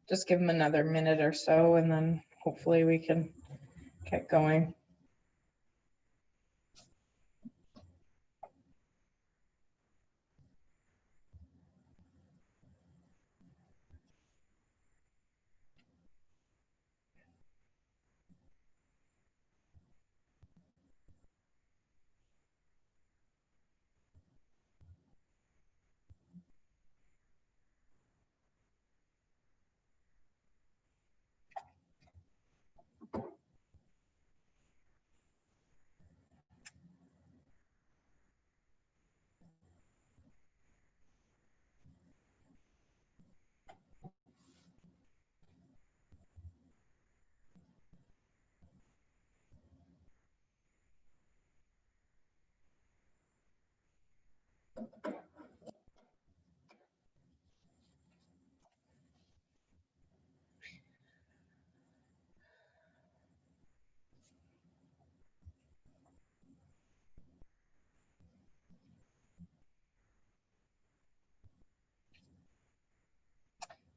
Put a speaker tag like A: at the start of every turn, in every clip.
A: Just give him another minute or so, and then hopefully we can get going.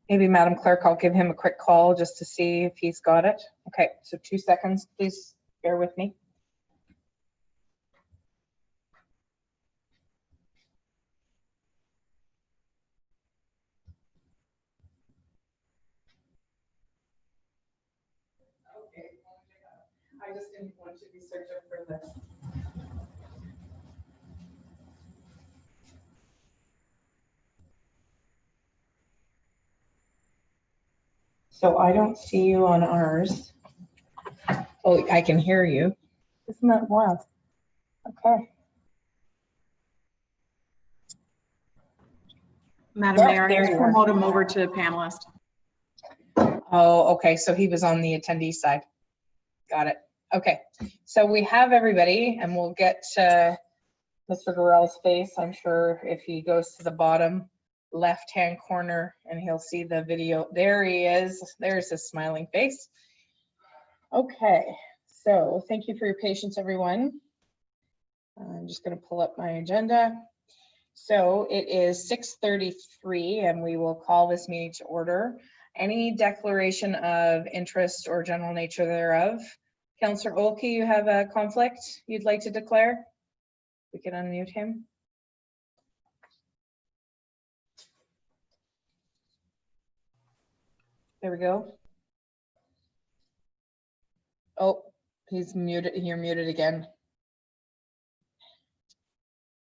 A: Maybe Madam Clerk, I'll give him a quick call just to see if he's got it. Okay, so 2 seconds, please bear with me. Okay, I just didn't want to be searching for this. So I don't see you on ours. Oh, I can hear you. Isn't that wild? Okay.
B: Madam Mayor, I
A: there
B: just
A: you are.
B: promote him over to panelist.
A: Oh, okay, so he was on the attendee side. Got it. Okay, so we have everybody, and we'll get to Mr. Gorell's face. I'm sure if he goes to the bottom left-hand corner and he'll see the video. There he is. There's his smiling face. Okay, so thank you for your patience, everyone. I'm just going to pull up my agenda. So it is 6:33, and we will call this meeting to order. Any declaration of interest or general nature thereof? Councillor Oelke, you have a conflict you'd like to declare? We can unmute him. There we go. Oh, he's muted. You're muted again.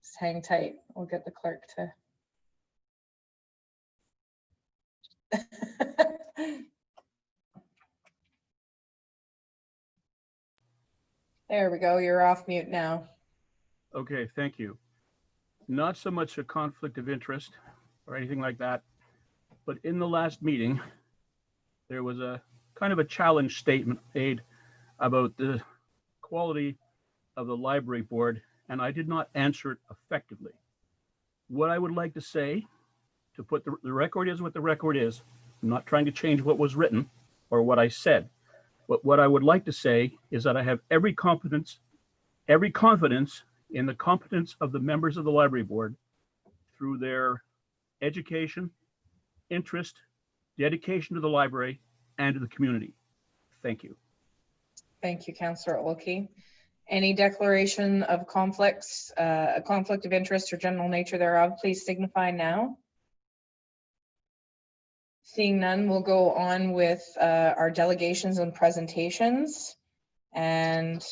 A: Just hang tight. We'll get the clerk to. There we go. You're off mute now.
C: Okay, thank you. Not so much a conflict of interest or anything like that, but in the last meeting, there was a kind of a challenge statement made about the quality of the library board, and I did not answer it effectively. What I would like to say, to put the record is what the record is. I'm not trying to change what was written or what I said, but what I would like to say is that I have every confidence in the competence of the members of the library board through their education, interest, dedication to the library and to the community. Thank you.
A: Thank you, Councillor Oelke. Any declaration of conflicts, a conflict of interest or general nature thereof, please signify now. Seeing none, we'll go on with our delegations and presentations. And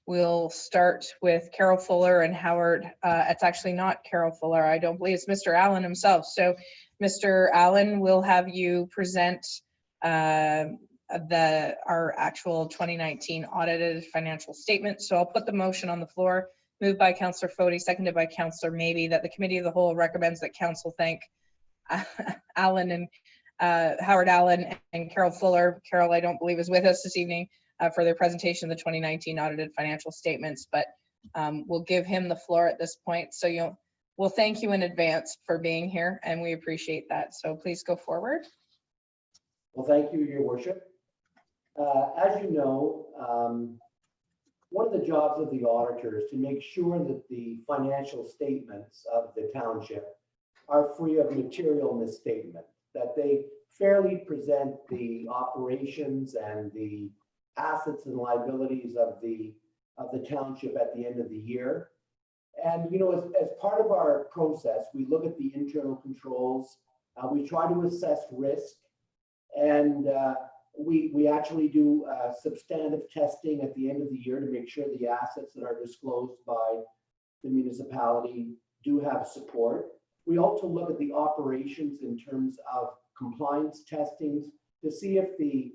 A: we'll start with Carol Fuller and Howard. It's actually not Carol Fuller, I don't believe. It's Mr. Allen himself. So Mr. Allen, we'll have you present our actual 2019 audited financial statement. So I'll put the motion on the floor, moved by Councillor Foti, seconded by Councillor Maybe, that the Committee of the Whole recommends that Council thank Allen and Howard Allen and Carol Fuller. Carol, I don't believe, is with us this evening for their presentation of the 2019 audited financial statements, but we'll give him the floor at this point. So we'll thank you in advance for being here, and we appreciate that. So please go forward.
D: Well, thank you, Your Worship. As you know, one of the jobs of the auditor is to make sure that the financial statements of the township are free of material misstatement, that they fairly present the operations and the assets and liabilities of the township at the end of the year. And, you know, as part of our process, we look at the internal controls, we try to assess risk, and we actually do substantive testing at the end of the year to make sure the assets that are disclosed by the municipality do have support. We also look at the operations in terms of compliance testings to see if the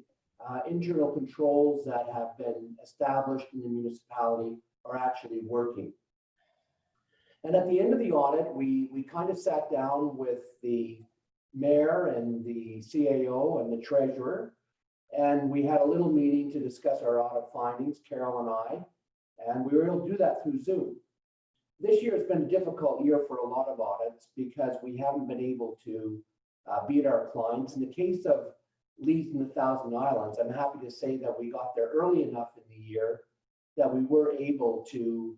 D: internal controls that have been established in the municipality are actually working. And at the end of the audit, we kind of sat down with the mayor and the CAO and the treasurer, and we had a little meeting to discuss our audit findings, Carol and I, and we were able to do that through Zoom. This year has been a difficult year for a lot of audits because we haven't been able to be at our clients. In the case of Leeds and the Thousand Islands, I'm happy to say that we got there early enough in the year that we were able to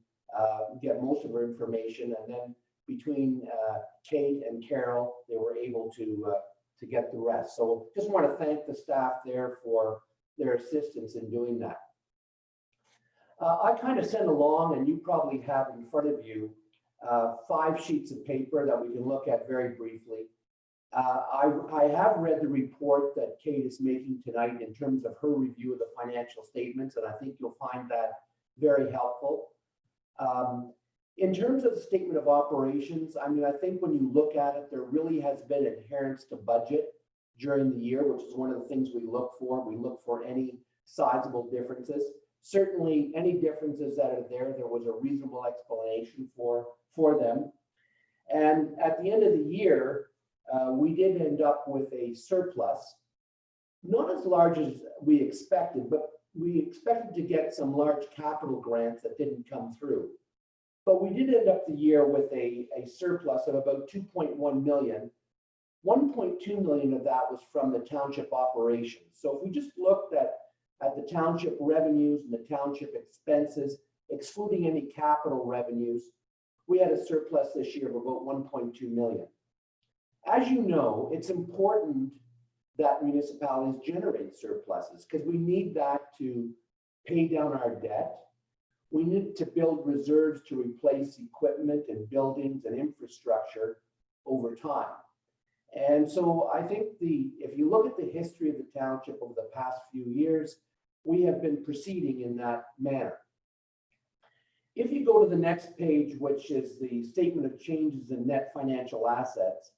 D: get most of our information, and then between Kate and Carol, they were able to get the rest. So just want to thank the staff there for their assistance in doing that. I kind of sent along, and you probably have in front of you, 5 sheets of paper that we can look at very briefly. I have read the report that Kate is making tonight in terms of her review of the financial statements, and I think you'll find that very helpful. In terms of the statement of operations, I mean, I think when you look at it, there really has been adherence to budget during the year, which is one of the things we look for. We look for any sizable differences. Certainly, any differences that are there, there was a reasonable explanation for them. And at the end of the year, we did end up with a surplus, not as large as we expected, but we expected to get some large capital grants that didn't come through. But we did end up the year with a surplus of about 2.1 million. 1.2 million of that was from the township operations. So if we just looked at the township revenues and the township expenses, excluding any capital revenues, we had a surplus this year of about 1.2 million. As you know, it's important that municipalities generate surpluses because we need that to pay down our debt. We need to build reserves to replace equipment and buildings and infrastructure over time. And so I think if you look at the history of the township over the past few years, we have been proceeding in that manner. If you go to the next page, which is the statement of changes in net financial assets,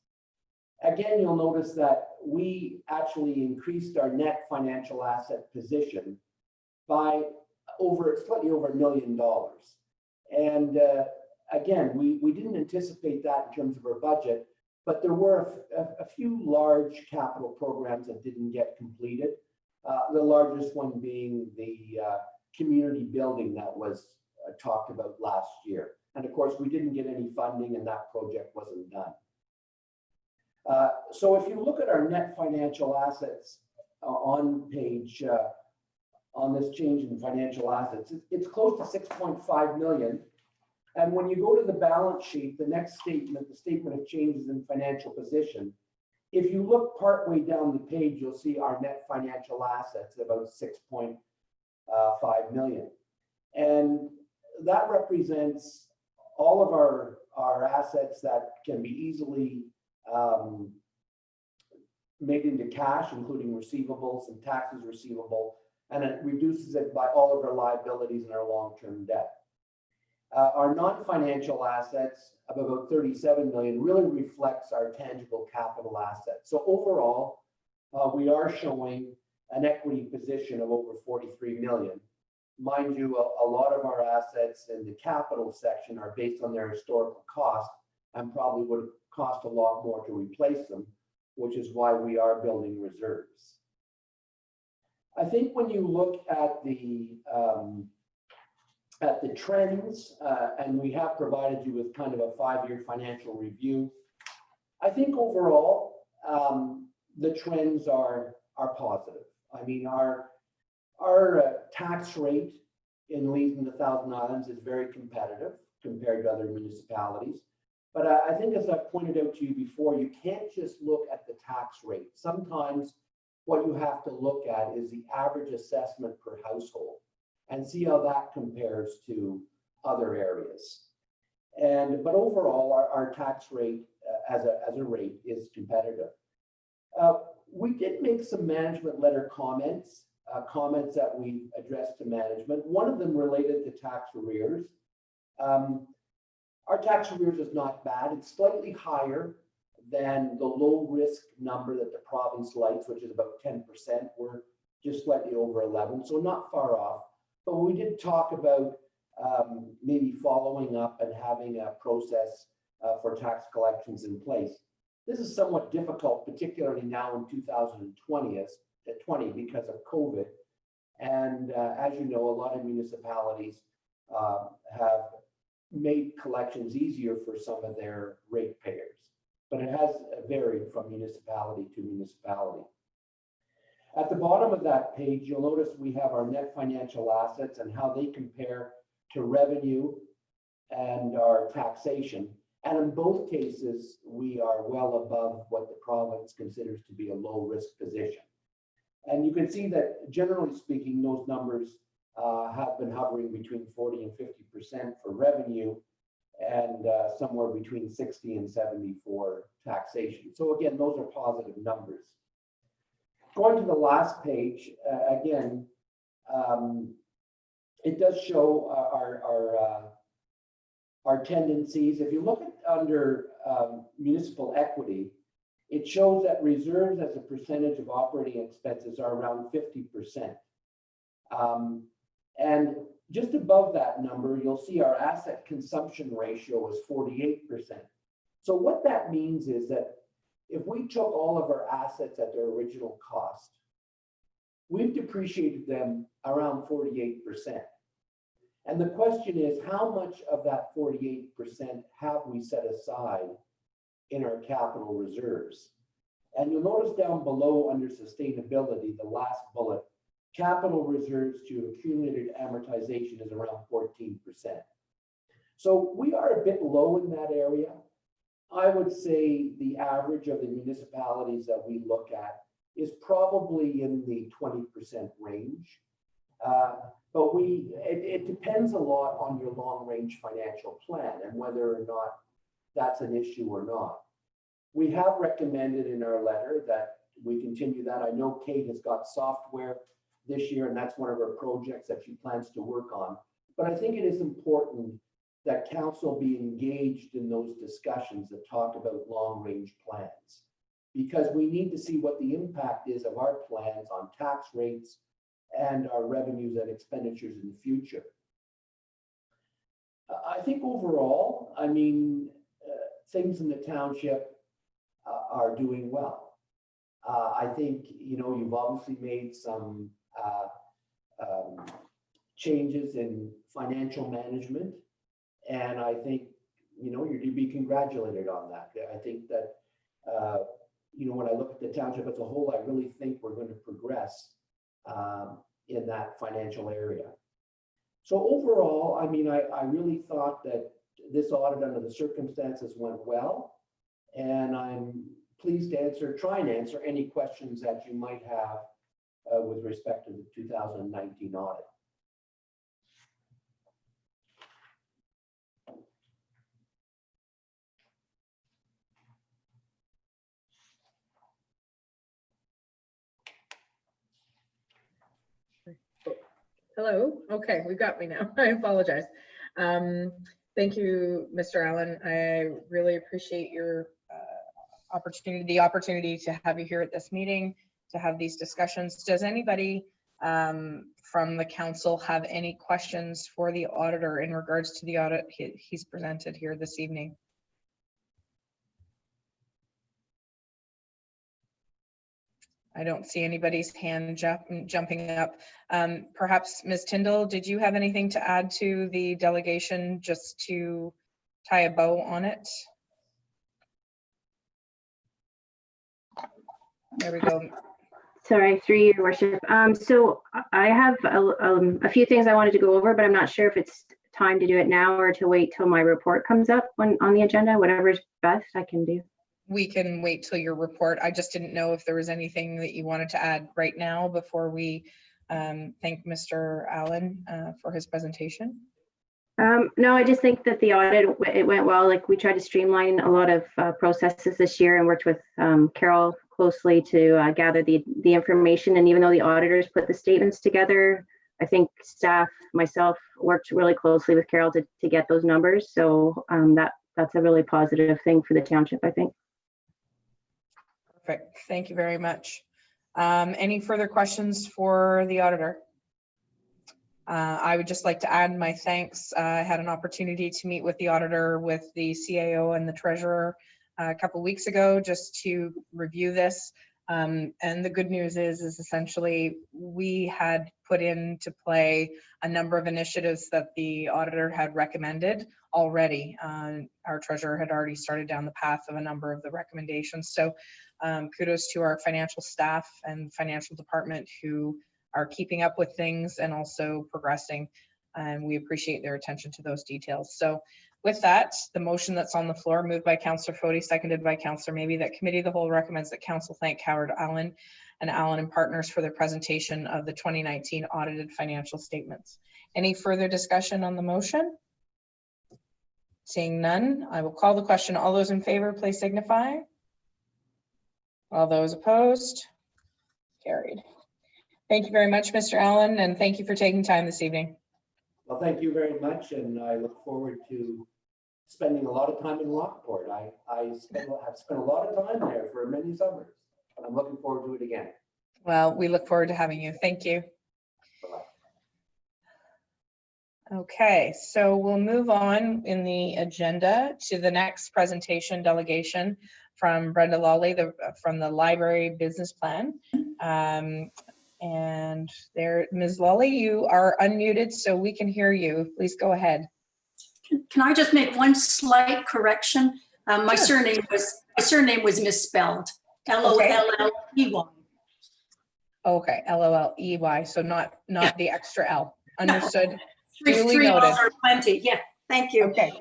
D: again, you'll notice that we actually increased our net financial asset position by slightly over $1 million. And again, we didn't anticipate that in terms of our budget, but there were a few large capital programs that didn't get completed. The largest one being the community building that was talked about last year. And of course, we didn't get any funding and that project wasn't done. So if you look at our net financial assets on page, on this change in financial assets, it's close to 6.5 million. And when you go to the balance sheet, the next statement, the statement of changes in financial position, if you look partway down the page, you'll see our net financial assets about 6.5 million. And that represents all of our assets that can be easily made into cash, including receivables and taxes receivable, and it reduces it by all of our liabilities and our long-term debt. Our non-financial assets of about 37 million really reflects our tangible capital assets. So overall, we are showing an equity position of over 43 million. Mind you, a lot of our assets in the capital section are based on their historical cost and probably would cost a lot more to replace them, which is why we are building reserves. I think when you look at the trends, and we have provided you with kind of a 5-year financial review, I think overall the trends are positive. I mean, our tax rate in Leeds and the Thousand Islands is very competitive compared to other municipalities. But I think, as I've pointed out to you before, you can't just look at the tax rate. Sometimes what you have to look at is the average assessment per household and see how that compares to other areas. But overall, our tax rate as a rate is competitive. We did make some management letter comments that we addressed to management. One of them related to tax arrears. Our tax arrears is not bad. It's slightly higher than the low risk number that the province likes, which is about 10%. We're just slightly over 11, so not far off. But we did talk about maybe following up and having a process for tax collections in place. This is somewhat difficult, particularly now in 2020 because of COVID. And as you know, a lot of municipalities have made collections easier for some of their ratepayers, but it has varied from municipality to municipality. At the bottom of that page, you'll notice we have our net financial assets and how they compare to revenue and our taxation. And in both cases, we are well above what the province considers to be a low risk position. And you can see that, generally speaking, those numbers have been hovering between 40 and 50% for revenue and somewhere between 60 and 70 for taxation. So again, those are positive numbers. Going to the last page, again, it does show our tendencies. If you look at under municipal equity, it shows that reserves as a percentage of operating expenses are around 50%. And just above that number, you'll see our asset consumption ratio is 48%. So what that means is that if we took all of our assets at their original cost, we've depreciated them around 48%. And the question is, how much of that 48% have we set aside in our capital reserves? And you'll notice down below under sustainability, the last bullet, capital reserves to accumulated amortization is around 14%. So we are a bit low in that area. I would say the average of the municipalities that we look at is probably in the 20% range. But it depends a lot on your long-range financial plan and whether or not that's an issue or not. We have recommended in our letter that we continue that. I know Kate has got software this year, and that's one of her projects that she plans to work on. But I think it is important that council be engaged in those discussions that talk about long-range plans, because we need to see what the impact is of our plans on tax rates and our revenues and expenditures in the future. I think overall, I mean, things in the township are doing well. I think, you know, you've obviously made some changes in financial management, and I think, you know, you're to be congratulated on that. I think that, you know, when I look at the township as a whole, I really think we're going to progress in that financial area. So overall, I mean, I really thought that this audit under the circumstances went well, and I'm pleased to try and answer any questions that you might have with respect to the 2019 audit.
A: Hello. Okay, we got me now. I apologize. Thank you, Mr. Allen. I really appreciate your the opportunity to have you here at this meeting, to have these discussions. Does anybody from the council have any questions for the auditor in regards to the audit he's presented here this evening? I don't see anybody's hand jumping up. Perhaps Ms. Tyndall, did you have anything to add to the delegation just to tie a bow on it? There we go.
E: Sorry, through your worship. So I have a few things I wanted to go over, but I'm not sure if it's time to do it now or to wait till my report comes up on the agenda. Whatever's best I can do.
A: We can wait till your report. I just didn't know if there was anything that you wanted to add right now before we thank Mr. Allen for his presentation.
E: No, I just think that the audit, it went well. Like, we tried to streamline a lot of processes this year and worked with Carol closely to gather the information. And even though the auditors put the statements together, I think staff, myself, worked really closely with Carol to get those numbers. So that's a really positive thing for the township, I think.
A: Perfect. Thank you very much. Any further questions for the auditor? I would just like to add my thanks. I had an opportunity to meet with the auditor, with the CAO and the treasurer a couple weeks ago, just to review this. And the good news is essentially we had put into play a number of initiatives that the auditor had recommended already. Our treasurer had already started down the path of a number of the recommendations. So kudos to our financial staff and financial department who are keeping up with things and also progressing. And we appreciate their attention to those details. So with that, the motion that's on the floor, moved by Councillor Foti, seconded by Councillor Maybe, that Committee of the Whole recommends that Council thank Howard Allen and Allen and Partners for their presentation of the 2019 audited financial statements. Any further discussion on the motion? Seeing none, I will call the question. All those in favor, please signify. All those opposed? Carried. Thank you very much, Mr. Allen, and thank you for taking time this evening.
D: Well, thank you very much, and I look forward to spending a lot of time in Rockport. I've spent a lot of time there for many summers, and I'm looking forward to it again.
A: Well, we look forward to having you. Thank you.
D: Bye-bye.
A: Okay, so we'll move on in the agenda to the next presentation delegation from Brenda Lawley from the Library Business Plan. And there, Ms. Lawley, you are unmuted, so we can hear you. Please go ahead.
F: Can I just make one slight correction? My surname was misspelled. L-O-L-L-E-Y.
A: Okay, L-O-L-E-Y, so not the extra L. Understood. Duly
F: Three
A: noted.
F: L's are plenty. Yeah, thank you.
A: Okay.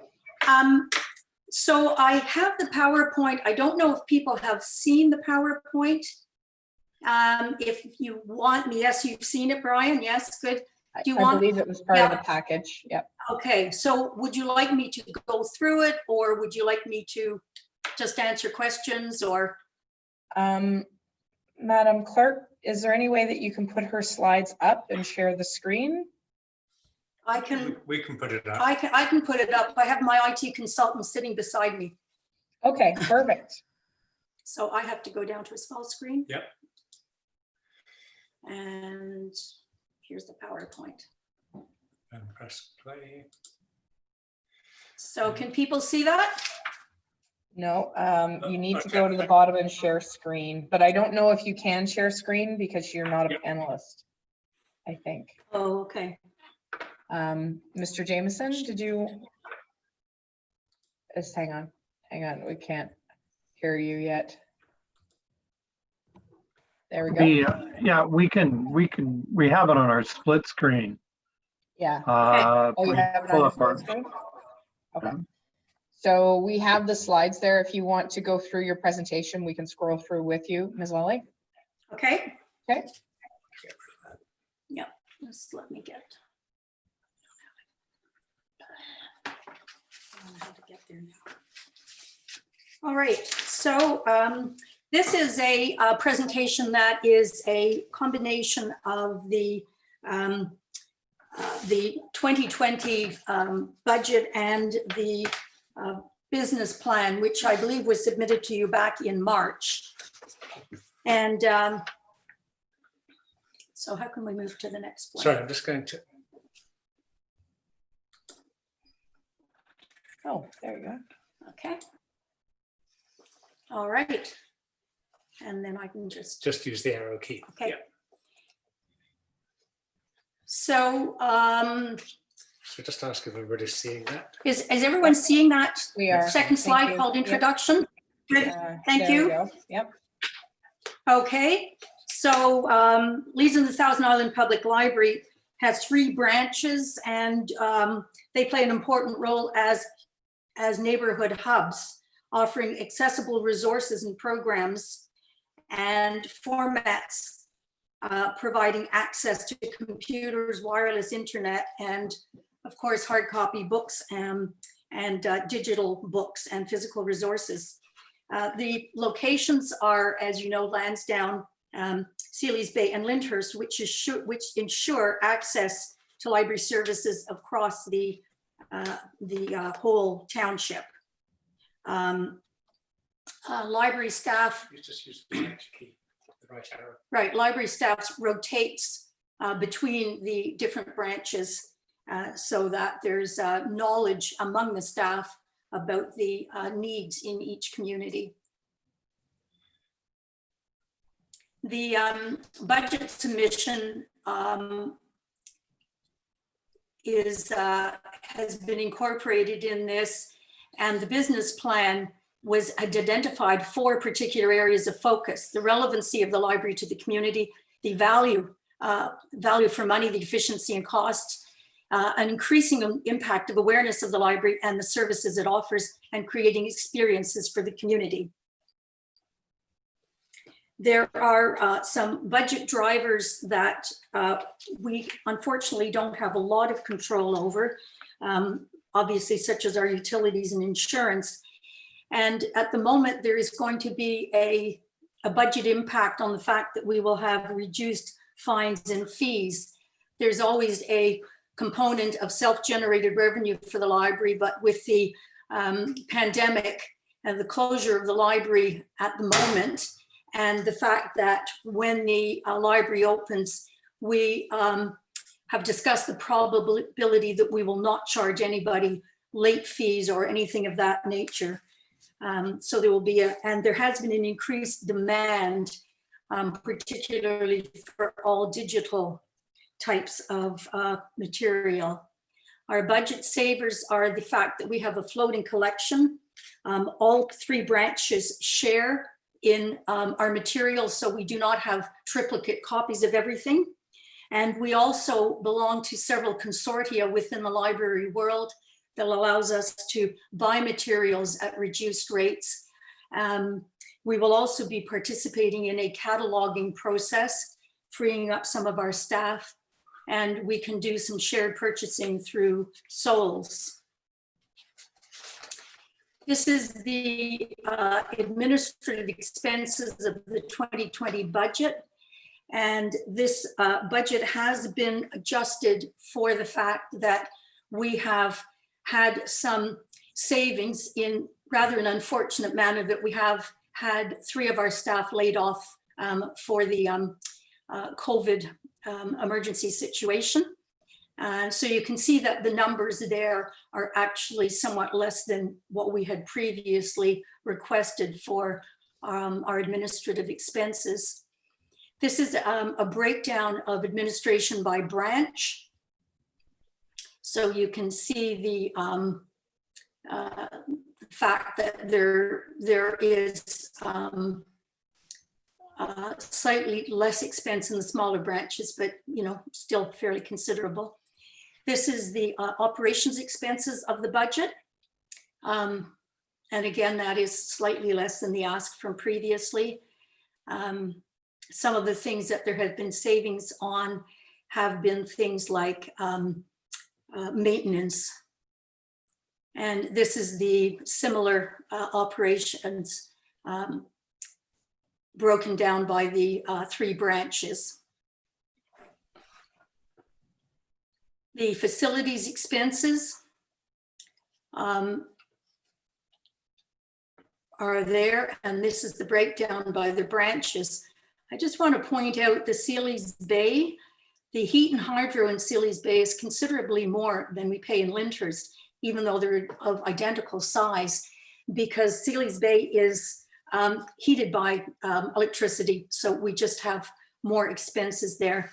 F: So I have the PowerPoint. I don't know if people have seen the PowerPoint. If you want me, yes, you've seen it, Brian. Yes, good. Do you
A: I
F: want?
A: believe it was part of the package. Yep.
F: Okay, so would you like me to go through it, or would you like me to just answer questions, or?
A: Madam Clerk, is there any way that you can put her slides up and share the screen?
F: I can.
G: We can put it up.
F: I can put it up. I have my IT consultant sitting beside me.
A: Okay, perfect.
F: So I have to go down to a small screen.
G: Yep.
F: And here's the PowerPoint.
G: And press play.
F: So can people see that?
A: No, you need to
G: Okay.
A: go to the bottom and share screen, but I don't know if you can share screen because you're not a panelist, I think.
F: Oh, okay.
A: Mr. Jameson, did you? Just hang on, we can't hear you yet. There we go.
H: Yeah, we have it on our split screen.
A: Yeah.
H: Oh,
A: Oh, you have it on the split screen? Okay. So we have the slides there. If you want to go through your presentation, we can scroll through with you, Ms. Lawley.
F: Okay.
A: Okay.
F: Yeah, just let me get. I don't know how to get there now. All right, so this is a presentation that is a combination of the 2020 budget and the business plan, which I believe was submitted to you back in March. And so how can we move to the next one?
G: Sorry, I'm just going to.
A: Oh, there you go.
F: Okay. All right. And then I can just
G: Just use the arrow key.
F: Okay.
G: Yeah.
F: So
G: So just ask if everybody's seeing that.
F: is everyone seeing that
A: We are.
F: second
A: Thank
F: slide
A: you.
F: called
A: Yep.
F: introduction? Good. Thank
A: There we
F: you.
A: go. Yep.
F: Okay. So Legion of the Thousand Island Public Library has 3 branches, and they play an important role as neighborhood hubs, offering accessible resources and programs and formats, providing access to computers, wireless internet, and of course, hard copy books and digital books and physical resources. The locations are, as you know, Lansdowne, Sealy's Bay, and Lyndhurst, which ensure access to library services across the whole township. Library staff,
G: You just use the right key, the right arrow.
F: right, library staff rotates between the different branches so that there's knowledge among the staff about the needs in each community. The budget submission has been incorporated in this, and the business plan had identified 4 particular areas of focus: the relevancy of the library to the community, the value for money, the efficiency and costs, an increasing impact of awareness of the library and the services it offers, and creating experiences for the community. There are some budget drivers that we unfortunately don't have a lot of control over, obviously, such as our utilities and insurance. And at the moment, there is going to be a budget impact on the fact that we will have reduced fines and fees. There's always a component of self-generated revenue for the library, but with the pandemic and the closure of the library at the moment, and the fact that when the library opens, we have discussed the probability that we will not charge anybody late fees or anything of that nature. So there will be and there has been an increased demand, particularly for all digital types of material. Our budget savers are the fact that we have a floating collection. All 3 branches share in our materials, so we do not have triplicate copies of everything. And we also belong to several consortia within the library world that allows us to buy materials at reduced rates. We will also be participating in a cataloging process, freeing up some of our staff, and we can do some shared purchasing through SOLS. This is the administrative expenses of the 2020 budget. And this budget has been adjusted for the fact that we have had some savings in rather an unfortunate manner, that we have had 3 of our staff laid off for the COVID emergency situation. So you can see that the numbers there are actually somewhat less than what we had previously requested for our administrative expenses. This is a breakdown of administration by branch. So you can see the fact that there is slightly less expense in the smaller branches, but still fairly considerable. This is the operations expenses of the budget. And again, that is slightly less than the ask from previously. Some of the things that there have been savings on have been things like maintenance. And this is the similar operations broken down by the 3 branches. The facilities expenses are there, and this is the breakdown by the branches. I just want to point out the Sealy's Bay. The heat and hydro in Sealy's Bay is considerably more than we pay in Lyndhurst, even though they're of identical size, because Sealy's Bay is heated by electricity, so we just have more expenses there.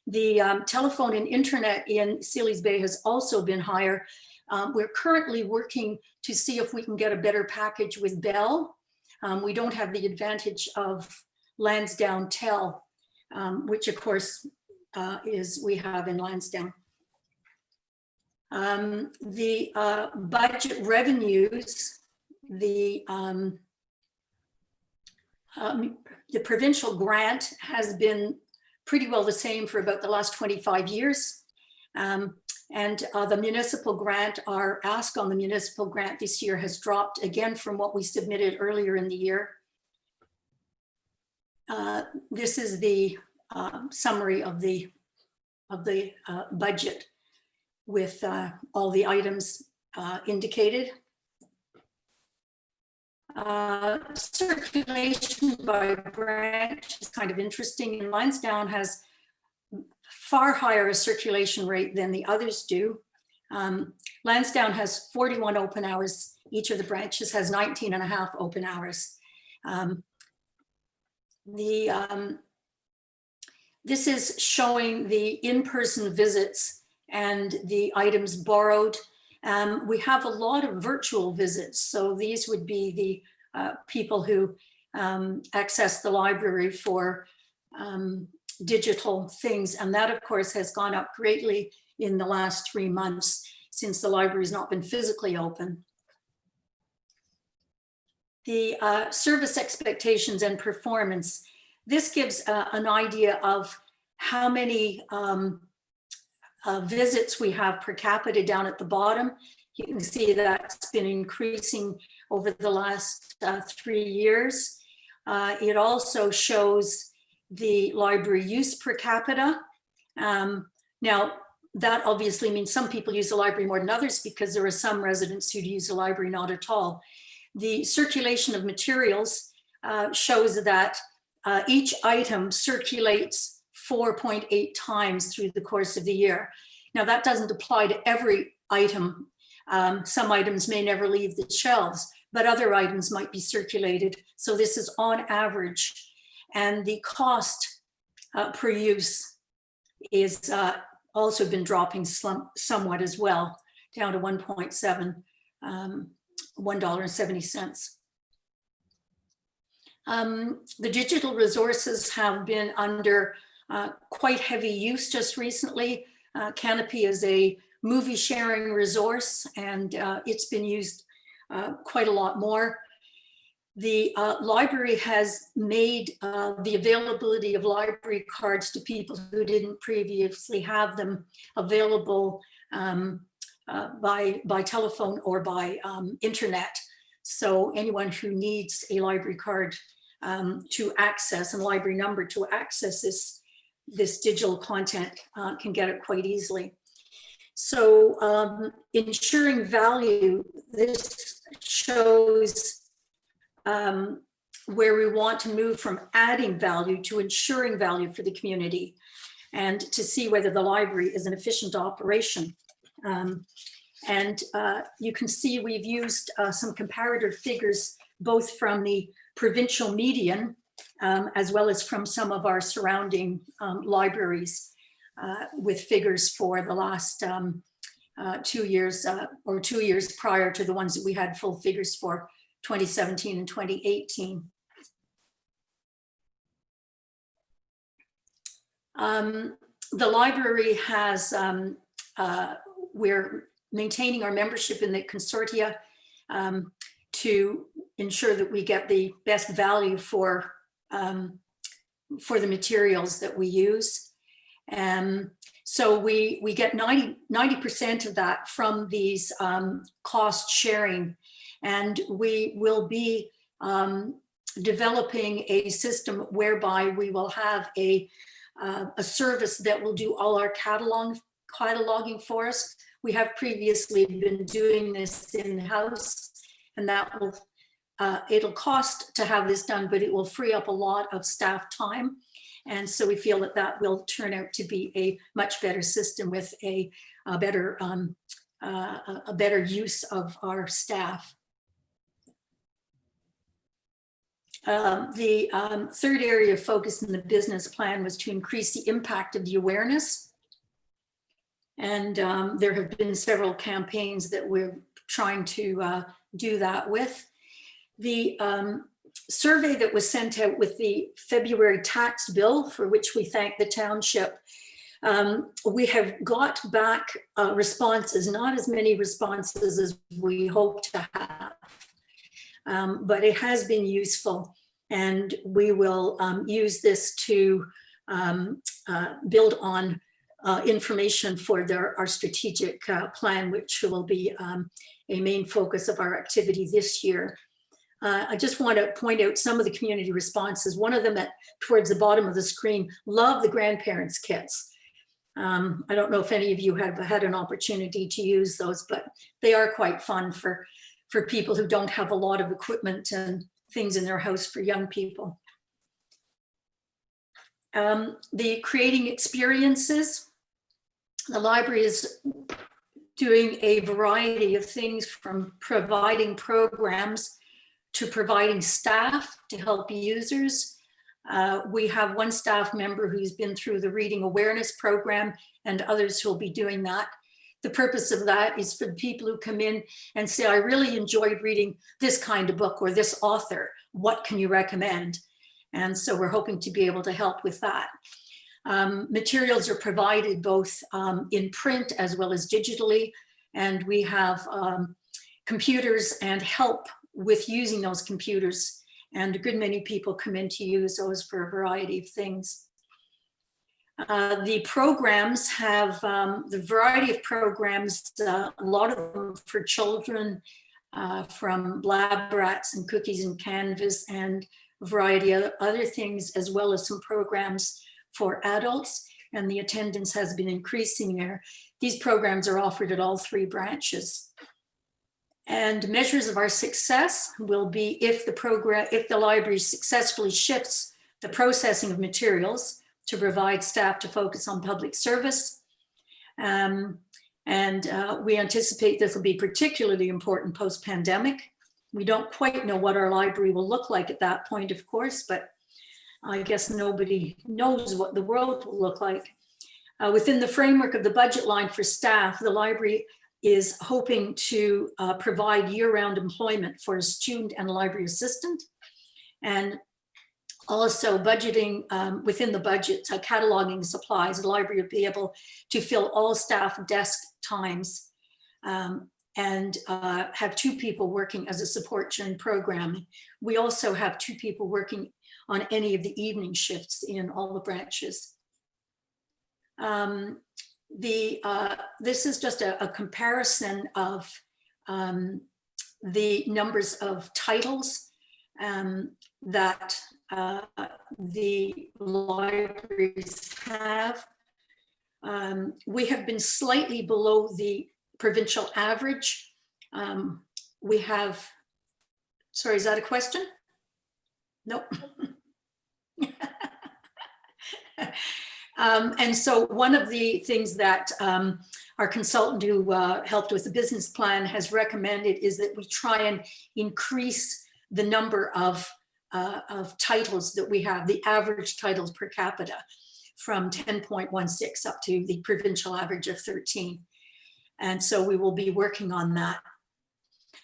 F: The telephone and internet in Sealy's Bay has also been higher. We're currently working to see if we can get a better package with Bell. We don't have the advantage of Lansdowne Tel. which of course we have in Lansdowne. The budget revenues, the provincial grant has been pretty well the same for about the last 25 years. And the municipal grant, our ask on the municipal grant this year has dropped again from what we submitted earlier in the year. This is the summary of the budget with all the items indicated. Circulation by branch is kind of interesting. And Lansdowne has far higher a circulation rate than the others do. Lansdowne has 41 open hours. Each of the branches has 19 and a half open hours. This is showing the in-person visits and the items borrowed. We have a lot of virtual visits. So these would be the people who access the library for digital things. And that, of course, has gone up greatly in the last 3 months since the library has not been physically open. The service expectations and performance. This gives an idea of how many visits we have per capita down at the bottom. You can see that's been increasing over the last 3 years. It also shows the library use per capita. Now, that obviously means some people use the library more than others because there are some residents who use the library not at all. The circulation of materials shows that each item circulates 4.8 times through the course of the year. Now, that doesn't apply to every item. Some items may never leave the shelves, but other items might be circulated. So this is on average. And the cost per use is also been dropping somewhat as well, down to 1.7, $1.70. The digital resources have been under quite heavy use just recently. Canopy is a movie sharing resource, and it's been used quite a lot more. The library has made the availability of library cards to people who didn't previously have them available by telephone or by internet. So anyone who needs a library card to access and library number to access this digital content can get it quite easily. So ensuring value, this shows where we want to move from adding value to ensuring value for the community and to see whether the library is an efficient operation. And you can see we've used some comparative figures both from the provincial median as well as from some of our surrounding libraries with figures for the last 2 years or 2 years prior to the ones that we had full figures for, 2017 and 2018. The library has, we're maintaining our membership in the consortia to ensure that we get the best value for the materials that we use. So we get 90% of that from these cost sharing, and we will be developing a system whereby we will have a service that will do all our cataloging for us. We have previously been doing this in-house, and that will it'll cost to have this done, but it will free up a lot of staff time. And so we feel that that will turn out to be a much better system with a better use of our staff. The third area of focus in the business plan was to increase the impact of the awareness. And there have been several campaigns that we're trying to do that with. The survey that was sent out with the February tax bill, for which we thank the township, we have got back responses, not as many responses as we hope to have, but it has been useful, and we will use this to build on information for our strategic plan, which will be a main focus of our activity this year. I just want to point out some of the community responses. One of them towards the bottom of the screen, love the grandparents kits. I don't know if any of you have had an opportunity to use those, but they are quite fun for people who don't have a lot of equipment and things in their house for young people. The creating experiences, the library is doing a variety of things, from providing programs to providing staff to help users. We have one staff member who's been through the reading awareness program, and others who will be doing that. The purpose of that is for the people who come in and say, I really enjoyed reading this kind of book or this author. What can you recommend? And so we're hoping to be able to help with that. Materials are provided both in print as well as digitally, and we have computers and help with using those computers, and a good many people come in to use those for a variety of things. The programs have the variety of programs, a lot of them for children, from Lab Rats and Cookies and Canvas, and a variety of other things, as well as some programs for adults, and the attendance has been increasing there. These programs are offered at all 3 branches. And measures of our success will be if the library successfully shifts the processing of materials to provide staff to focus on public service. We anticipate this will be particularly important post-pandemic. We don't quite know what our library will look like at that point, of course, but I guess nobody knows what the world will look like. Within the framework of the budget line for staff, the library is hoping to provide year-round employment for a student and a library assistant, and also budgeting within the budget, cataloging supplies. The library will be able to fill all staff desk times and have 2 people working as a support during programming. We also have 2 people working on any of the evening shifts in all the branches. This is just a comparison of the numbers of titles that the libraries have. We have been slightly below the provincial average. We have, sorry, is that a question? Nope. And so one of the things that our consultant who helped with the business plan has recommended is that we try and increase the number of titles that we have, the average titles per capita, from 10.16 up to the provincial average of 13. And so we will be working on that.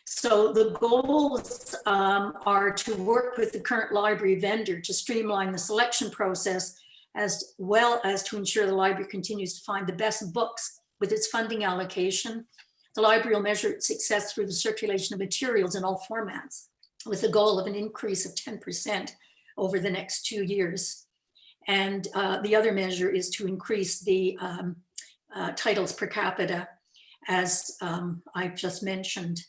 F: So the goals are to work with the current library vendor to streamline the selection process, as well as to ensure the library continues to find the best books with its funding allocation. The library will measure its success through the circulation of materials in all formats, with a goal of an increase of 10% over the next 2 years. And the other measure is to increase the titles per capita, as I've just mentioned.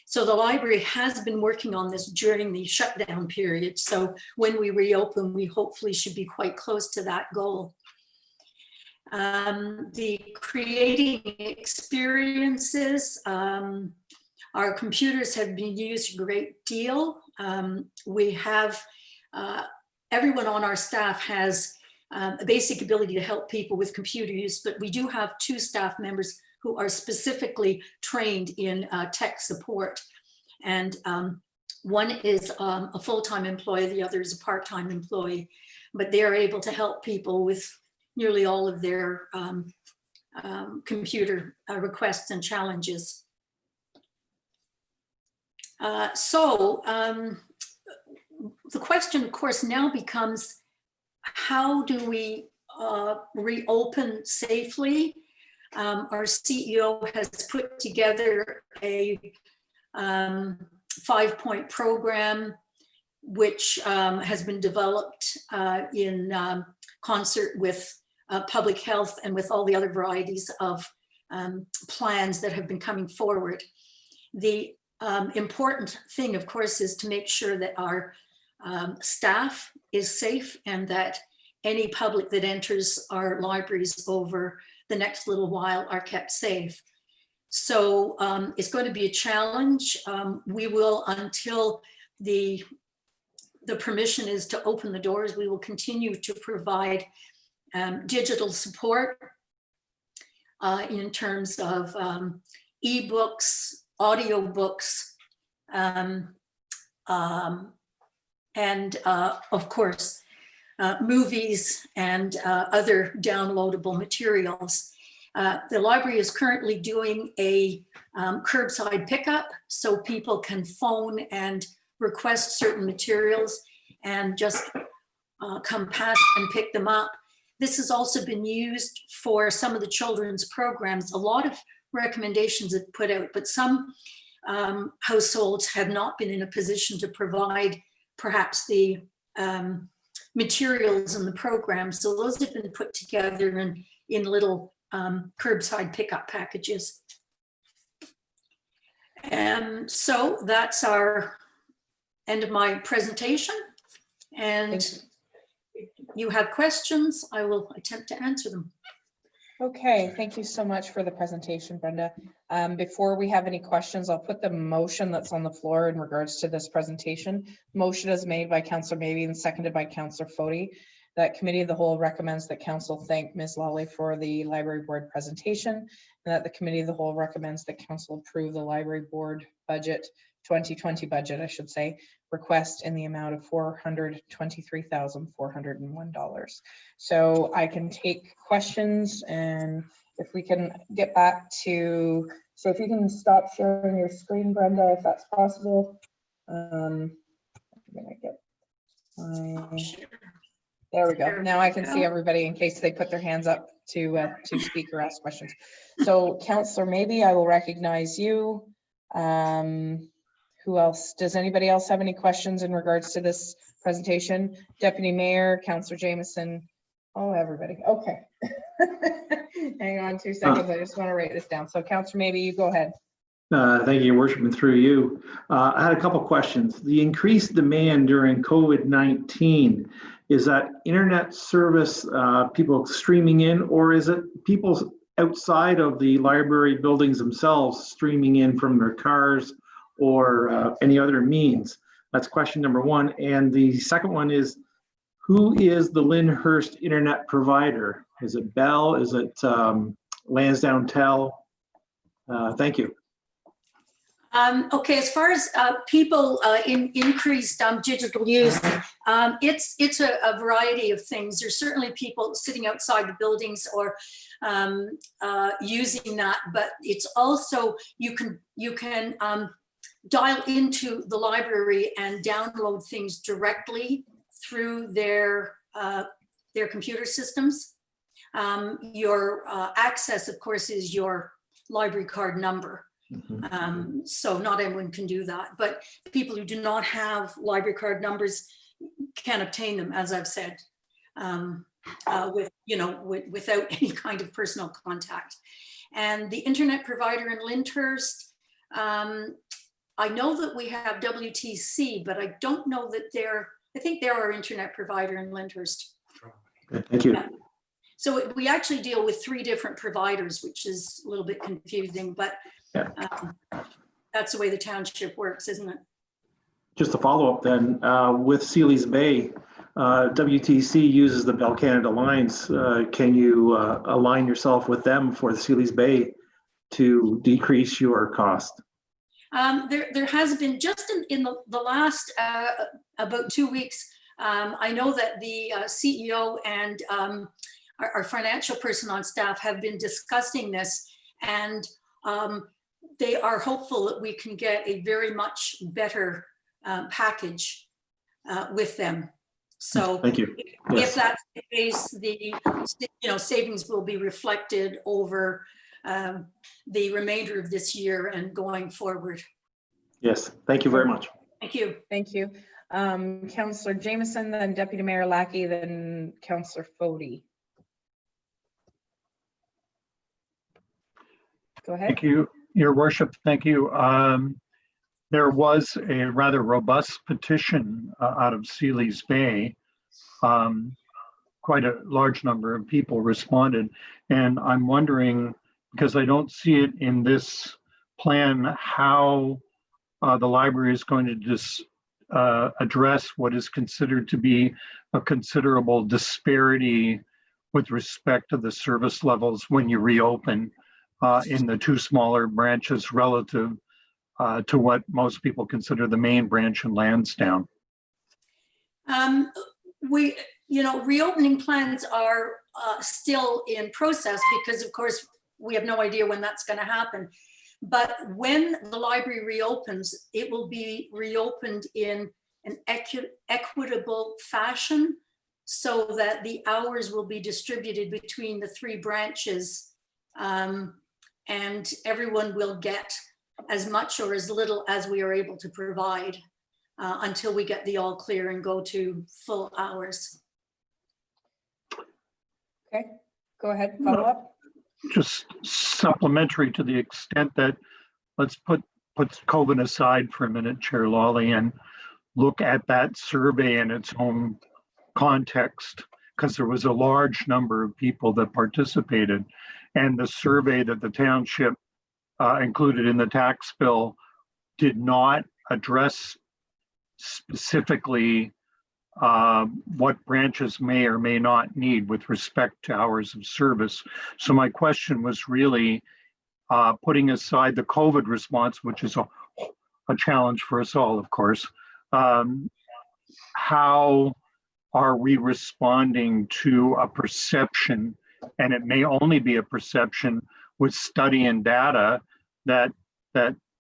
F: So the library has been working on this during the shutdown period. So when we reopen, we hopefully should be quite close to that goal. The creating experiences, our computers have been used a great deal. We have, everyone on our staff has a basic ability to help people with computer use, but we do have 2 staff members who are specifically trained in tech support. And one is a full-time employee, the other is a part-time employee, but they are able to help people with nearly all of their computer requests and challenges. the question, of course, now becomes, how do we reopen safely? Our CEO has put together a 5-point program, which has been developed in concert with public health and with all the other varieties of plans that have been coming forward. The important thing, of course, is to make sure that our staff is safe and that any public that enters our libraries over the next little while are kept safe. So it's going to be a challenge. We will, until the permission is to open the doors, we will continue to provide digital support in terms of ebooks, audiobooks, and of course, movies and other downloadable materials. The library is currently doing a curbside pickup, so people can phone and request certain materials and just come past and pick them up. This has also been used for some of the children's programs. A lot of recommendations have put out, but some households have not been in a position to provide perhaps the materials in the program. So those have been put together in little curbside pickup packages. And so that's our end of my presentation. And if you have questions, I will attempt to answer them.
A: Okay, thank you so much for the presentation, Brenda. Before we have any questions, I'll put the motion that's on the floor in regards to this presentation. Motion is made by Councillor Maybe and seconded by Councillor Foti. That Committee of the Whole recommends that Council thank Ms. Lawley for the Library Board presentation, and that the Committee of the Whole recommends that Council approve the Library Board budget, 2020 budget, I should say, request in the amount of $423,401. So I can take questions, and if we can get back to, so if you can stop sharing your screen, Brenda, if that's possible. I'm gonna get my, there we go. Now I can see everybody in case they put their hands up to speak or ask questions. So Councillor, maybe I will recognize you. Who else? Does anybody else have any questions in regards to this presentation? Deputy Mayor, Councillor Jameson. Oh, everybody. Okay. Hang on 2 seconds. I just want to write this down. So Councillor, maybe you go ahead.
H: Thank you, Your Worship, and through you. I had a couple questions. The increased demand during COVID-19, is that internet service, people streaming in, or is it people outside of the library buildings themselves streaming in from their cars or any other means? That's question number one. And the second one is, who is the Lyndhurst internet provider? Is it Bell? Is it Lansdowne Tel? Thank you.
F: Okay, as far as people in increased digital use, it's a variety of things. There's certainly people sitting outside the buildings or using that, but it's also, you can dial into the library and download things directly through their computer systems. Your access, of course, is your library card number. So not everyone can do that, but people who do not have library card numbers can obtain them, as I've said, without any kind of personal contact. And the internet provider in Lyndhurst, I know that we have WTC, but I don't know that I think they're our internet provider in Lyndhurst.
H: Thank you.
F: Yeah. So we actually deal with 3 different providers, which is a little bit confusing, but that's the way the township works, isn't it?
H: Just a follow-up then, with Sealy's Bay, WTC uses the Bell Canada lines. Can you align yourself with them for the Sealy's Bay to decrease your cost?
F: There has been, just in the last about 2 weeks, I know that the CEO and our financial person on staff have been discussing this, and they are hopeful that we can get a very much better package with them. So
H: Thank you.
F: if
H: Yes.
F: that's the case, the savings will be reflected over the remainder of this year and going forward.
H: Yes. Thank you very much.
F: Thank you.
A: Thank you. Councillor Jameson, then Deputy Mayor Lackey, then Councillor Fody. Go ahead.
I: Thank you, Your Worship. Thank you. There was a rather robust petition out of Sealy's Bay. Quite a large number of people responded. And I'm wondering, because I don't see it in this plan, how the library is going to address what is considered to be a considerable disparity with respect to the service levels when you reopen in the two smaller branches relative to what most people consider the main branch in Lansdowne.
F: Reopening plans are still in process because, of course, we have no idea when that's going to happen. But when the library reopens, it will be reopened in an equitable fashion so that the hours will be distributed between the three branches, and everyone will get as much or as little as we are able to provide until we get the all clear and go to full hours.
A: Okay, go ahead, follow up.
I: Just supplementary to the extent that, let's put COVID aside for a minute, Chair Lawley, and look at that survey in its own context, because there was a large number of people that participated. And the survey that the township included in the tax bill did not address specifically what branches may or may not need with respect to hours of service. So my question was really putting aside the COVID response, which is a challenge for us all, of course. How are we responding to a perception, and it may only be a perception with study and data that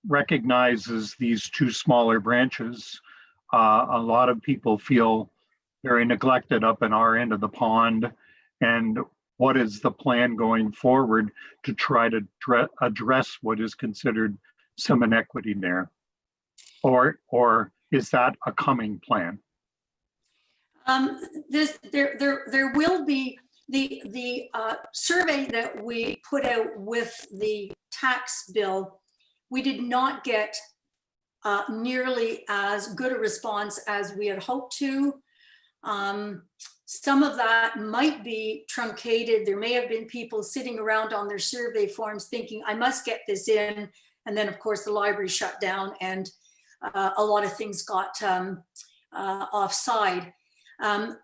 I: recognizes these two smaller branches? A lot of people feel very neglected up in our end of the pond. And what is the plan going forward to try to address what is considered some inequity there? Or is that a coming plan?
F: There will be the survey that we put out with the tax bill. We did not get nearly as good a response as we had hoped to. Some of that might be truncated. There may have been people sitting around on their survey forms thinking, I must get this in. And then, of course, the library shut down and a lot of things got offside.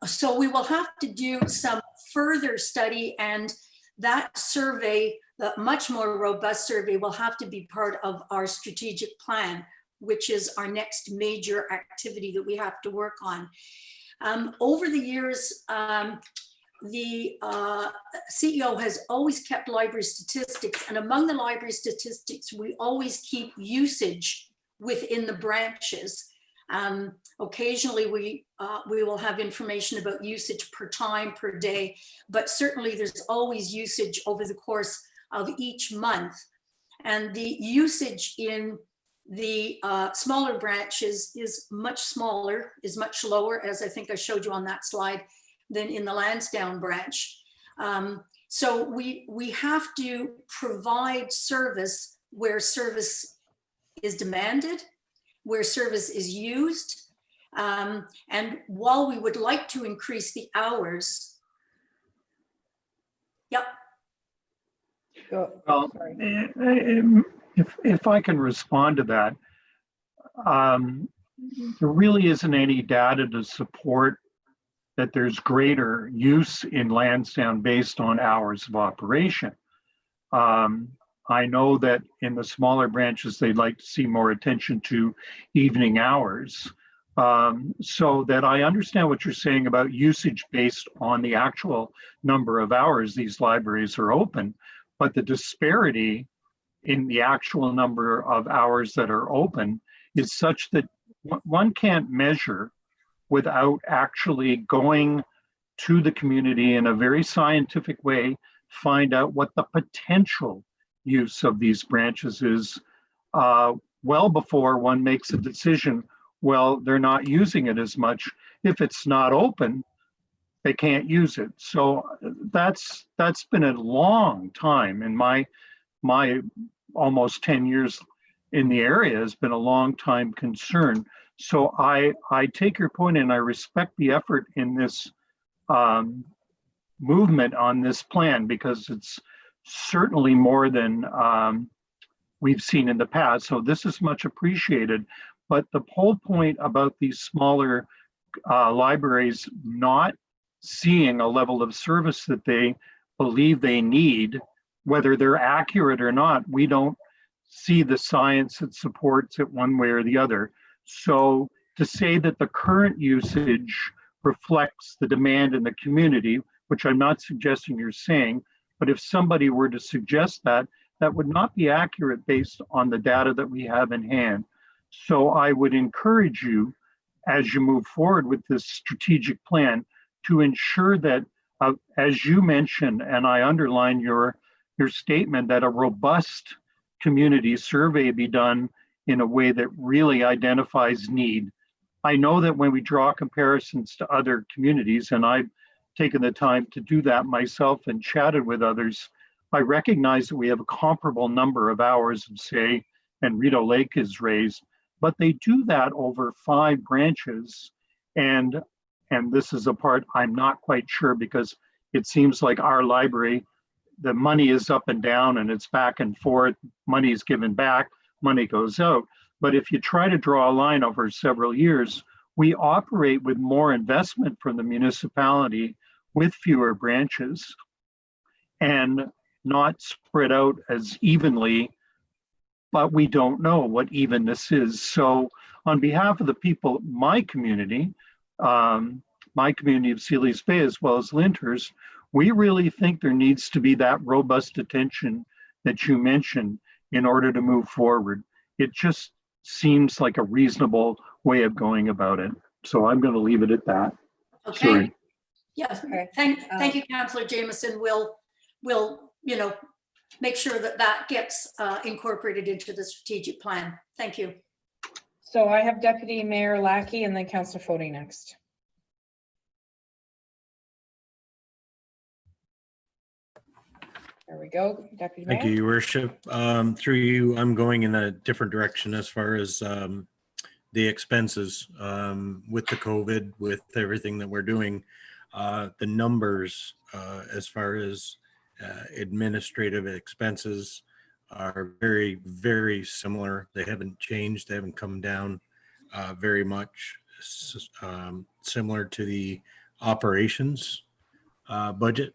F: So we will have to do some further study, and that survey, the much more robust survey, will have to be part of our strategic plan, which is our next major activity that we have to work on. Over the years, the CEO has always kept library statistics, and among the library statistics, we always keep usage within the branches. Occasionally, we will have information about usage per time, per day, but certainly there's always usage over the course of each month. And the usage in the smaller branches is much smaller, is much lower, as I think I showed you on that slide, than in the Lansdowne branch. So we have to provide service where service is demanded, where service is used. And while we would like to increase the hours, yep.
I: Well,
A: Sorry.
I: if I can respond to that, there really isn't any data to support that there's greater use in Lansdowne based on hours of operation. I know that in the smaller branches, they'd like to see more attention to evening hours. So that I understand what you're saying about usage based on the actual number of hours these libraries are open, but the disparity in the actual number of hours that are open is such that one can't measure without actually going to the community in a very scientific way, find out what the potential use of these branches is, well before one makes a decision. Well, they're not using it as much. If it's not open, they can't use it. So that's been a long time in my almost 10 years in the area has been a long time concern. So I take your point and I respect the effort in this movement on this plan, because it's certainly more than we've seen in the past. So this is much appreciated. But the whole point about these smaller libraries not seeing a level of service that they believe they need, whether they're accurate or not, we don't see the science that supports it one way or the other. So to say that the current usage reflects the demand in the community, which I'm not suggesting you're saying, but if somebody were to suggest that, that would not be accurate based on the data that we have in hand. So I would encourage you, as you move forward with this strategic plan, to ensure that, as you mentioned, and I underline your statement, that a robust community survey be done in a way that really identifies need. I know that when we draw comparisons to other communities, and I've taken the time to do that myself and chatted with others, I recognize that we have a comparable number of hours of, say, and Rideau Lake is raised, but they do that over 5 branches. And this is a part I'm not quite sure, because it seems like our library, the money is up and down and it's back and forth. Money is given back, money goes out. But if you try to draw a line over several years, we operate with more investment from the municipality with fewer branches and not spread out as evenly, but we don't know what evenness is. So on behalf of the people, my community of Sealy's Bay, as well as Lyndhurst, we really think there needs to be that robust attention that you mentioned in order to move forward. It just seems like a reasonable way of going about it. So I'm going to leave it at that.
F: Okay.
I: Sorry.
F: Yes.
A: Okay.
F: Thank you, Councillor Jameson. We'll make sure that gets incorporated into the strategic plan. Thank you.
A: So I have Deputy Mayor Lackey and then Councillor Foti next. There we go, Deputy Mayor.
G: Thank you, Your Worship. Through you, I'm going in a different direction as far as the expenses with the COVID, with everything that we're doing. The numbers as far as administrative expenses are very, very similar. They haven't changed. They haven't come down very much. Similar to the operations budget.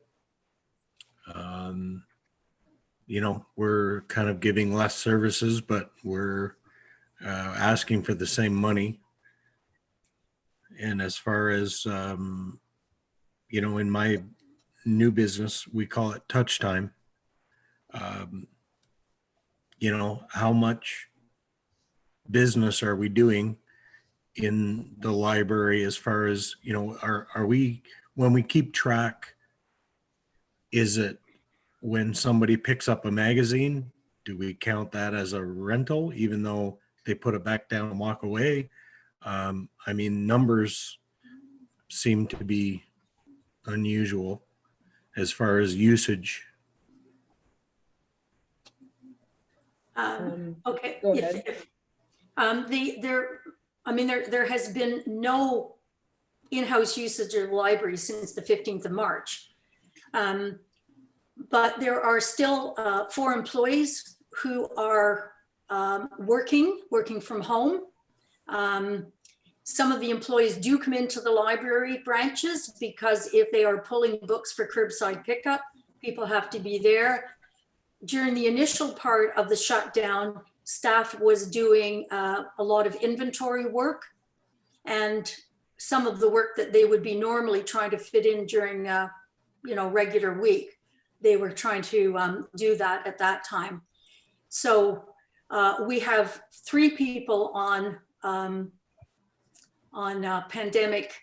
G: We're kind of giving less services, but we're asking for the same money. And as far as, in my new business, we call it touch time. How much business are we doing in the library as far as, are we, when we keep track, is it when somebody picks up a magazine, do we count that as a rental, even though they put it back down and walk away? Numbers seem to be unusual as far as usage.
F: Okay.
A: Go ahead.
F: There has been no in-house usage of the library since the 15th of March. But there are still 4 employees who are working from home. Some of the employees do come into the library branches because if they are pulling books for curbside pickup, people have to be there. During the initial part of the shutdown, staff was doing a lot of inventory work, and some of the work that they would be normally trying to fit in during regular week, they were trying to do that at that time. So we have 3 people on pandemic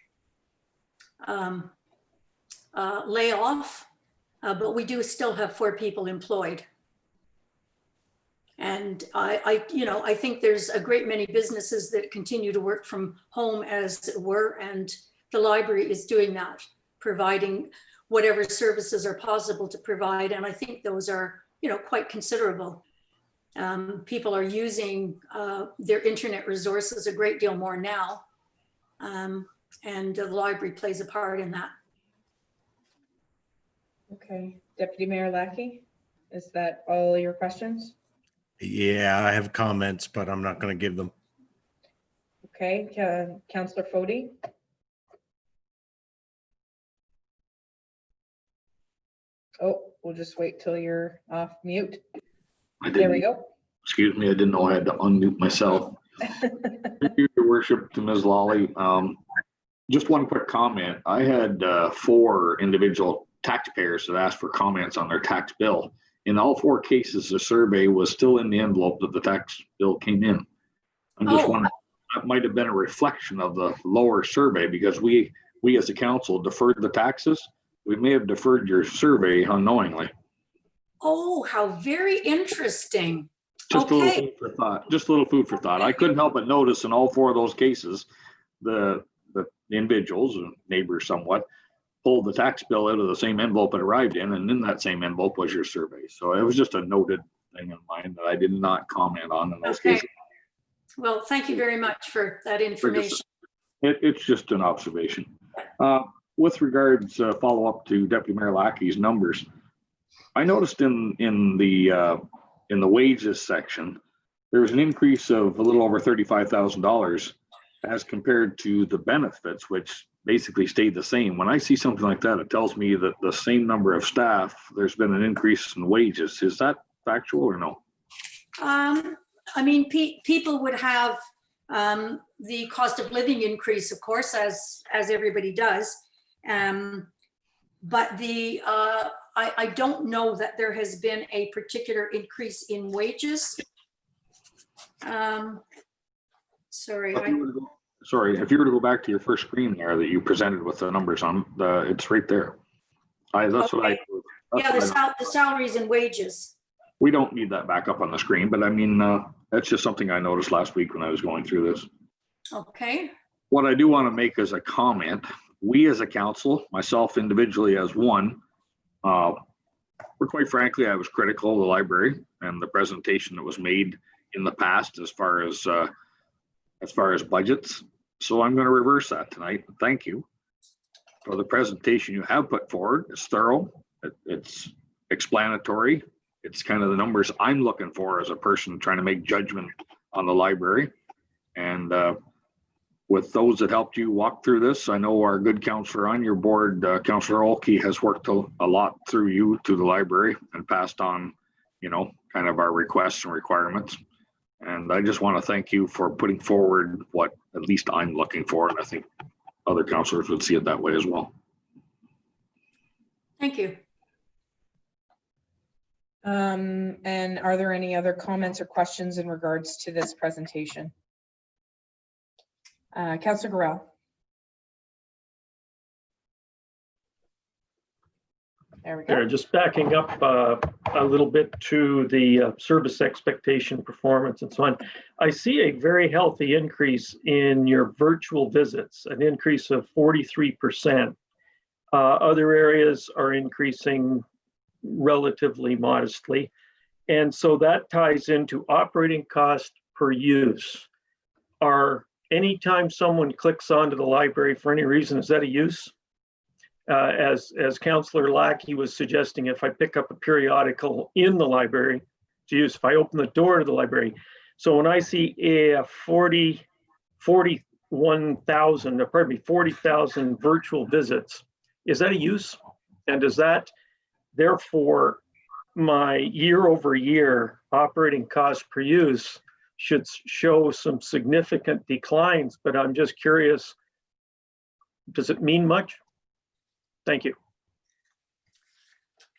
F: layoff, but we do still have 4 people employed. And I think there's a great many businesses that continue to work from home as it were, and the library is doing that, providing whatever services are possible to provide. And I think those are, quite considerable. People are using their internet resources a great deal more now. And the library plays a part in that.
A: Okay, Deputy Mayor Lackey, is that all your questions?
G: Yeah, I have comments, but I'm not going to give them.
A: Okay, Councillor Foti? Oh, we'll just wait till you're off mute. There we go.
J: Excuse me, I didn't know I had to unmute myself. Thank you, Your Worship, to Ms. Lawley. Just one quick comment. I had 4 individual taxpayers that asked for comments on their tax bill. In all 4 cases, the survey was still in the envelope that the tax bill came in. I'm just wondering, that might have been a reflection of the lower survey, because we as a council deferred the taxes. We may have deferred your survey unknowingly.
F: Oh, how very interesting.
J: Just a little
F: Okay.
J: food for thought. Just a little food for thought. I couldn't help but notice in all 4 of those cases, the individuals, neighbors somewhat, pulled the tax bill out of the same envelope it arrived in, and in that same envelope was your survey. So it was just a noted thing in mind that I did not comment on in those
F: Okay.
J: cases.
F: Well, thank you very much for that information.
J: It's just an observation. With regards, follow up to Deputy Mayor Lackey's numbers, I noticed in the wages section, there was an increase of a little over $35,000 as compared to the benefits, which basically stayed the same. When I see something like that, it tells me that the same number of staff, there's been an increase in wages. Is that factual or no?
F: I mean, people would have the cost of living increase, of course, as everybody does. But I don't know that there has been a particular increase in wages. Sorry.
J: If you were to go back to your first screen there that you presented with the numbers on, it's right there. The
F: salaries and wages.
J: We don't need that back up on the screen, but I mean, that's just something I noticed last week when I was going through this.
F: Okay.
J: What I do want to make as a comment, we as a council, myself individually as one, quite frankly, I was critical of the library and the presentation that was made in the past as far as budgets. So I'm going to reverse that tonight. Thank you for the presentation you have put forward. It's thorough. It's explanatory. It's kind of the numbers I'm looking for as a person trying to make judgment on the library. And with those that helped you walk through this, I know our good counselor on your board, Counselor Olkey, has worked a lot through you to the library and passed on, kind of our requests and requirements. And I just want to thank you for putting forward what at least I'm looking for. And I think other counselors would see it that way as well.
F: Thank you.
A: And are there any other comments or questions in regards to this presentation? Councillor Gorell. There we go.
I: Just backing up a little bit to the service expectation, performance, and so on. I see a very healthy increase in your virtual visits, an increase of 43%. Other areas are increasing relatively modestly. And so that ties into operating cost per use. Anytime someone clicks onto the library for any reason, is that a use? As Councillor Lackey was suggesting, if I pick up a periodical in the library to use, if I open the door to the library. So when I see a 40,000 virtual visits, is that a use? And does that, therefore, my year-over-year operating cost per use should show some significant declines, but I'm just curious, does it mean much? Thank you.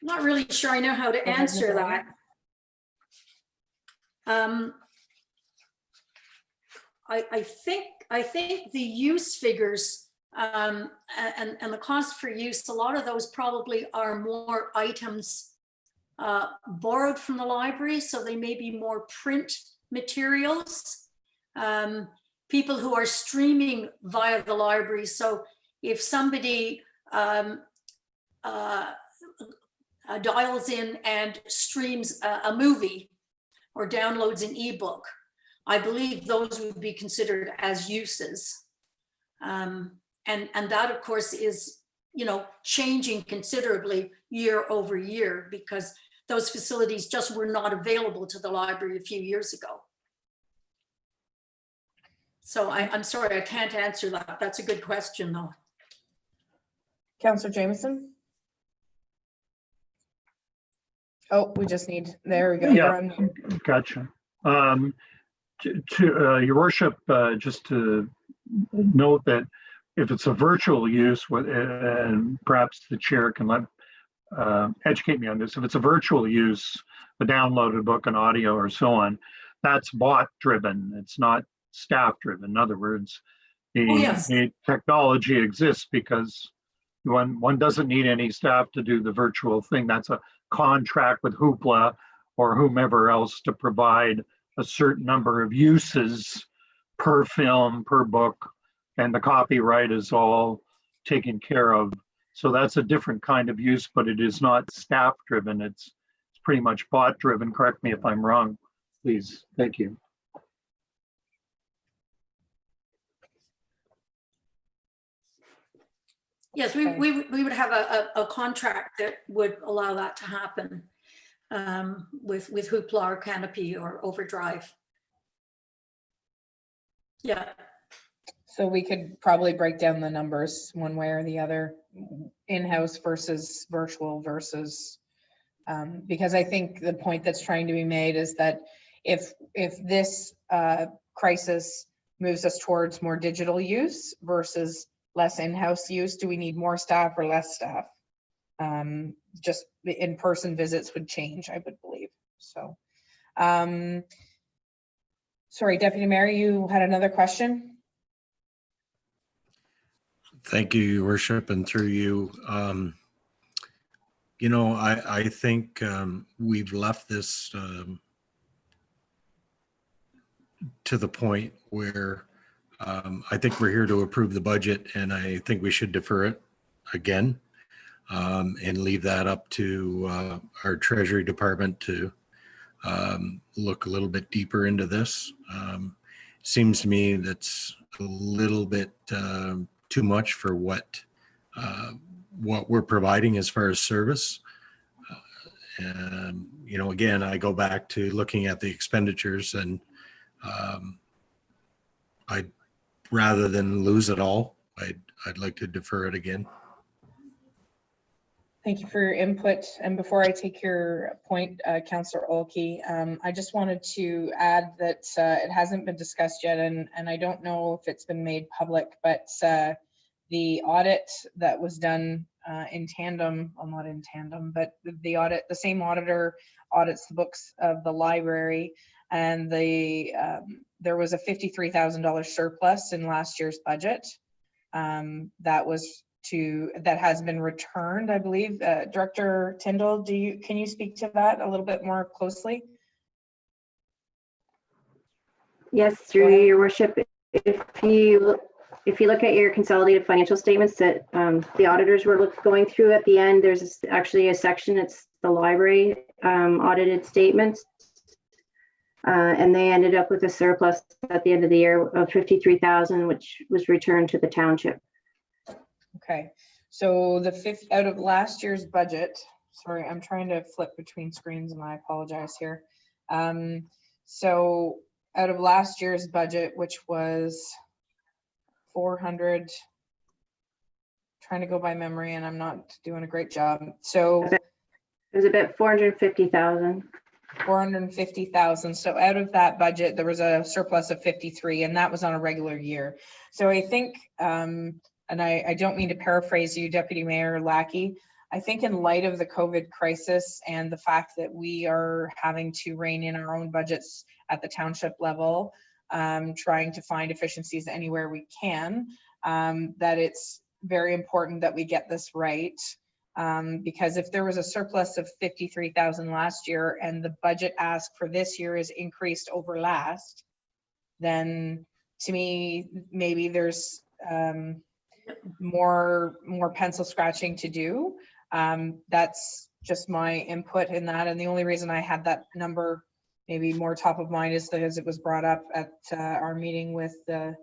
F: Not really sure I know how to answer that. I think the use figures and the cost for use, a lot of those probably are more items borrowed from the library, so they may be more print materials. People who are streaming via the library. So if somebody dials in and streams a movie or downloads an ebook, I believe those would be considered as uses. And that, of course, is, you know, changing considerably year over year because those facilities just were not available to the library a few years ago. So I'm sorry, I can't answer that. That's a good question, though.
A: Councillor Jameson? Oh, we just need, there we go.
I: Yeah.
A: You're on.
I: Gotcha. Your worship, just to note that if it's a virtual use, and perhaps the chair can educate me on this. If it's a virtual use, a downloaded book, an audio, or so on, that's bot driven. It's not staff driven. In other words, the technology exists because one doesn't need any staff to do the virtual thing. That's a contract with Hoopla or whomever else to provide a certain number of uses per film, per book, and the copyright is all taken care of. So that's a different kind of use, but it is not staff driven. It's pretty much bot driven. Correct me if I'm wrong, please. Thank you.
F: Yes, we would have a contract that would allow that to happen with Hoopla or Canopy or Overdrive. Yeah.
A: So we could probably break down the numbers one way or the other, in-house versus virtual versus, because I think the point that's trying to be made is that if this crisis moves us towards more digital use versus less in-house use, do we need more staff or less staff? Just the in-person visits would change, I would believe. So, sorry, Deputy Mayor, you had another question?
G: Thank you, Your Worship, and through you. You know, I think we've left this to the point where I think we're here to approve the budget, and I think we should defer it again and leave that up to our Treasury Department to look a little bit deeper into this. Seems to me that's a little bit too much for what we're providing as far as service. And, you know, again, I go back to looking at the expenditures, and I'd rather than lose it all, I'd like to defer it again.
A: Thank you for your input. And before I take your point, Councillor Olkey, I just wanted to add that it hasn't been discussed yet, and I don't know if it's been made public, but the audit that was done in tandem, well, not in tandem, but the same auditor audits the books of the library, and there was a $53,000 surplus in last year's budget that has been returned, I believe. Director Tyndall, can you speak to that a little bit more closely?
E: Yes, through your worship. If you look at your consolidated financial statements that the auditors were going through at the end, there's actually a section, it's the library audited statements. And they ended up with a surplus at the end of the year of $53,000, which was returned to the township.
A: Okay, so the fifth out of last year's budget, sorry, I'm trying to flip between screens and I apologize here. So out of last year's budget, which was 400, trying to go by memory and I'm not doing a great job. So
E: it was about 450,000.
A: 450,000. So out of that budget, there was a surplus of 53, and that was on a regular year. So I think, and I don't mean to paraphrase you, Deputy Mayor Lackey, I think in light of the COVID crisis and the fact that we are having to rein in our own budgets at the township level, trying to find efficiencies anywhere we can, that it's very important that we get this right. Because if there was a surplus of 53,000 last year and the budget ask for this year is increased over last, then to me, maybe there's more pencil scratching to do. That's just my input in that. And the only reason I had that number maybe more top of mind is because it was brought up at our meeting with the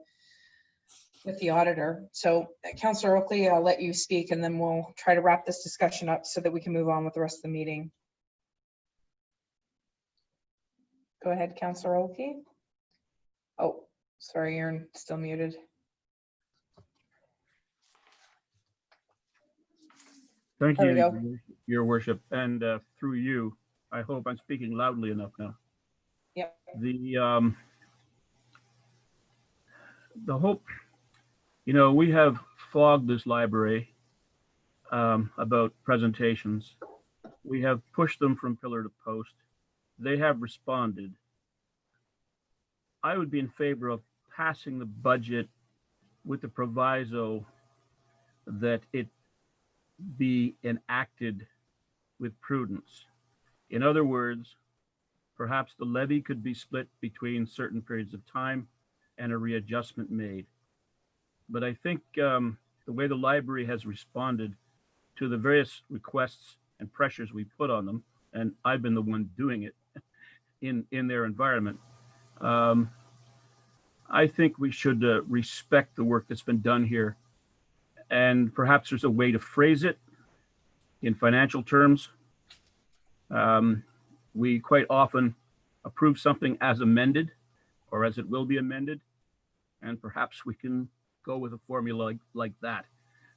A: auditor. So Councillor Oakley, I'll let you speak and then we'll try to wrap this discussion up so that we can move on with the rest of the meeting. Go ahead, Councillor Oakley. Oh, sorry, you're still muted.
C: Thank
A: There we go.
C: you, Your Worship, and through you, I hope I'm speaking loudly enough now.
A: Yep.
C: The hope, you know, we have flogged this library about presentations. We have pushed them from pillar to post. They have responded. I would be in favor of passing the budget with the proviso that it be enacted with prudence. In other words, perhaps the levy could be split between certain periods of time and a readjustment made. But I think the way the library has responded to the various requests and pressures we put on them, and I've been the one doing it in their environment, I think we should respect the work that's been done here. And perhaps there's a way to phrase it in financial terms. We quite often approve something as amended or as it will be amended, and perhaps we can go with a formula like that.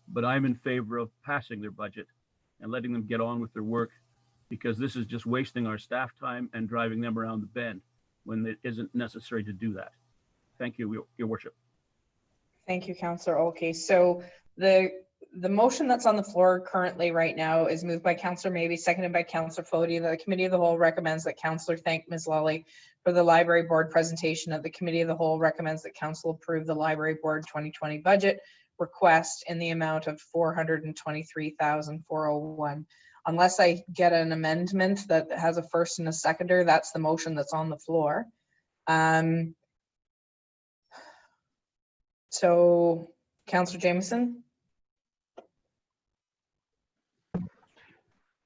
C: But I'm in favor of passing their budget and letting them get on with their work, because this is just wasting our staff time and driving them around the bend when it isn't necessary to do that. Thank you, Your Worship.
A: Thank you, Councillor Oakley. So the motion that's on the floor currently right now is moved by Councillor Maybe, seconded by Councillor Foti. The Committee of the Whole recommends that Councillor thank Ms. Lawley for the Library Board presentation. That the Committee of the Whole recommends that Council approve the Library Board 2020 budget request in the amount of $423,401. Unless I get an amendment that has a first and a seconder, that's the motion that's on the floor. So, Councillor Jameson?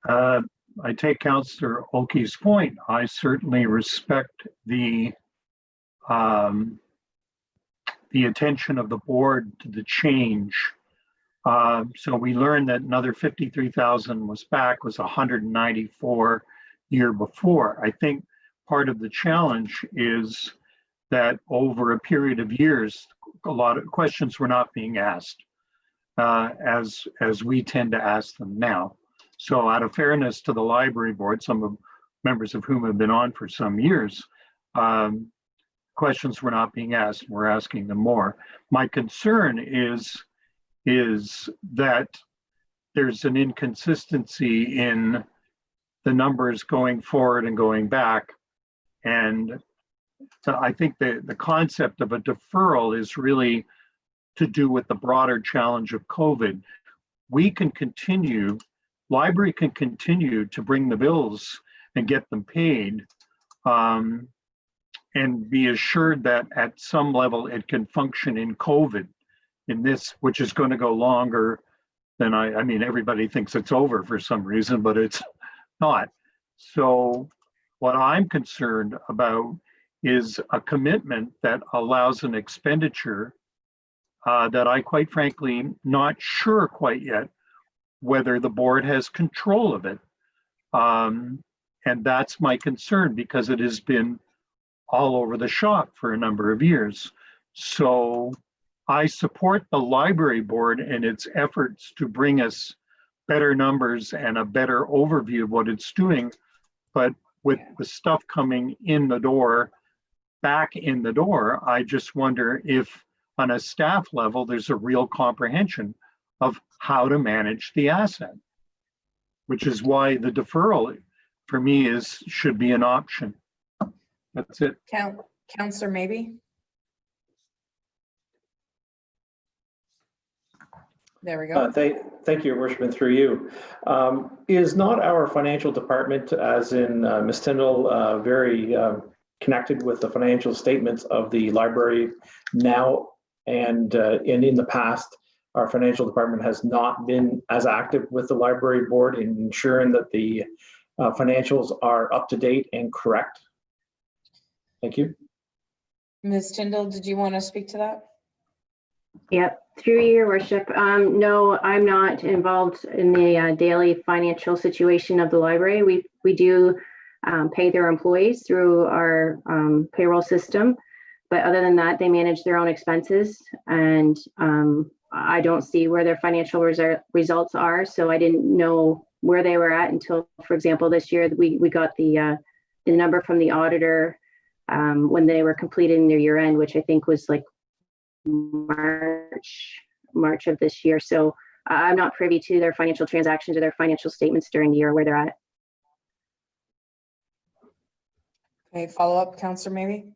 I: I take Councillor Oakey's point. I certainly respect the attention of the board to the change. So we learned that another 53,000 was back, was 194 year before. I think part of the challenge is that over a period of years, a lot of questions were not being asked as we tend to ask them now. So out of fairness to the library board, some of members of whom have been on for some years, questions were not being asked. We're asking them more. My concern is that there's an inconsistency in the numbers going forward and going back. And so I think the concept of a deferral is really to do with the broader challenge of COVID. We can continue, library can continue to bring the bills and get them paid, and be assured that at some level it can function in COVID, in this, which is going to go longer than I mean, everybody thinks it's over for some reason, but it's not. So what I'm concerned about is a commitment that allows an expenditure that I quite frankly not sure quite yet whether the board has control of it. And that's my concern, because it has been all over the shop for a number of years. So I support the library board and its efforts to bring us better numbers and a better overview of what it's doing. But with the stuff coming in the door, back in the door, I just wonder if on a staff level, there's a real comprehension of how to manage the asset, which is why the deferral for me should be an option. That's it.
A: Councillor Maybe? There we go.
H: Thank you, Your Worship, and through you. Is not our financial department, as in Ms. Tyndall, very connected with the financial statements of the library now and in the past? Our financial department has not been as active with the library board in ensuring that the financials are up to date and correct. Thank you.
A: Ms. Tyndall, did you want to speak to that?
E: Yep, through you, Your Worship. No, I'm not involved in the daily financial situation of the library. We do pay their employees through our payroll system, but other than that, they manage their own expenses, and I don't see where their financial results are. So I didn't know where they were at until, for example, this year we got the number from the auditor when they were completing their year end, which I think was like March of this year. So I'm not privy to their financial transactions or their financial statements during the year where they're at.
A: Okay, follow up, Counselor, maybe?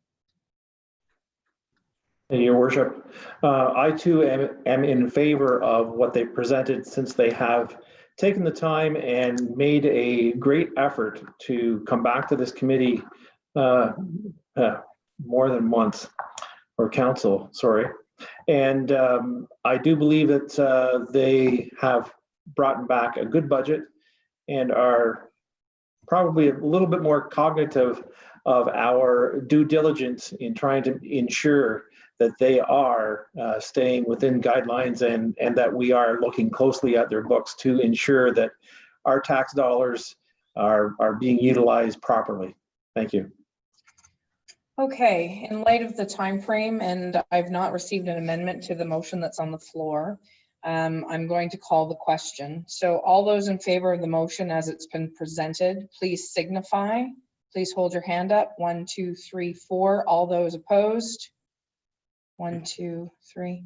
H: Your Worship, I too am in favor of what they presented, since they have taken the time and made a great effort to come back to this committee more than once, or council, sorry. And I do believe that they have brought back a good budget and are probably a little bit more cognitive of our due diligence in trying to ensure that they are staying within guidelines, and that we are looking closely at their books to ensure that our tax dollars are being utilized properly. Thank you.
A: Okay, in light of the time frame, and I've not received an amendment to the motion that's on the floor, I'm going to call the question. So all those in favor of the motion as it's been presented, please signify. Please hold your hand up. 1, 2, 3, 4. All those opposed? 1, 2, 3.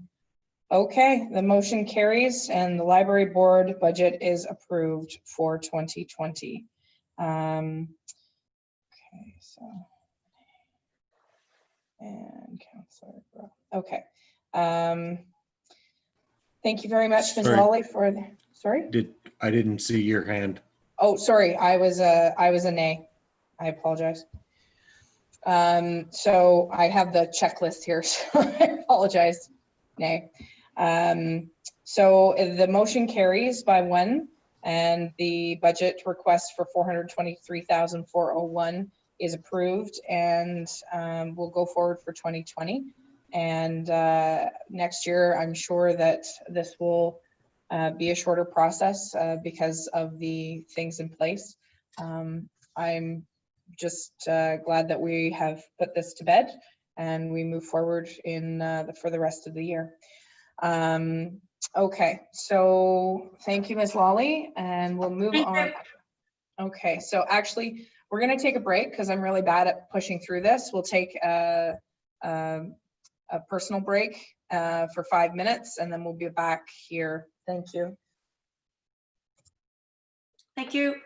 A: Okay, the motion carries and the library board budget is approved for 2020. Okay, so, and Councillor Grow. Okay. Thank you very much, Ms.
G: Sorry.
A: Lawley, for the, sorry?
G: I didn't see your hand.
A: Oh, sorry, I was a nay. I apologize. So I have the checklist here, so I apologize. Nay. So the motion carries by 1, and the budget request for 423,401 is approved, and we'll go forward for 2020. And next year, I'm sure that this will be a shorter process because of the things in place. I'm just glad that we have put this to bed and we move forward in for the rest of the year. Okay, so thank you, Ms. Lawley, and we'll move on. Okay, so actually, we're going to take a break because I'm really bad at pushing through this. We'll take a personal break for 5 minutes, and then we'll be back here. Thank you.
F: Thank you.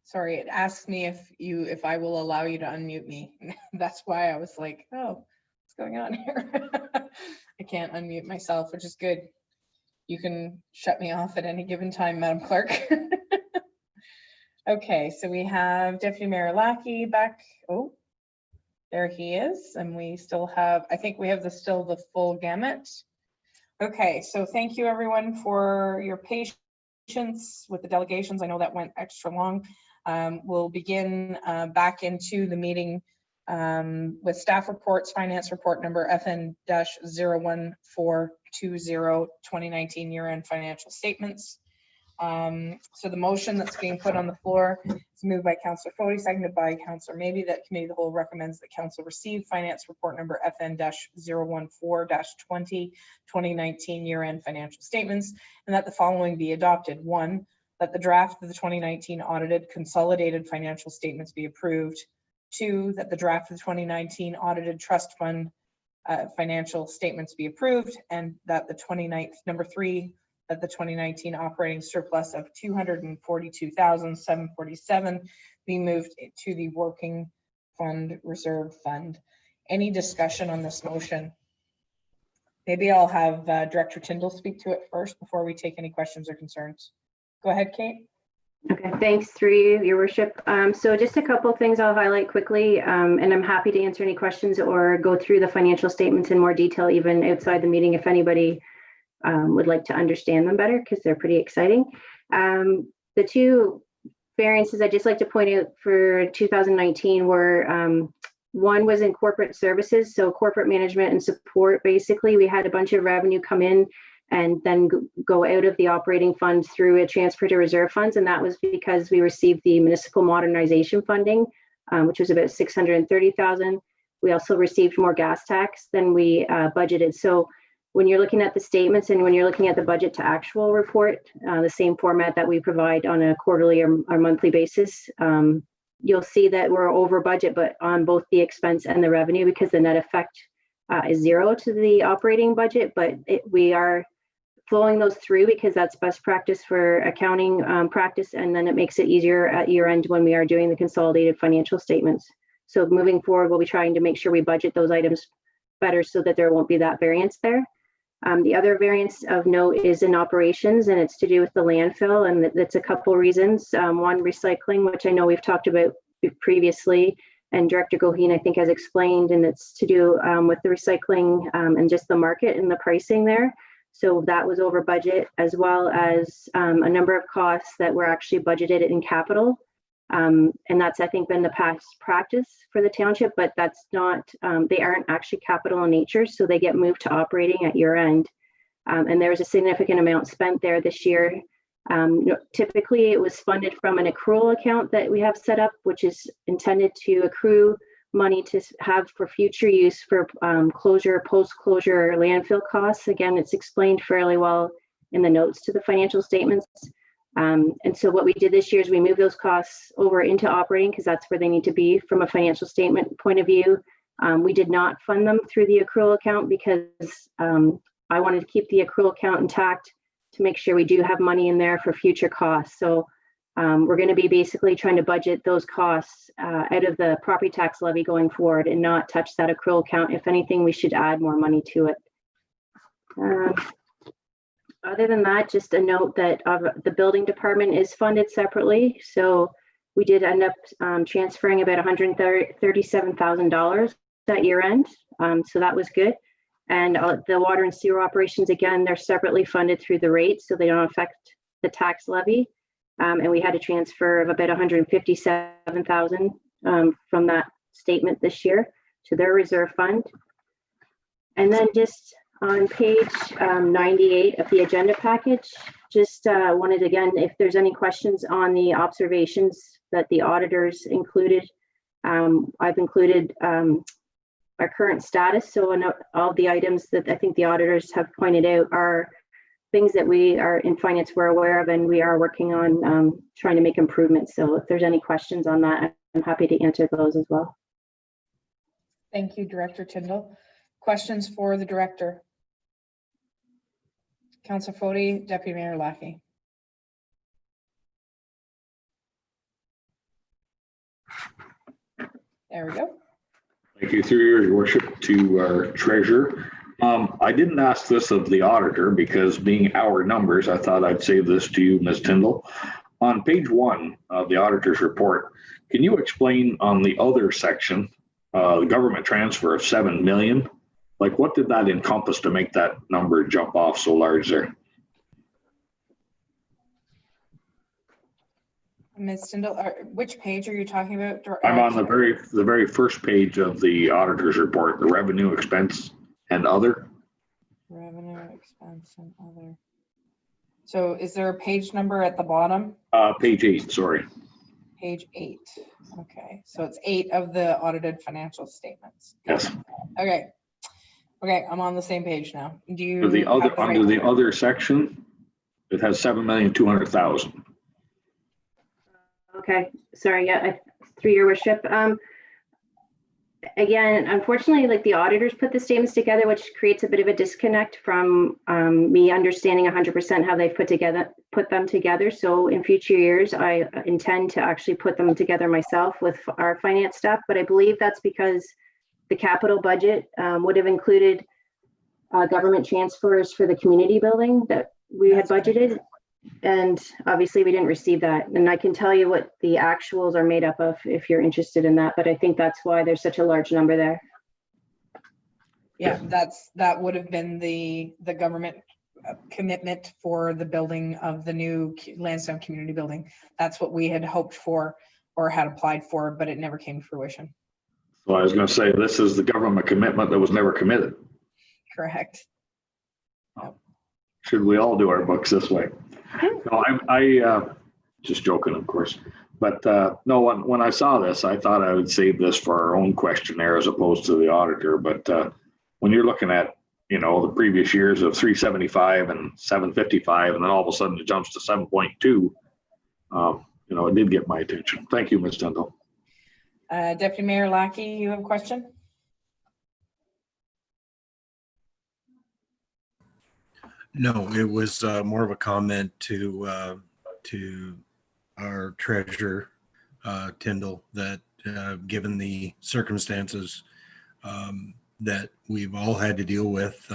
A: Sorry, it asks me if I will allow you to unmute me. That's why I was like, oh, what's going on here? I can't unmute myself, which is good. You can shut me off at any given time, Madam Clerk. Okay, so we have Deputy Mayor Lackey back. Oh, there he is. And we still have, I think we have still the full gamut. Okay, so thank you everyone for your patience with the delegations. I know that went extra long. We'll begin back into the meeting with staff reports, finance report number FN-01420, 2019 year-end financial statements. So the motion that's being put on the floor is moved by Councillor Foti, seconded by Councillor Maybe, that committee of the whole recommends that council receive finance report number FN-014-20, 2019 year-end financial statements, and that the following be adopted. 1, that the draft of the 2019 audited consolidated financial statements be approved. 2, that the draft of the 2019 audited trust fund financial statements be approved, and that the 3, that the 2019 operating surplus of $242,747 be moved to the working fund reserve fund. Any discussion on this motion? Maybe I'll have Director Tyndall speak to it first before we take any questions or concerns. Go ahead, Kate.
E: Okay, thanks through you, Your Worship. So just a couple of things I'll highlight quickly, and I'm happy to answer any questions or go through the financial statements in more detail, even outside the meeting, if anybody would like to understand them better, because they're pretty exciting. The two variances I'd just like to point out for 2019 were, one was in corporate services, so corporate management and support. Basically, we had a bunch of revenue come in and then go out of the operating fund through a transfer to reserve funds, and that was because we received the municipal modernization funding, which was about $630,000. We also received more gas tax than we budgeted. So when you're looking at the statements and when you're looking at the budget to actual report, the same format that we provide on a quarterly or monthly basis, you'll see that we're over budget, but on both the expense and the revenue, because the net effect is 0 to the operating budget, but we are flowing those through because that's best practice for accounting practice, and then it makes it easier at year end when we are doing the consolidated financial statements. So moving forward, we'll be trying to make sure we budget those items better so that there won't be that variance there. The other variance of note is in operations, and it's to do with the landfill, and that's a couple reasons. One, recycling, which I know we've talked about previously, and Director Goheen, I think, has explained, and it's to do with the recycling and just the market and the pricing there. So that was over budget, as well as a number of costs that were actually budgeted in capital. And that's, I think, been the past practice for the township, but that's not, they aren't actually capital in nature, so they get moved to operating at year end. And there was a significant amount spent there this year. Typically, it was funded from an accrual account that we have set up, which is intended to accrue money to have for future use for closure, post-closure landfill costs. Again, it's explained fairly well in the notes to the financial statements. And so what we did this year is we moved those costs over into operating because that's where they need to be from a financial statement point of view. We did not fund them through the accrual account because I wanted to keep the accrual account intact to make sure we do have money in there for future costs. So we're going to be basically trying to budget those costs out of the property tax levy going forward and not touch that accrual account. If anything, we should add more money to it. Other than that, just a note that the building department is funded separately. So we did end up transferring about $137,000 at year end. So that was good. And the water and sewer operations, again, they're separately funded through the rates, so they don't affect the tax levy. And we had a transfer of about $157,000 from that statement this year to their reserve fund. And then just on page 98 of the agenda package, just wanted, again, if there's any questions on the observations that the auditors included. I've included our current status. So all the items that I think the auditors have pointed out are things that we are in finance we're aware of, and we are working on trying to make improvements. So if there's any questions on that, I'm happy to answer those as well.
A: Thank you, Director Tyndall. Questions for the director? Councillor Foti, Deputy Mayor Lackey. There we go.
J: Thank you, through your worship, to our treasurer. I didn't ask this of the auditor because being our numbers, I thought I'd save this to you, Ms. Tyndall. On page 1 of the auditor's report, can you explain on the other section, the government transfer of 7 million? Like, what did that encompass to make that number jump off so large there?
A: Ms. Tyndall, which page are you talking about?
J: I'm on the very first page of the auditor's report, the revenue, expense, and other.
A: Revenue, expense, and other. So is there a page number at the bottom?
J: Page 8, sorry.
A: Page 8. Okay, so it's 8 of the audited financial statements.
J: Yes.
A: Okay. Okay, I'm on the same page now. Do you?
J: For the
A: have
J: other,
A: the
J: under
A: right-
J: the other section, it has 7,200,000.
E: Okay, sorry, yeah, through your worship. Again, unfortunately, like the auditors put the statements together, which creates a bit of a disconnect from me understanding 100% how they've put them together. So in future years, I intend to actually put them together myself with our finance staff, but I believe that's because the capital budget would have included government transfers for the community building that we had budgeted. And obviously we didn't receive that. And I can tell you what the actuals are made up of if you're interested in that, but I think that's why there's such a large number there.
A: Yeah, that would have been the government commitment for the building of the new Lansdowne Community Building. That's what we had hoped for or had applied for, but it never came to fruition.
J: So I was going to say, this is the government commitment that was never committed.
A: Correct.
J: Should we all do our books this way? No, I just joking, of course. But no, when I saw this, I thought I would save this for our own questionnaire as opposed to the auditor. But when you're looking at, you know, the previous years of 375 and 755, and then all of a sudden it jumps to 7.2, you know, it did get my attention. Thank you, Ms. Tyndall.
A: Deputy Mayor Lackey, you have a question?
G: No, it was more of a comment to our treasurer, Tyndall, that given the circumstances that we've all had to deal with,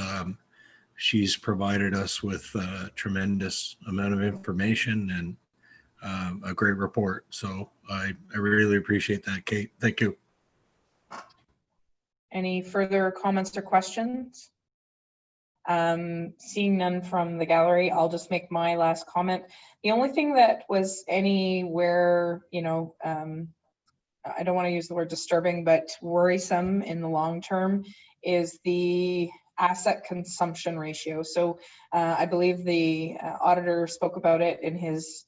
G: she's provided us with a tremendous amount of information and a great report. So I really appreciate that, Kate. Thank you.
A: Any further comments or questions? Seeing none from the gallery, I'll just make my last comment. The only thing that was anywhere, you know, I don't want to use the word disturbing, but worrisome in the long term is the asset consumption ratio. So I believe the auditor spoke about it in his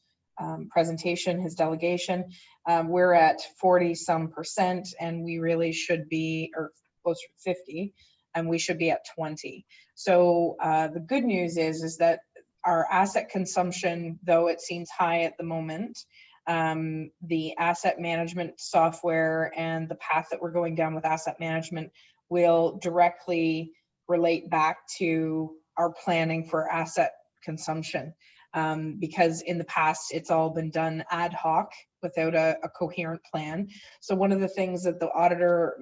A: presentation, his delegation. We're at 40% and we really should be, or closer to 50, and we should be at 20. So the good news is that our asset consumption, though it seems high at the moment, the asset management software and the path that we're going down with asset management will directly relate back to our planning for asset consumption. Because in the past, it's all been done ad hoc without a coherent plan. So one of the things that the auditor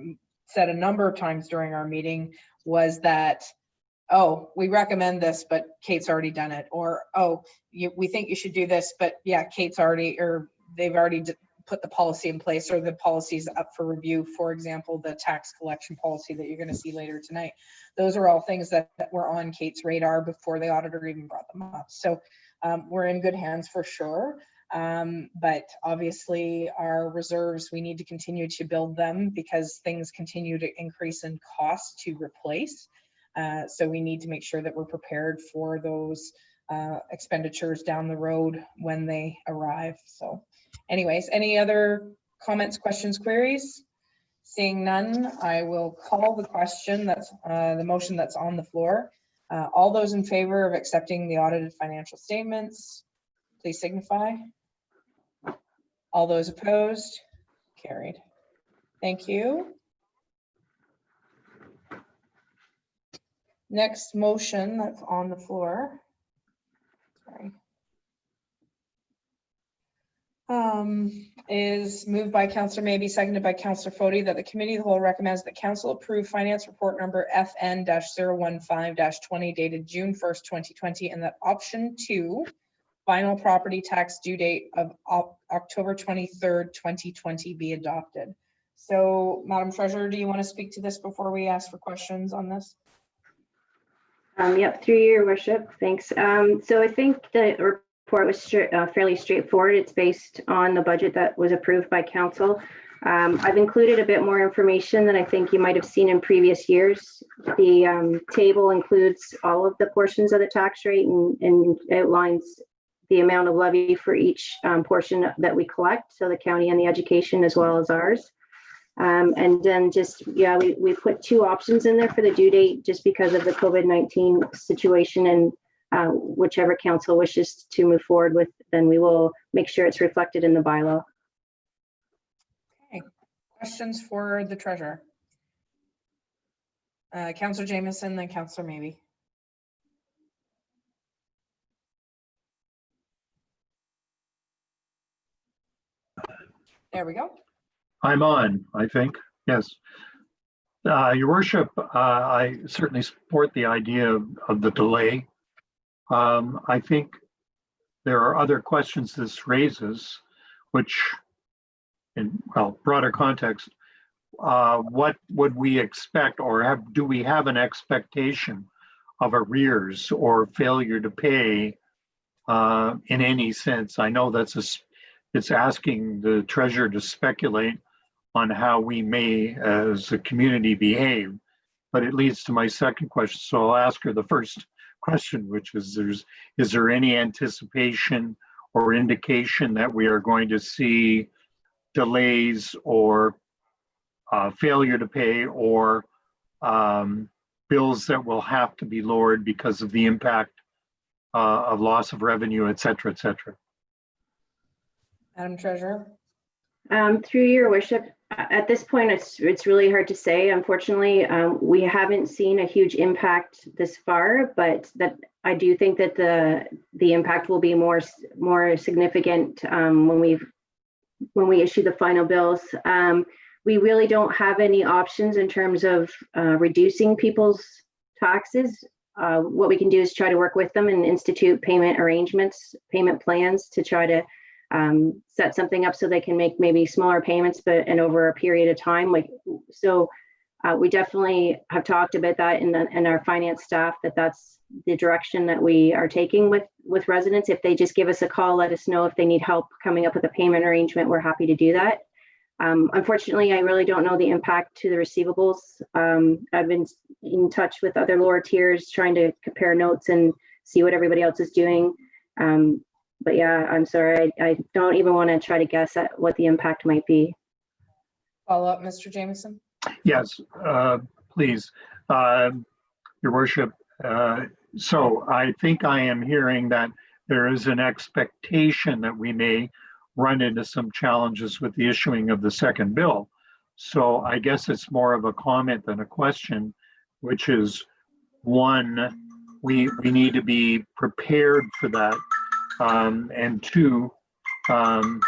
A: said a number of times during our meeting was that, oh, we recommend this, but Kate's already done it. Or, oh, we think you should do this, but yeah, Kate's already, or they've already put the policy in place, or the policy's up for review. For example, the tax collection policy that you're going to see later tonight. Those are all things that were on Kate's radar before the auditor even brought them up. So we're in good hands for sure. But obviously our reserves, we need to continue to build them because things continue to increase in cost to replace. So we need to make sure that we're prepared for those expenditures down the road when they arrive. So anyways, any other comments, questions, queries? Seeing none, I will call the question that's the motion that's on the floor. All those in favor of accepting the audited financial statements, please signify. All those opposed, carried. Thank you. Next motion that's on the floor. Sorry. is moved by Counselor Maybe, seconded by Counselor Fode, that the committee of the whole recommends that council approve finance report number FN-015-20 dated June 1st, 2020, and that option 2, final property tax due date of October 23rd, 2020 be adopted. So, Madam Treasurer, do you want to speak to this before we ask for questions on this?
E: Yep, through your worship, thanks. So I think the report was fairly straightforward. It's based on the budget that was approved by council. I've included a bit more information than I think you might have seen in previous years. The table includes all of the portions of the tax rate and outlines the amount of levy for each portion that we collect, so the county and the education as well as ours. And then just, yeah, we put 2 options in there for the due date just because of the COVID-19 situation, and whichever council wishes to move forward with, then we will make sure it's reflected in the bylaw.
A: Okay, questions for the treasurer? Councillor Jameson, then Councillor Maybe. There we go.
I: I'm on, I think, yes. Your worship, I certainly support the idea of the delay. I think there are other questions this raises, which in, well, broader context, what would we expect, or do we have an expectation of arrears or failure to pay in any sense? I know it's asking the treasurer to speculate on how we may as a community behave, but it leads to my second question. So I'll ask her the first question, which is is there any anticipation or indication that we are going to see delays or failure to pay, or bills that will have to be lowered because of the impact of loss of revenue, et cetera, et cetera?
A: Madam Treasurer.
E: Through your worship, at this point, it's really hard to say. Unfortunately, we haven't seen a huge impact this far, but that I do think that the impact will be more significant when we issue the final bills. We really don't have any options in terms of reducing people's taxes. What we can do is try to work with them and institute payment arrangements, payment plans to try to set something up so they can make maybe smaller payments, and over a period of time. We definitely have talked about that in our finance staff, that's the direction that we are taking with residents. If they just give us a call, let us know if they need help coming up with a payment arrangement, we're happy to do that. Unfortunately, I really don't know the impact to the receivables. I've been in touch with other lower tiers trying to compare notes and see what everybody else is doing. But yeah, I'm sorry, I don't even want to try to guess at what the impact might be.
A: Follow up, Mr. Jameson.
I: Yes, please, Your Worship. So I think I am hearing that there is an expectation that we may run into some challenges with the issuing of the second bill. So I guess it's more of a comment than a question, which is, one, we need to be prepared for that. And 2, Prime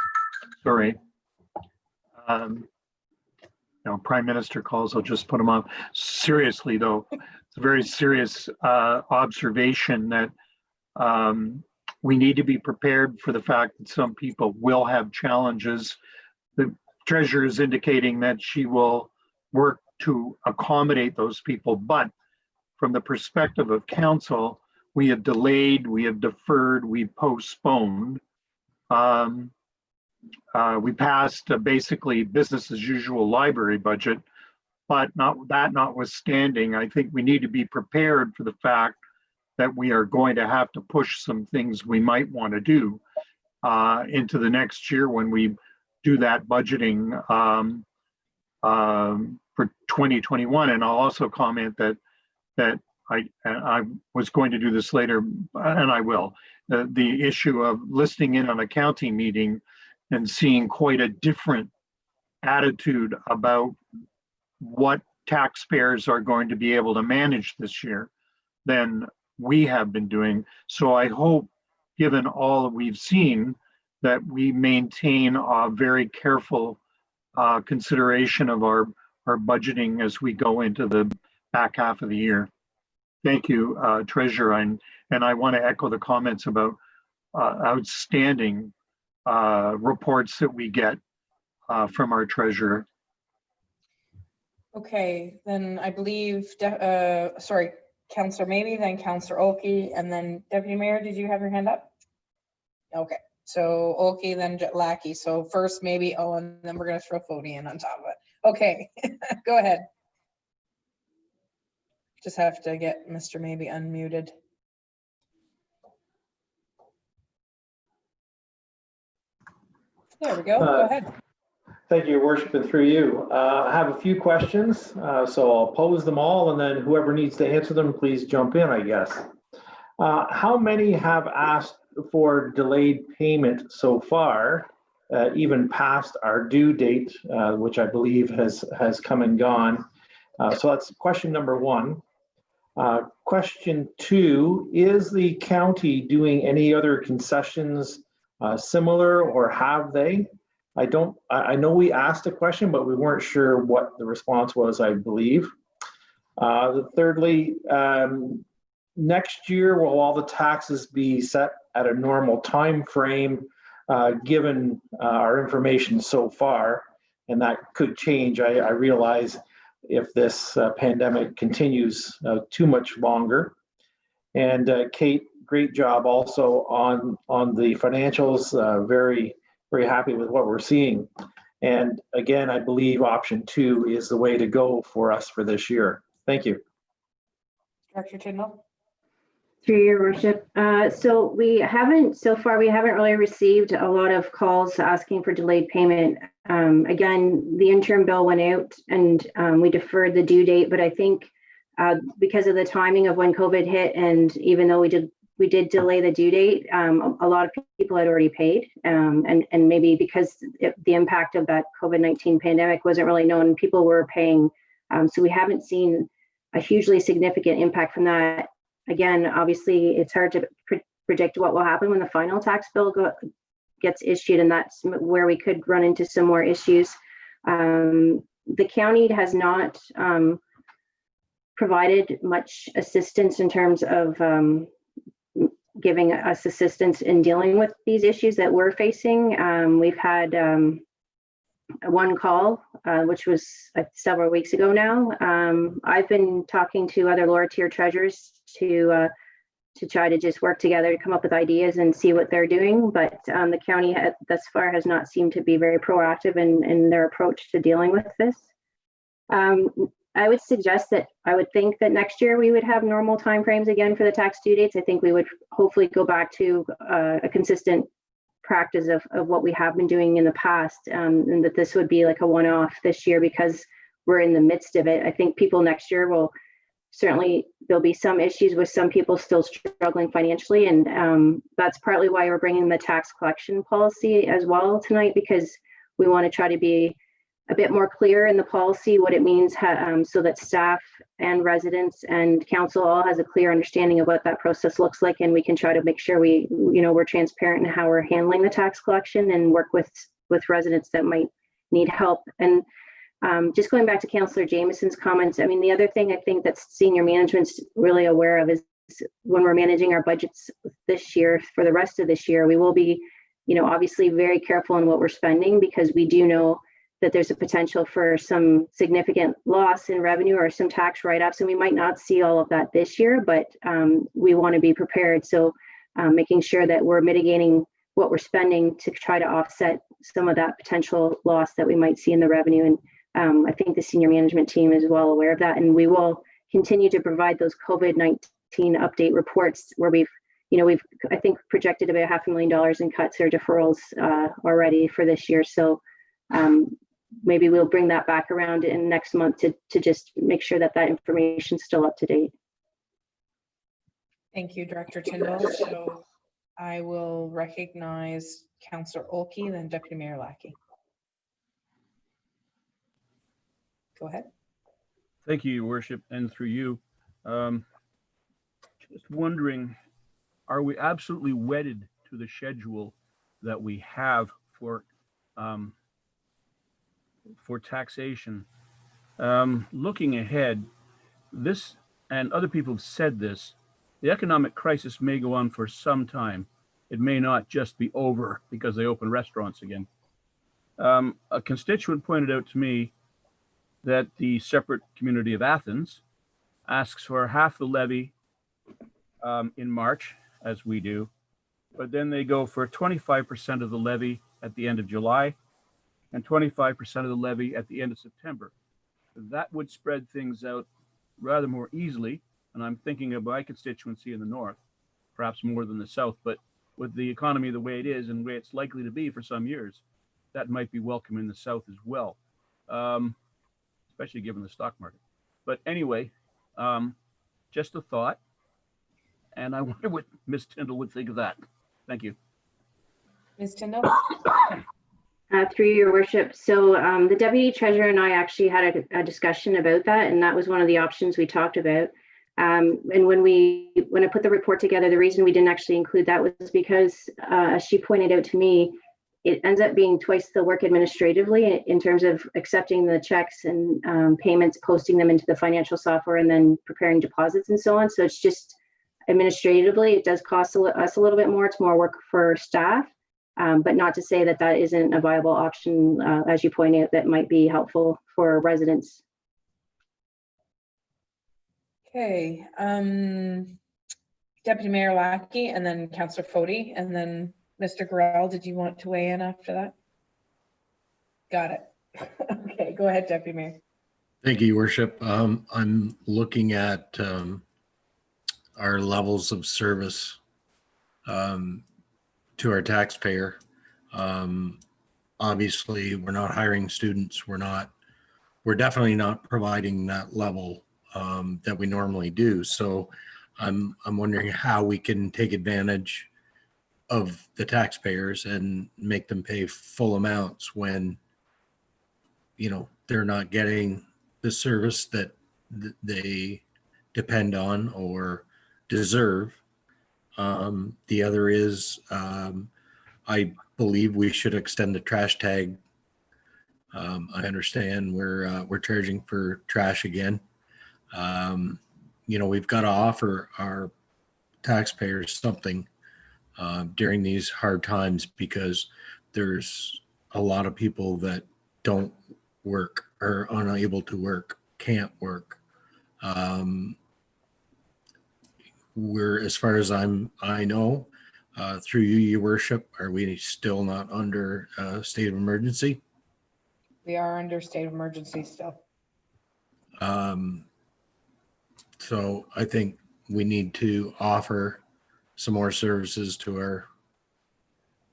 I: Minister calls, I'll just put him on. Seriously though, it's a very serious observation that we need to be prepared for the fact that some people will have challenges. The treasurer is indicating that she will work to accommodate those people, but from the perspective of council, we have delayed, we have deferred, we've postponed. We passed basically business as usual library budget, but notwithstanding, I think we need to be prepared for the fact that we are going to have to push some things we might want to do into the next year when we do that budgeting for 2021. And I'll also comment that I was going to do this later, and I will. The issue of listening in on a county meeting and seeing quite a different attitude about what taxpayers are going to be able to manage this year than we have been doing. So I hope, given all that we've seen, that we maintain a very careful consideration of our budgeting as we go into the back half of the year. Thank you, Treasurer. And I want to echo the comments about outstanding reports that we get from our Treasurer.
A: Okay, then I believe, sorry, Councillor Maybe, then Councillor Olkey, and then Deputy Mayor, did you have your hand up? Okay, so Olkey, then Lackey. So first maybe, oh, and then we're gonna throw Fody in on top of it. Okay, go ahead. Just have to get Mr. Maybe unmuted. There we go, go ahead.
H: Thank you, Your Worship, and through you. I have a few questions, so I'll pose them all, and then whoever needs to answer them, please jump in, I guess. How many have asked for delayed payment so far, even past our due date, which I believe has come and gone? So that's question number one. Question two, is the county doing any other concessions similar, or have they? I know we asked a question, but we weren't sure what the response was, I believe. Thirdly, next year, will all the taxes be set at a normal time frame, given our information so far? And that could change, I realize, if this pandemic continues too much longer. And Kate, great job also on the financials. Very happy with what we're seeing. And again, I believe option 2 is the way to go for us for this year. Thank you.
A: Director Tyndall.
E: Through your worship. So we haven't really received a lot of calls asking for delayed payment. Again, the interim bill went out and we deferred the due date, but I think because of the timing of when COVID hit, and even though we did delay the due date, a lot of people had already paid, and maybe because the impact of that COVID-19 pandemic wasn't really known, people were paying. So we haven't seen a hugely significant impact from that. Again, obviously, it's hard to predict what will happen when the final tax bill gets issued, and that's where we could run into some more issues. The county has not provided much assistance in terms of giving us assistance in dealing with these issues that we're facing. We've had one call, which was several weeks ago now. I've been talking to other lower tier treasurers to try to just work together to come up with ideas and see what they're doing. But the county thus far has not seemed to be very proactive in their approach to dealing with this. I would suggest that I would think that next year we would have normal timeframes again for the tax due dates. I think we would hopefully go back to a consistent practice of what we have been doing in the past, and that this would be like a one-off this year because we're in the midst of it. I think people next year will certainly, there'll be some issues with some people still struggling financially, and that's partly why we're bringing the tax collection policy as well tonight, because we want to try to be a bit more clear in the policy what it means, so that staff and residents and council all has a clear understanding of what that process looks like, and we can try to make sure we're transparent in how we're handling the tax collection and work with residents that might need help. And just going back to Councillor Jameson's comments, I mean, the other thing I think that senior management's really aware of is when we're managing our budgets this year, for the rest of this year, we will be, obviously very careful in what we're spending, because we do know that there's a potential for some significant loss in revenue or some tax write-ups, and we might not see all of that this year, but we want to be prepared. So making sure that we're mitigating what we're spending to try to offset some of that potential loss that we might see in the revenue. And I think the senior management team is well aware of that, and we will continue to provide those COVID-19 update reports where we've I think projected about $500,000 in cuts or deferrals already for this year. So maybe we'll bring that back around in next month to just make sure that information is still up to date.
A: Thank you, Director Tyndall. So I will recognize Councillor Olkey, then Deputy Mayor Lackey. Go ahead.
C: Thank you, Your Worship, and through you. Just wondering, are we absolutely wedded to the schedule that we have for taxation. Looking ahead, this, and other people have said this, the economic crisis may go on for some time. It may not just be over because they open restaurants again. A constituent pointed out to me that the separate community of Athens asks for half the levy in March, as we do, but then they go for 25% of the levy at the end of July and 25% of the levy at the end of September. That would spread things out rather more easily. And I'm thinking of my constituency in the north, perhaps more than the south, but with the economy the way it is and the way it's likely to be for some years, that might be welcome in the south as well, especially given the stock market. But anyway, just a thought. And I wonder what Ms. Tyndall would think of that. Thank you.
A: Ms. Tyndall?
E: Through your worship. So the deputy treasurer and I actually had a discussion about that, and that was one of the options we talked about. And when I put the report together, the reason we didn't actually include that was because, as she pointed out to me, it ends up being twice the work administratively in terms of accepting the checks and payments, posting them into the financial software, and then preparing deposits and so on. So it's just administratively, it does cost us a little bit more. It's more work for staff. But not to say that that isn't a viable option, as you point out, that might be helpful for residents.
A: Okay, Deputy Mayor Lackey, and then Councillor Foti, and then Mr. Gorell, did you want to weigh in after that? Got it. Okay, go ahead, Deputy Mayor.
G: Thank you, Your Worship. I'm looking at our levels of service to our taxpayer. Obviously, we're not hiring students. We're definitely not providing that level that we normally do. So I'm wondering how we can take advantage of the taxpayers and make them pay full amounts when, you know, they're not getting the service that they depend on or deserve. The other is, I believe we should extend the trash tag. I understand we're charging for trash again. You know, we've got to offer our taxpayers something during these hard times, because there's a lot of people that don't work or unable to work, can't work. We're, as far as I know, through you, Your Worship, are we still not under state of emergency?
A: We are under state of emergency still.
G: So I think we need to offer some more services to our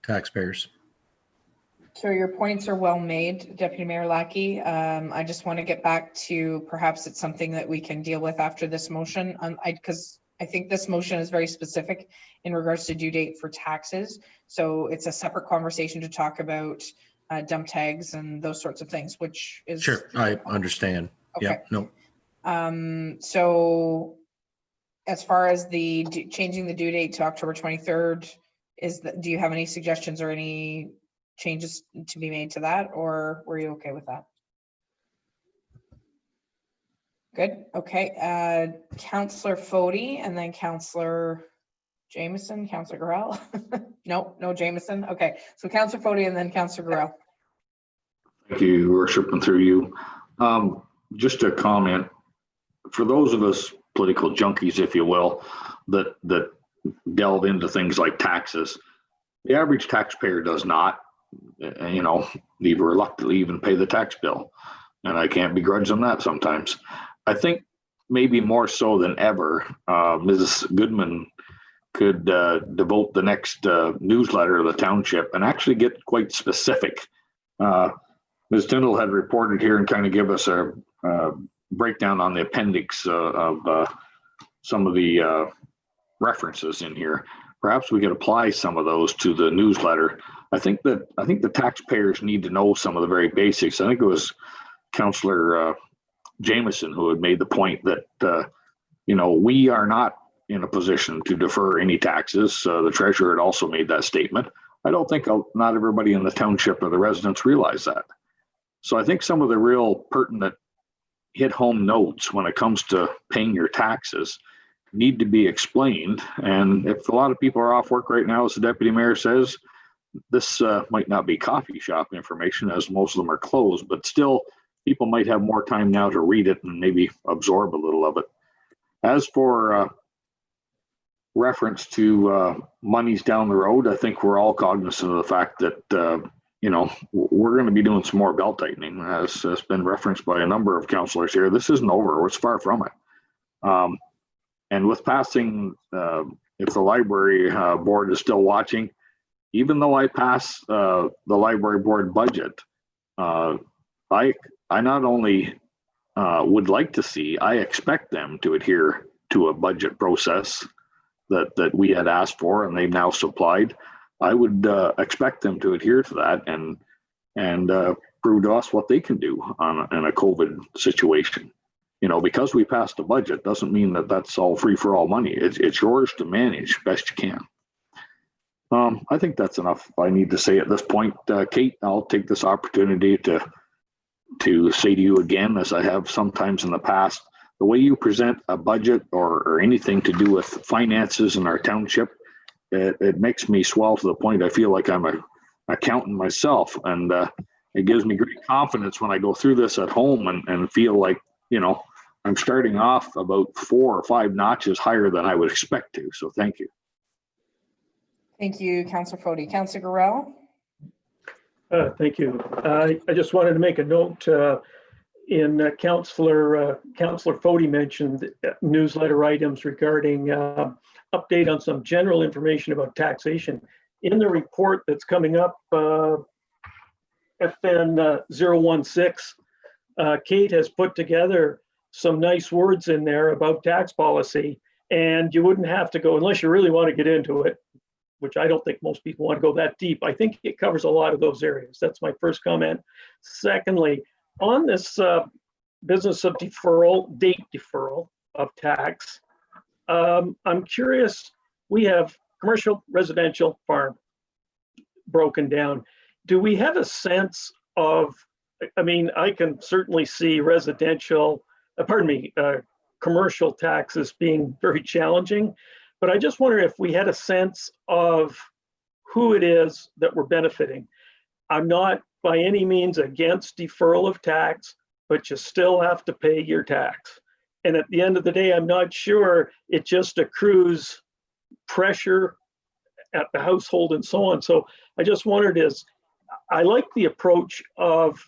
G: taxpayers.
A: So your points are well made, Deputy Mayor Lackey. I just want to get back to perhaps it's something that we can deal with after this motion. Because I think this motion is very specific in regards to due date for taxes. So it's a separate conversation to talk about dump tags and those sorts of things, which is—
G: Sure, I understand.
A: Okay.
G: Yeah, no.
A: So as far as the changing the due date to October 23rd, do you have any suggestions or any changes to be made to that, or were you okay with that? Good. Okay. Councillor Foti, and then Councillor Jameson, Councillor Gorell. No Jameson. Okay. So Councillor Foti and then Councillor Gorell.
J: Thank you, Your Worship, and through you. Just a comment for those of us political junkies, if you will, that delve into things like taxes. The average taxpayer does not, you know, even reluctantly even pay the tax bill. And I can't begrudge them that sometimes. I think maybe more so than ever, Mrs. Goodman could devote the next newsletter of the township and actually get quite specific. Ms. Tyndall had reported here and kind of give us a breakdown on the appendix of some of the references in here. Perhaps we could apply some of those to the newsletter. I think the taxpayers need to know some of the very basics. I think it was Councillor Jameson who had made the point that you know, we are not in a position to defer any taxes. The treasurer had also made that statement. I don't think not everybody in the township or the residents realize that. So I think some of the real pertinent hit home notes when it comes to paying your taxes need to be explained. And if a lot of people are off work right now, as the deputy mayor says, this might not be coffee shop information, as most of them are closed, but still people might have more time now to read it and maybe absorb a little of it. As for reference to monies down the road, I think we're all cognizant of the fact that we're going to be doing some more belt tightening, as has been referenced by a number of councillors here. This isn't over. It's far from it. And with passing, if the library board is still watching, even though I pass the library board budget, I not only would like to see, I expect them to adhere to a budget process that we had asked for and they've now supplied. I would expect them to adhere to that and prove to us what they can do in a COVID situation. Because we passed the budget doesn't mean that that's all free for all money. It's yours to manage best you can. I think that's enough I need to say at this point. Kate, I'll take this opportunity to say to you again, as I have sometimes in the past, the way you present a budget or anything to do with finances in our township, it makes me swell to the point I feel like I'm an accountant myself. And it gives me great confidence when I go through this at home and feel like, I'm starting off about 4 or 5 notches higher than I would expect to. So thank you.
A: Thank you, Councillor Fody. Councillor Gorell?
K: Thank you. I just wanted to make a note in Councillor Fody mentioned newsletter items regarding update on some general information about taxation. In the report that's coming up, FN 016, Kate has put together some nice words in there about tax policy, and you wouldn't have to go, unless you really want to get into it, which I don't think most people want to go that deep. I think it covers a lot of those areas. That's my first comment. Secondly, on this business of date deferral of tax, I'm curious, we have commercial, residential, farm broken down. Do we have a sense of, I can certainly see commercial taxes being very challenging, but I just wonder if we had a sense of who it is that we're benefiting. I'm not by any means against deferral of tax, but you still have to pay your tax. And at the end of the day, I'm not sure it just accrues pressure at the household and so on. So I just wondered I like the approach of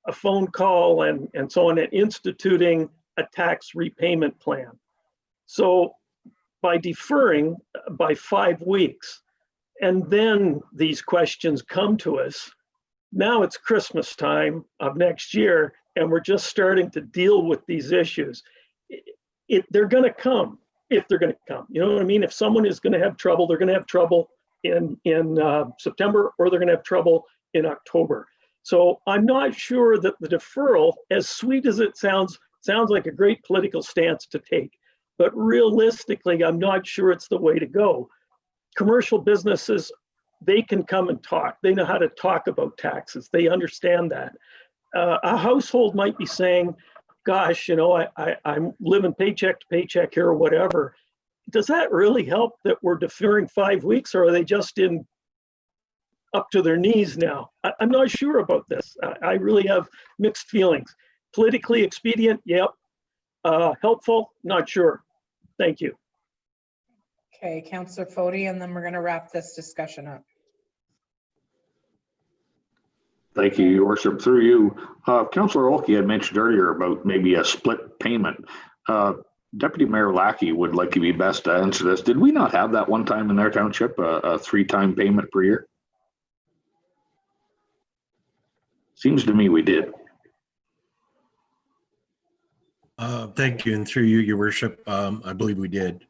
K: a phone call and so on, and instituting a tax repayment plan. So by deferring by 5 weeks, and then these questions come to us, now it's Christmas time of next year, and we're just starting to deal with these issues. They're going to come if they're going to come. You know what I mean? If someone is going to have trouble, they're going to have trouble in September, or they're going to have trouble in October. So I'm not sure that the deferral, as sweet as it sounds like a great political stance to take. But realistically, I'm not sure it's the way to go. Commercial businesses, they can come and talk. They know how to talk about taxes. They understand that. A household might be saying, gosh, I'm living paycheck to paycheck here or whatever. Does that really help that we're deferring 5 weeks, or are they just up to their knees now? I'm not sure about this. I really have mixed feelings. Politically expedient, yep. Helpful, not sure. Thank you.
A: Okay, Councillor Fody, and then we're going to wrap this discussion up.
J: Thank you, Your Worship. Through you, Councillor Olkey had mentioned earlier about maybe a split payment. Deputy Mayor Lackey would like to be best to answer this. Did we not have that one time in their township, a 3-time payment per year? Seems to me we did.
G: Thank you, and through you, Your Worship, I believe we did.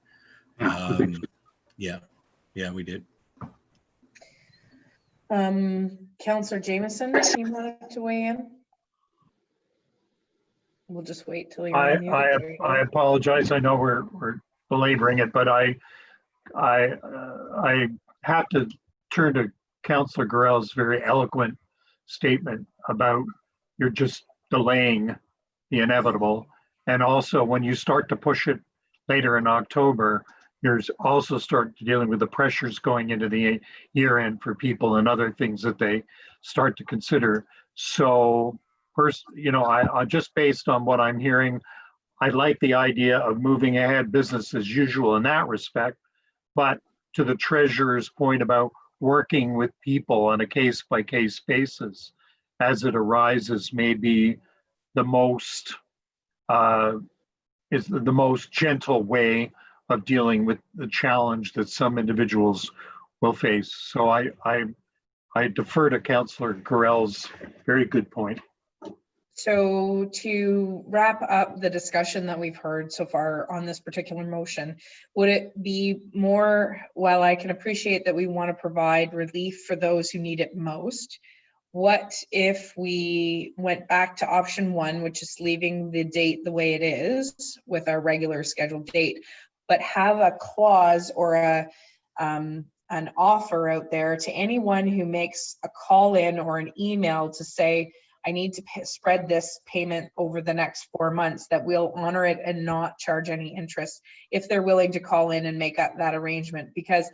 G: Yeah, we did.
A: Councillor Jameson, do you want to weigh in? We'll just wait till you're on mute.
I: I apologize. I know we're belaboring it, but I have to turn to Councillor Gorell's very eloquent statement about you're just delaying the inevitable. And also when you start to push it later in October, you're also start dealing with the pressures going into the year end for people and other things that they start to consider. So first, I just based on what I'm hearing, I like the idea of moving ahead business as usual in that respect. But to the treasurer's point about working with people on a case by case basis as it arises may be the most gentle way of dealing with the challenge that some individuals will face. So I defer to Councillor Gorell's very good point.
A: So to wrap up the discussion that we've heard so far on this particular motion, would it be more, while I can appreciate that we want to provide relief for those who need it most, what if we went back to option one, which is leaving the date the way it is with our regular scheduled date, but have a clause or an offer out there to anyone who makes a call in or an email to say, I need to spread this payment over the next 4 months, that we'll honor it and not charge any interest if they're willing to call in and make up that arrangement. Because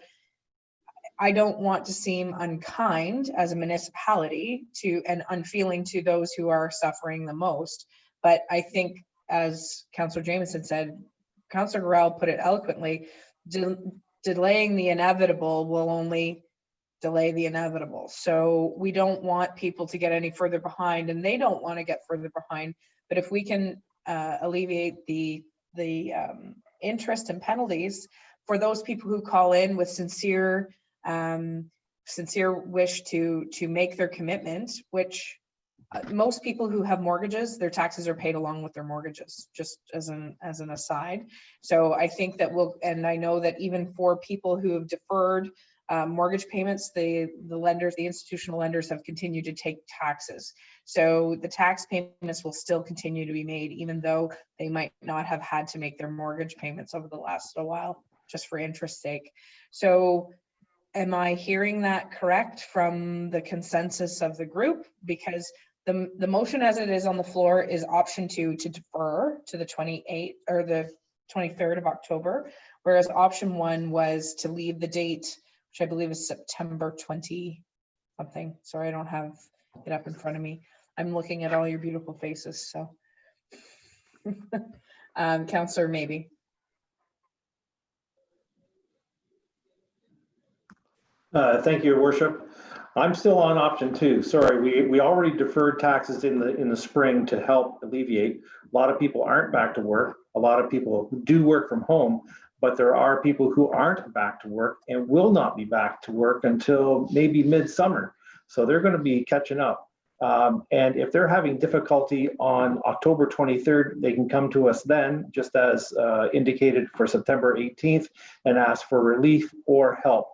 A: I don't want to seem unkind as a municipality and unfeeling to those who are suffering the most. But I think, as Councillor Jameson said, Councillor Gorell put it eloquently, delaying the inevitable will only delay the inevitable. So we don't want people to get any further behind, and they don't want to get further behind. But if we can alleviate the interest and penalties for those people who call in with sincere wish to make their commitment, which most people who have mortgages, their taxes are paid along with their mortgages, just as an aside. So I think that and I know that even for people who have deferred mortgage payments, the institutional lenders have continued to take taxes. So the tax payments will still continue to be made, even though they might not have had to make their mortgage payments over the last while, just for interest's sake. So am I hearing that correct from the consensus of the group? Because the motion as it is on the floor is option 2, to defer to the 28th or the 23rd of October, whereas option 1 was to leave the date, which I believe is September 20 something. Sorry, I don't have it up in front of me. I'm looking at all your beautiful faces, so. Councillor Maybe.
H: Thank you, Your Worship. I'm still on option 2. Sorry, we already deferred taxes in the spring to help alleviate. A lot of people aren't back to work. A lot of people do work from home, but there are people who aren't back to work and will not be back to work until maybe midsummer. So they're going to be catching up. And if they're having difficulty on October 23rd, they can come to us then, just as indicated for September 18th, and ask for relief or help.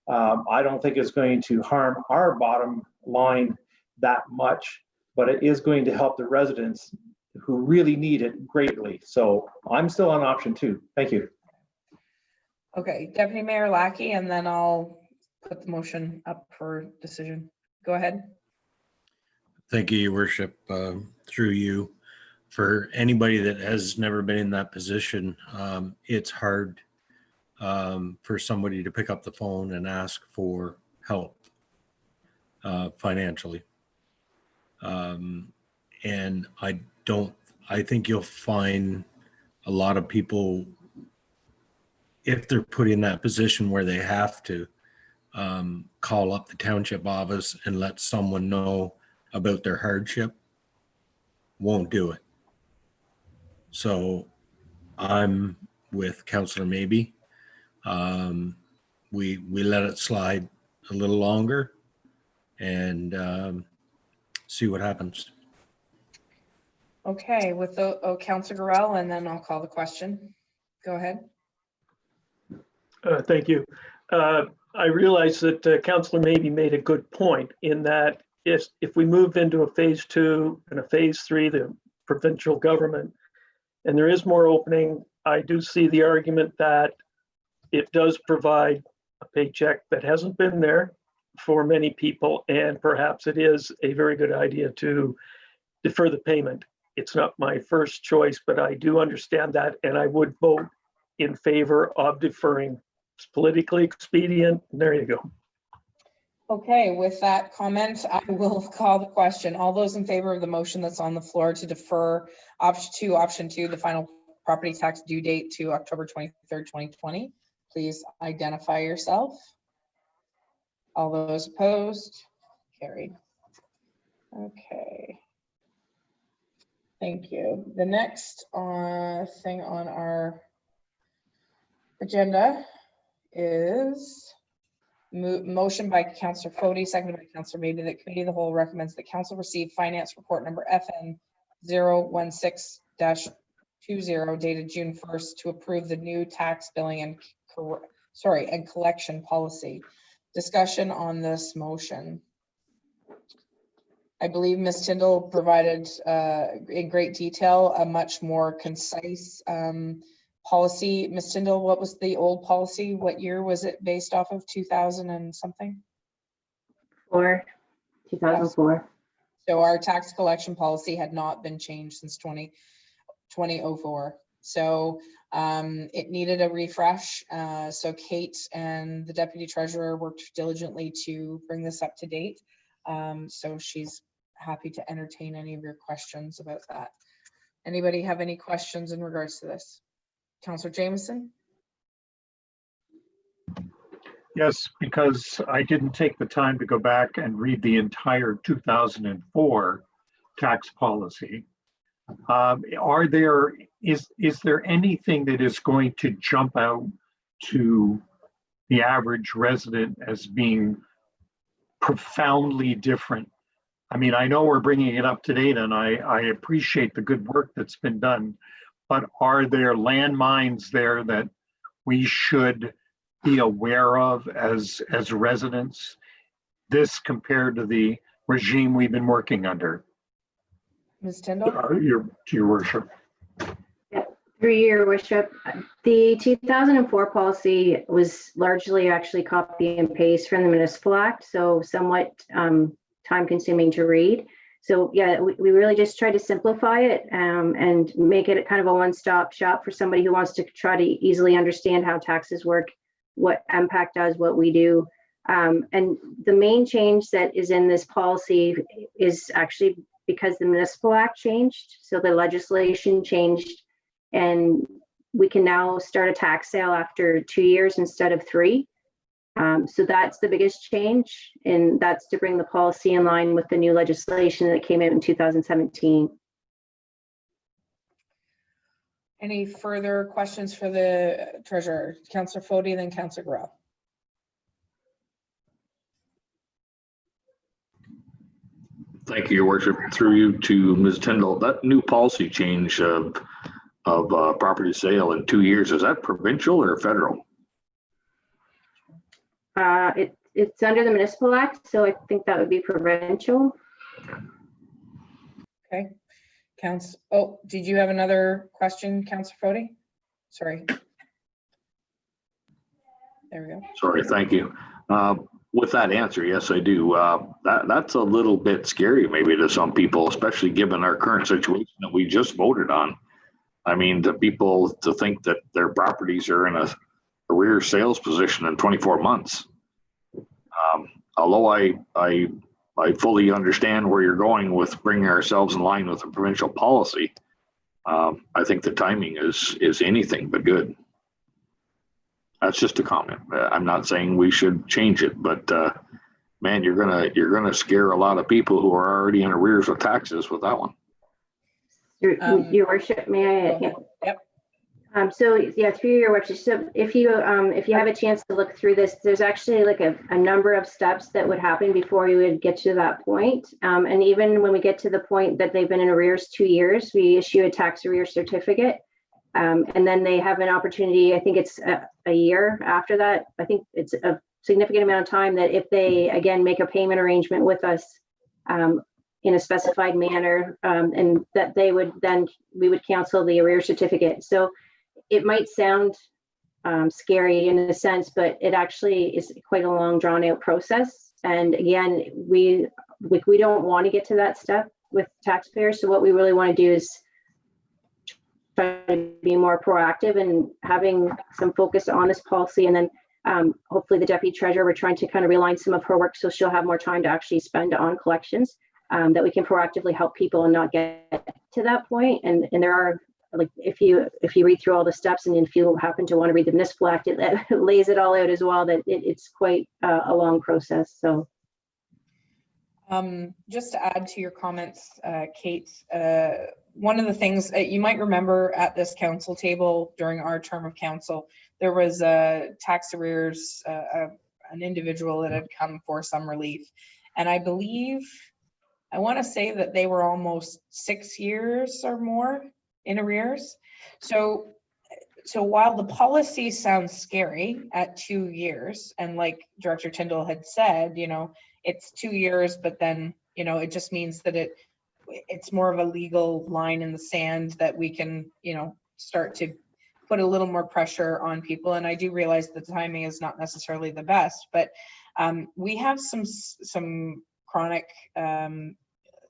H: I don't think it's going to harm our bottom line that much, but it is going to help the residents who really need it greatly. So I'm still on option 2. Thank you.
A: Okay, Deputy Mayor Lackey, and then I'll put the motion up for decision. Go ahead.
G: Thank you, Your Worship. Through you, for anybody that has never been in that position, it's hard for somebody to pick up the phone and ask for help financially. And I think you'll find a lot of people, if they're put in that position where they have to call up the township office and let someone know about their hardship, won't do it. So I'm with Councillor Maybe. We let it slide a little longer and see what happens.
A: Okay, with the Councillor Gorell, and then I'll call the question. Go ahead.
K: Thank you. I realize that Councillor Maybe made a good point in that if we move into a phase 2 and a phase 3, the provincial government, and there is more opening, I do see the argument that it does provide a paycheck that hasn't been there for many people, and perhaps it is a very good idea to defer the payment. It's not my first choice, but I do understand that, and I would vote in favor of deferring. It's politically expedient. There you go.
A: Okay, with that comment, I will call the question. All those in favor of the motion that's on the floor to defer option two, the final property tax due date to October 23rd, 2020, please identify yourself. All those opposed, carried. Okay. Thank you. The next thing on our agenda is motion by Councillor Fody, seconded by Councillor Maybe, that Committee of the Whole recommends that Council receive Finance Report number FN 016-20 dated June 1st to approve the new tax billing and collection policy. Discussion on this motion. I believe Ms. Tyndall provided in great detail a much more concise policy. Ms. Tyndall, what was the old policy? What year was it based off of? 2000 and something?
E: 2004.
A: So our tax collection policy had not been changed since 2004. So it needed a refresh. So Kate and the Deputy Treasurer worked diligently to bring this up to date. So she's happy to entertain any of your questions about that. Anybody have any questions in regards to this? Councillor Jameson?
I: Yes, because I didn't take the time to go back and read the entire 2004 tax policy. Is there anything that is going to jump out to the average resident as being profoundly different? I mean, I know we're bringing it up to date, and I appreciate the good work that's been done, but are there landmines there that we should be aware of as residents, this compared to the regime we've been working under?
A: Ms. Tyndall?
I: Your worship.
E: Through your worship, the 2004 policy was largely actually copy and paste from the Municipal Act, so somewhat time consuming to read. So yeah, we really just try to simplify it and make it kind of a one-stop shop for somebody who wants to try to easily understand how taxes work, what MPAC does, what we do. And the main change that is in this policy is actually because the Municipal Act changed. So the legislation changed, and we can now start a tax sale after 2 years instead of 3. So that's the biggest change, and that's to bring the policy in line with the new legislation that came out in 2017.
A: Any further questions for the Treasurer? Councillor Fody, then Councillor Grow.
J: Thank you, Your Worship. Through you to Ms. Tyndall, that new policy change of property sale in 2 years, is that provincial or federal?
E: It's under the Municipal Act, so I think that would be provincial.
A: Okay. Oh, did you have another question, Councillor Fody? Sorry. There we go.
J: Sorry, thank you. With that answer, yes, I do. That's a little bit scary maybe to some people, especially given our current situation that we just voted on. I mean, the people to think that their properties are in a arrear sales position in 24 months. Although I fully understand where you're going with bringing ourselves in line with a provincial policy, I think the timing is anything but good. That's just a comment. I'm not saying we should change it, but man, you're gonna scare a lot of people who are already in arrears with taxes with that one.
E: Your worship, may I? Yeah.
A: Yep.
E: So yeah, through your worship. So if you have a chance to look through this, there's actually like a number of steps that would happen before you would get to that point. And even when we get to the point that they've been in arrears 2 years, we issue a tax arrear certificate. And then they have an opportunity, I think it's a year after that. I think it's a significant amount of time that if they, again, make a payment arrangement with us in a specified manner, and that we would cancel the arrear certificate. So it might sound scary in a sense, but it actually is quite a long drawn out process. And again, we don't want to get to that step with taxpayers. So what we really want to do is try to be more proactive and having some focus on this policy. And then hopefully the deputy treasurer, we're trying to kind of realign some of her work so she'll have more time to actually spend on collections, that we can proactively help people and not get to that point. And there are, like, if you read through all the steps, and if you happen to want to read the municipal act, it lays it all out as well, that it's quite a long process. So
A: just to add to your comments, Kate, one of the things you might remember at this council table during our term of council, there was a tax arrears, an individual that had come for some relief. And I believe, I want to say that they were almost 6 years or more in arrears. So while the policy sounds scary at 2 years, and like Director Tyndall had said, you know, it's 2 years, but then, you know, it just means that it's more of a legal line in the sand that we can, you know, start to put a little more pressure on people. And I do realize the timing is not necessarily the best, but we have some chronic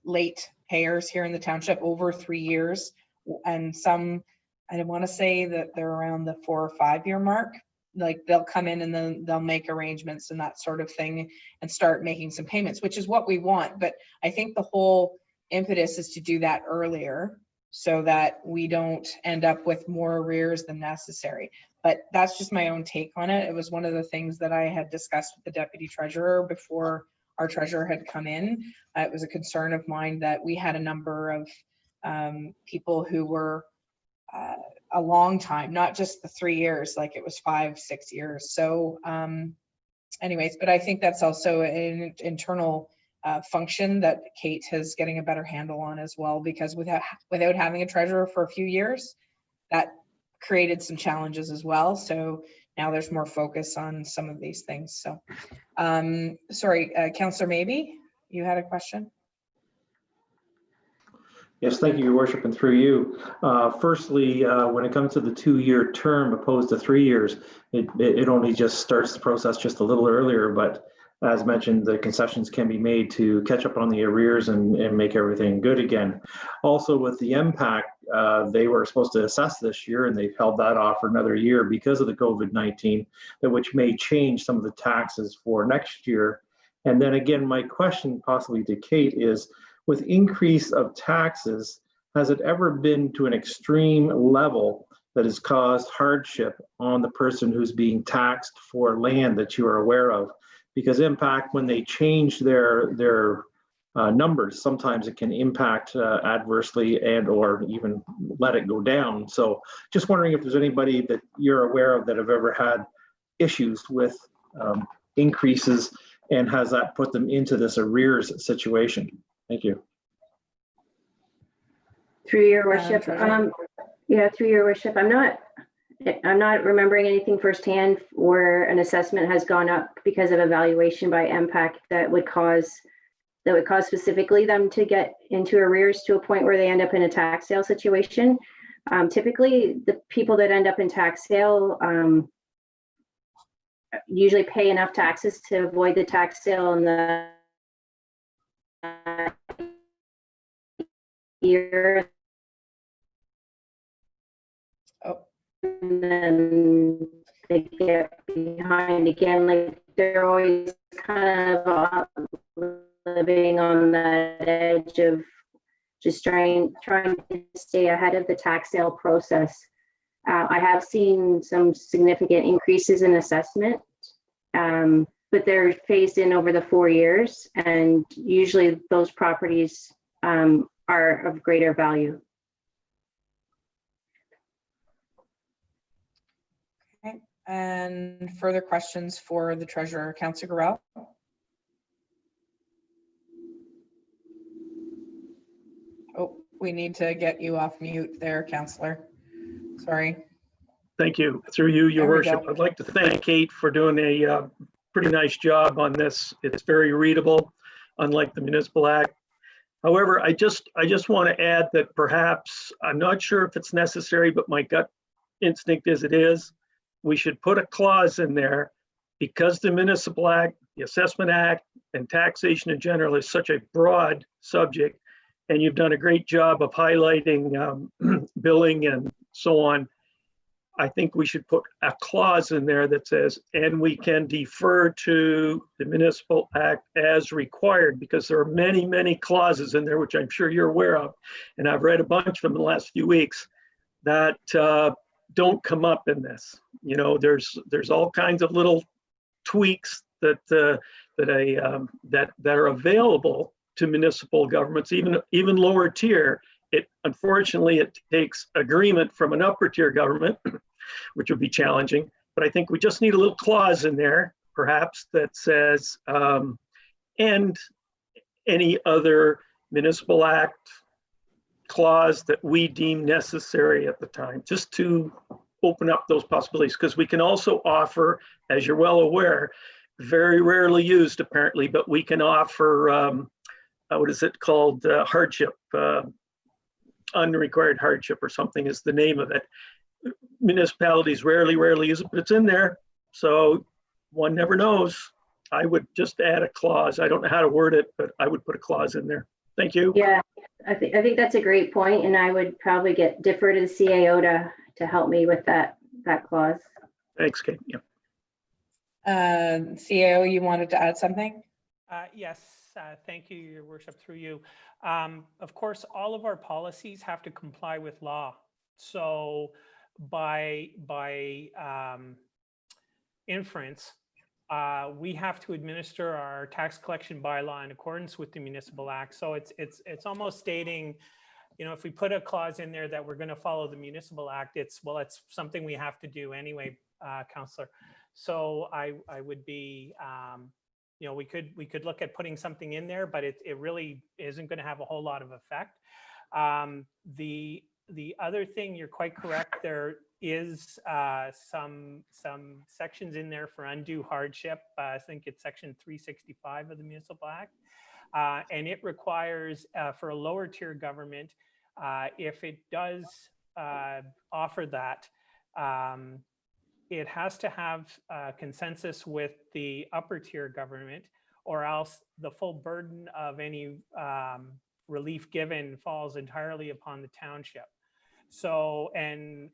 A: late payers here in the township over 3 years, and some, I want to say that they're around the 4 or 5 year mark. Like they'll come in and then they'll make arrangements and that sort of thing and start making some payments, which is what we want. But I think the whole impetus is to do that earlier so that we don't end up with more arrears than necessary. But that's just my own take on it. It was one of the things that I had discussed with the deputy treasurer before our treasurer had come in. It was a concern of mine that we had a number of people who were a long time, not just the 3 years, like it was 5, 6 years. So anyways, but I think that's also an internal function that Kate is getting a better handle on as well, because without having a treasurer for a few years, that created some challenges as well. So now there's more focus on some of these things. So sorry, Councillor Maybe, you had a question?
H: Yes, thank you, Your Worship, and through you. Firstly, when it comes to the 2 year term opposed to 3 years, it only just starts the process just a little earlier, but as mentioned, the concessions can be made to catch up on the arrears and make everything good again. Also with the MPAC, they were supposed to assess this year and they've held that off for another year because of the COVID-19, which may change some of the taxes for next year. And then again, my question possibly to Kate is, with increase of taxes, has it ever been to an extreme level that has caused hardship on the person who's being taxed for land that you are aware of? Because MPAC, when they change their numbers, sometimes it can impact adversely and or even let it go down. So just wondering if there's anybody that you're aware of that have ever had issues with increases, and has that put them into this arrears situation? Thank you.
E: Through your worship, yeah, through your worship, I'm not remembering anything firsthand where an assessment has gone up because of evaluation by MPAC that would cause specifically them to get into arrears to a point where they end up in a tax sale situation. Typically, the people that end up in tax sale usually pay enough taxes to avoid the tax sale in the year.
A: Oh.
E: And then they get behind again, like they're always kind of living on that edge of just trying to stay ahead of the tax sale process. I have seen some significant increases in assessment, but they're phased in over the 4 years, and usually those properties are of greater value.
A: Okay, and further questions for the treasurer, Councillor Gorell? Oh, we need to get you off mute there, Councillor. Sorry.
K: Thank you. Through you, Your
A: There we
K: Worship.
A: go.
K: I'd like to thank Kate for doing a pretty nice job on this. It's very readable, unlike the Municipal Act. However, I just want to add that perhaps, I'm not sure if it's necessary, but my gut instinct is it is. we should put a clause in there because the Municipal Act, the Assessment Act, and taxation in general is such a broad subject, and you've done a great job of highlighting billing and so on. I think we should put a clause in there that says, and we can defer to the Municipal Act as required, because there are many, many clauses in there, which I'm sure you're aware of, and I've read a bunch of them in the last few weeks, that don't come up in this. You know, there's all kinds of little tweaks that are available to municipal governments, even lower tier. Unfortunately, it takes agreement from an upper tier government, which would be challenging. But I think we just need a little clause in there, perhaps, that says, and any other Municipal Act clause that we deem necessary at the time, just to open up those possibilities. Because we can also offer, as you're well aware, very rarely used apparently, but we can offer, what is it called, hardship, unrequired hardship or something is the name of it. Municipalities rarely use it, but it's in there. So one never knows. I would just add a clause. I don't know how to word it, but I would put a clause in there. Thank you.
E: Yeah, I think that's a great point, and I would probably defer to the CAO to help me with that clause.
K: Thanks, Kate. Yeah.
A: CAO, you wanted to add something?
L: Yes, thank you, Your Worship, through you. Of course, all of our policies have to comply with law. So by inference, we have to administer our tax collection bylaw in accordance with the Municipal Act. So it's almost stating, you know, if we put a clause in there that we're going to follow the Municipal Act, it's something we have to do anyway, Councillor. So I would be, you know, we could look at putting something in there, but it really isn't going to have a whole lot of effect. The other thing, you're quite correct. There is some sections in there for undue hardship. I think it's section 365 of the Municipal Act, and it requires for a lower tier government, if it does offer that, it has to have consensus with the upper tier government, or else the full burden of any relief given falls entirely upon the township. So, and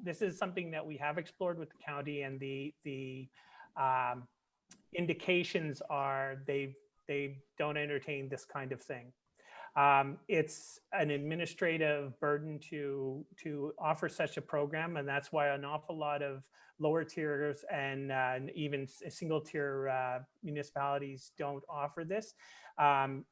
L: this is something that we have explored with the county, and the indications are they don't entertain this kind of thing. It's an administrative burden to offer such a program, and that's why an awful lot of lower tiers and even single tier municipalities don't offer this.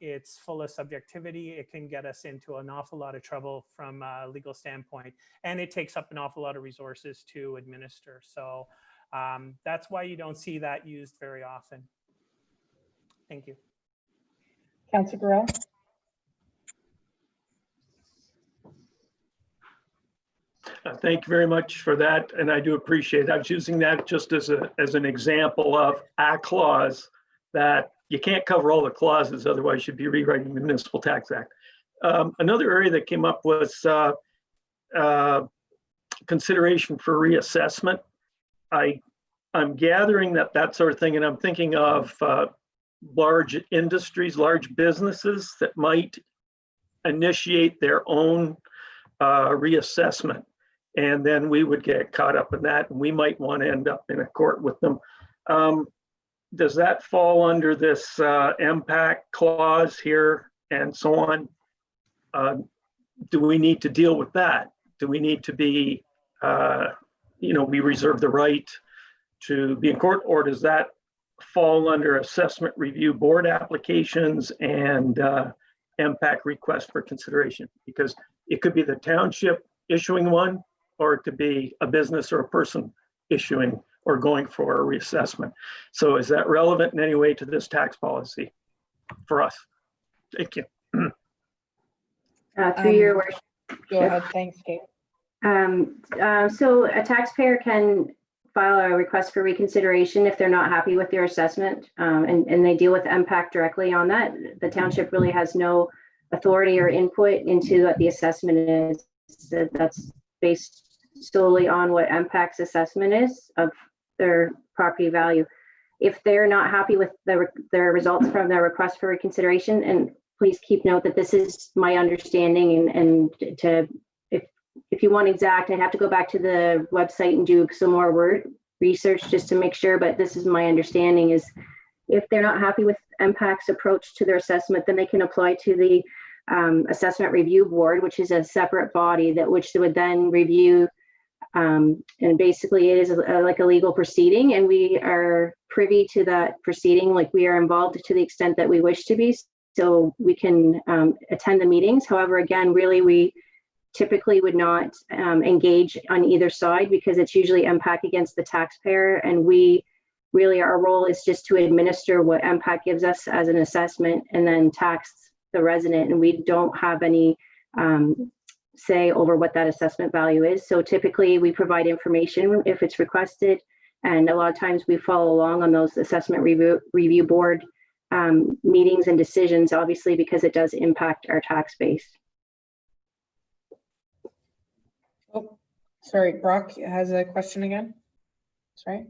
L: It's full of subjectivity. It can get us into an awful lot of trouble from a legal standpoint, and it takes up an awful lot of resources to administer. So that's why you don't see that used very often. Thank you.
A: Councillor Burrell?
K: Thank you very much for that, and I do appreciate it. I was using that just as an example of a clause that you can't cover all the clauses, otherwise you'd be rewriting the Municipal Tax Act. Another area that came up was consideration for reassessment. I'm gathering that sort of thing, and I'm thinking of large industries, large businesses that might initiate their own reassessment. And then we would get caught up in that, and we might want to end up in a court with them. Does that fall under this impact clause here and so on? Do we need to deal with that? Do we need to be, we reserve the right to be in court, or does that fall under assessment review board applications and impact request for consideration? Because it could be the township issuing one, or it could be a business or a person issuing or going for a reassessment. So is that relevant in any way to this tax policy for us? Thank you.
E: Through your worship.
A: Go ahead. Thanks, Kate.
E: So a taxpayer can file a request for reconsideration if they're not happy with their assessment, and they deal with impact directly on that. The township really has no authority or input into what the assessment is. That's based solely on what MPAC's assessment is of their property value. If they're not happy with their results from their request for reconsideration, and please keep note that this is my understanding, and if you want exact, I'd have to go back to the website and do some more research just to make sure, but this is my understanding is if they're not happy with MPAC's approach to their assessment, then they can apply to the Assessment Review Board, which is a separate body which would then review, and basically it is like a legal proceeding, and we are privy to that proceeding. Like, we are involved to the extent that we wish to be, so we can attend the meetings. However, again, really we typically would not engage on either side, because it's usually MPAC against the taxpayer, and our role is just to administer what MPAC gives us as an assessment and then tax the resident, and we don't have any say over what that assessment value is. So typically we provide information if it's requested, and a lot of times we follow along on those Assessment Review Board meetings and decisions, obviously, because it does impact our tax base.
A: Oh, sorry, Brock has a question again. Sorry.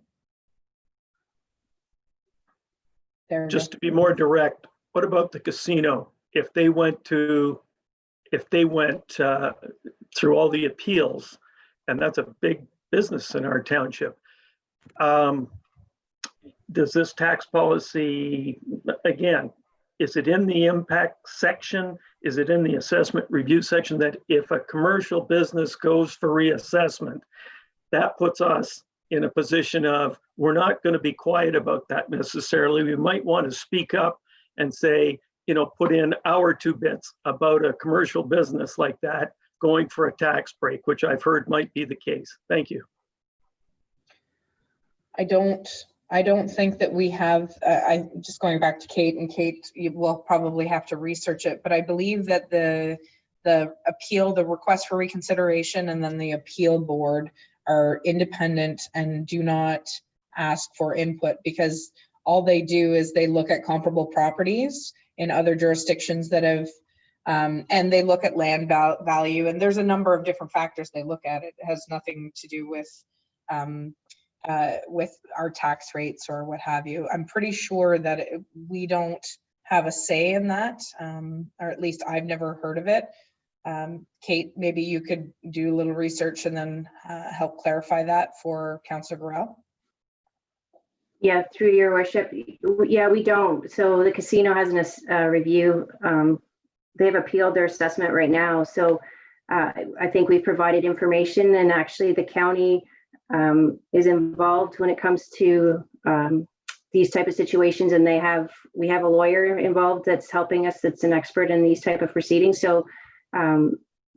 A: There we
K: Just
A: go.
K: to be more direct, what about the casino? If they went through all the appeals, and that's a big business in our township, does this tax policy, again, is it in the impact section? Is it in the assessment review section that if a commercial business goes for reassessment, that puts us in a position of, we're not going to be quiet about that necessarily. We might want to speak up and say, put in our 2 bits about a commercial business like that going for a tax break, which I've heard might be the case. Thank you.
A: I don't think that we have, I just going back to Kate, and Kate, you will probably have to research it, but I believe that the appeal, the request for reconsideration, and then the appeal board are independent and do not ask for input, because all they do is they look at comparable properties in other jurisdictions that have, and they look at land value, and there's a number of different factors they look at. It has nothing to do with our tax rates or what have you. I'm pretty sure that we don't have a say in that, or at least I've never heard of it. Kate, maybe you could do a little research and then help clarify that for Councillor Gorell.
E: Yeah, through your worship. Yeah, we don't. So the casino has a review. They've appealed their assessment right now. So I think we've provided information, and actually the county is involved when it comes to these type of situations, and we have a lawyer involved that's helping us, that's an expert in these type of proceedings. So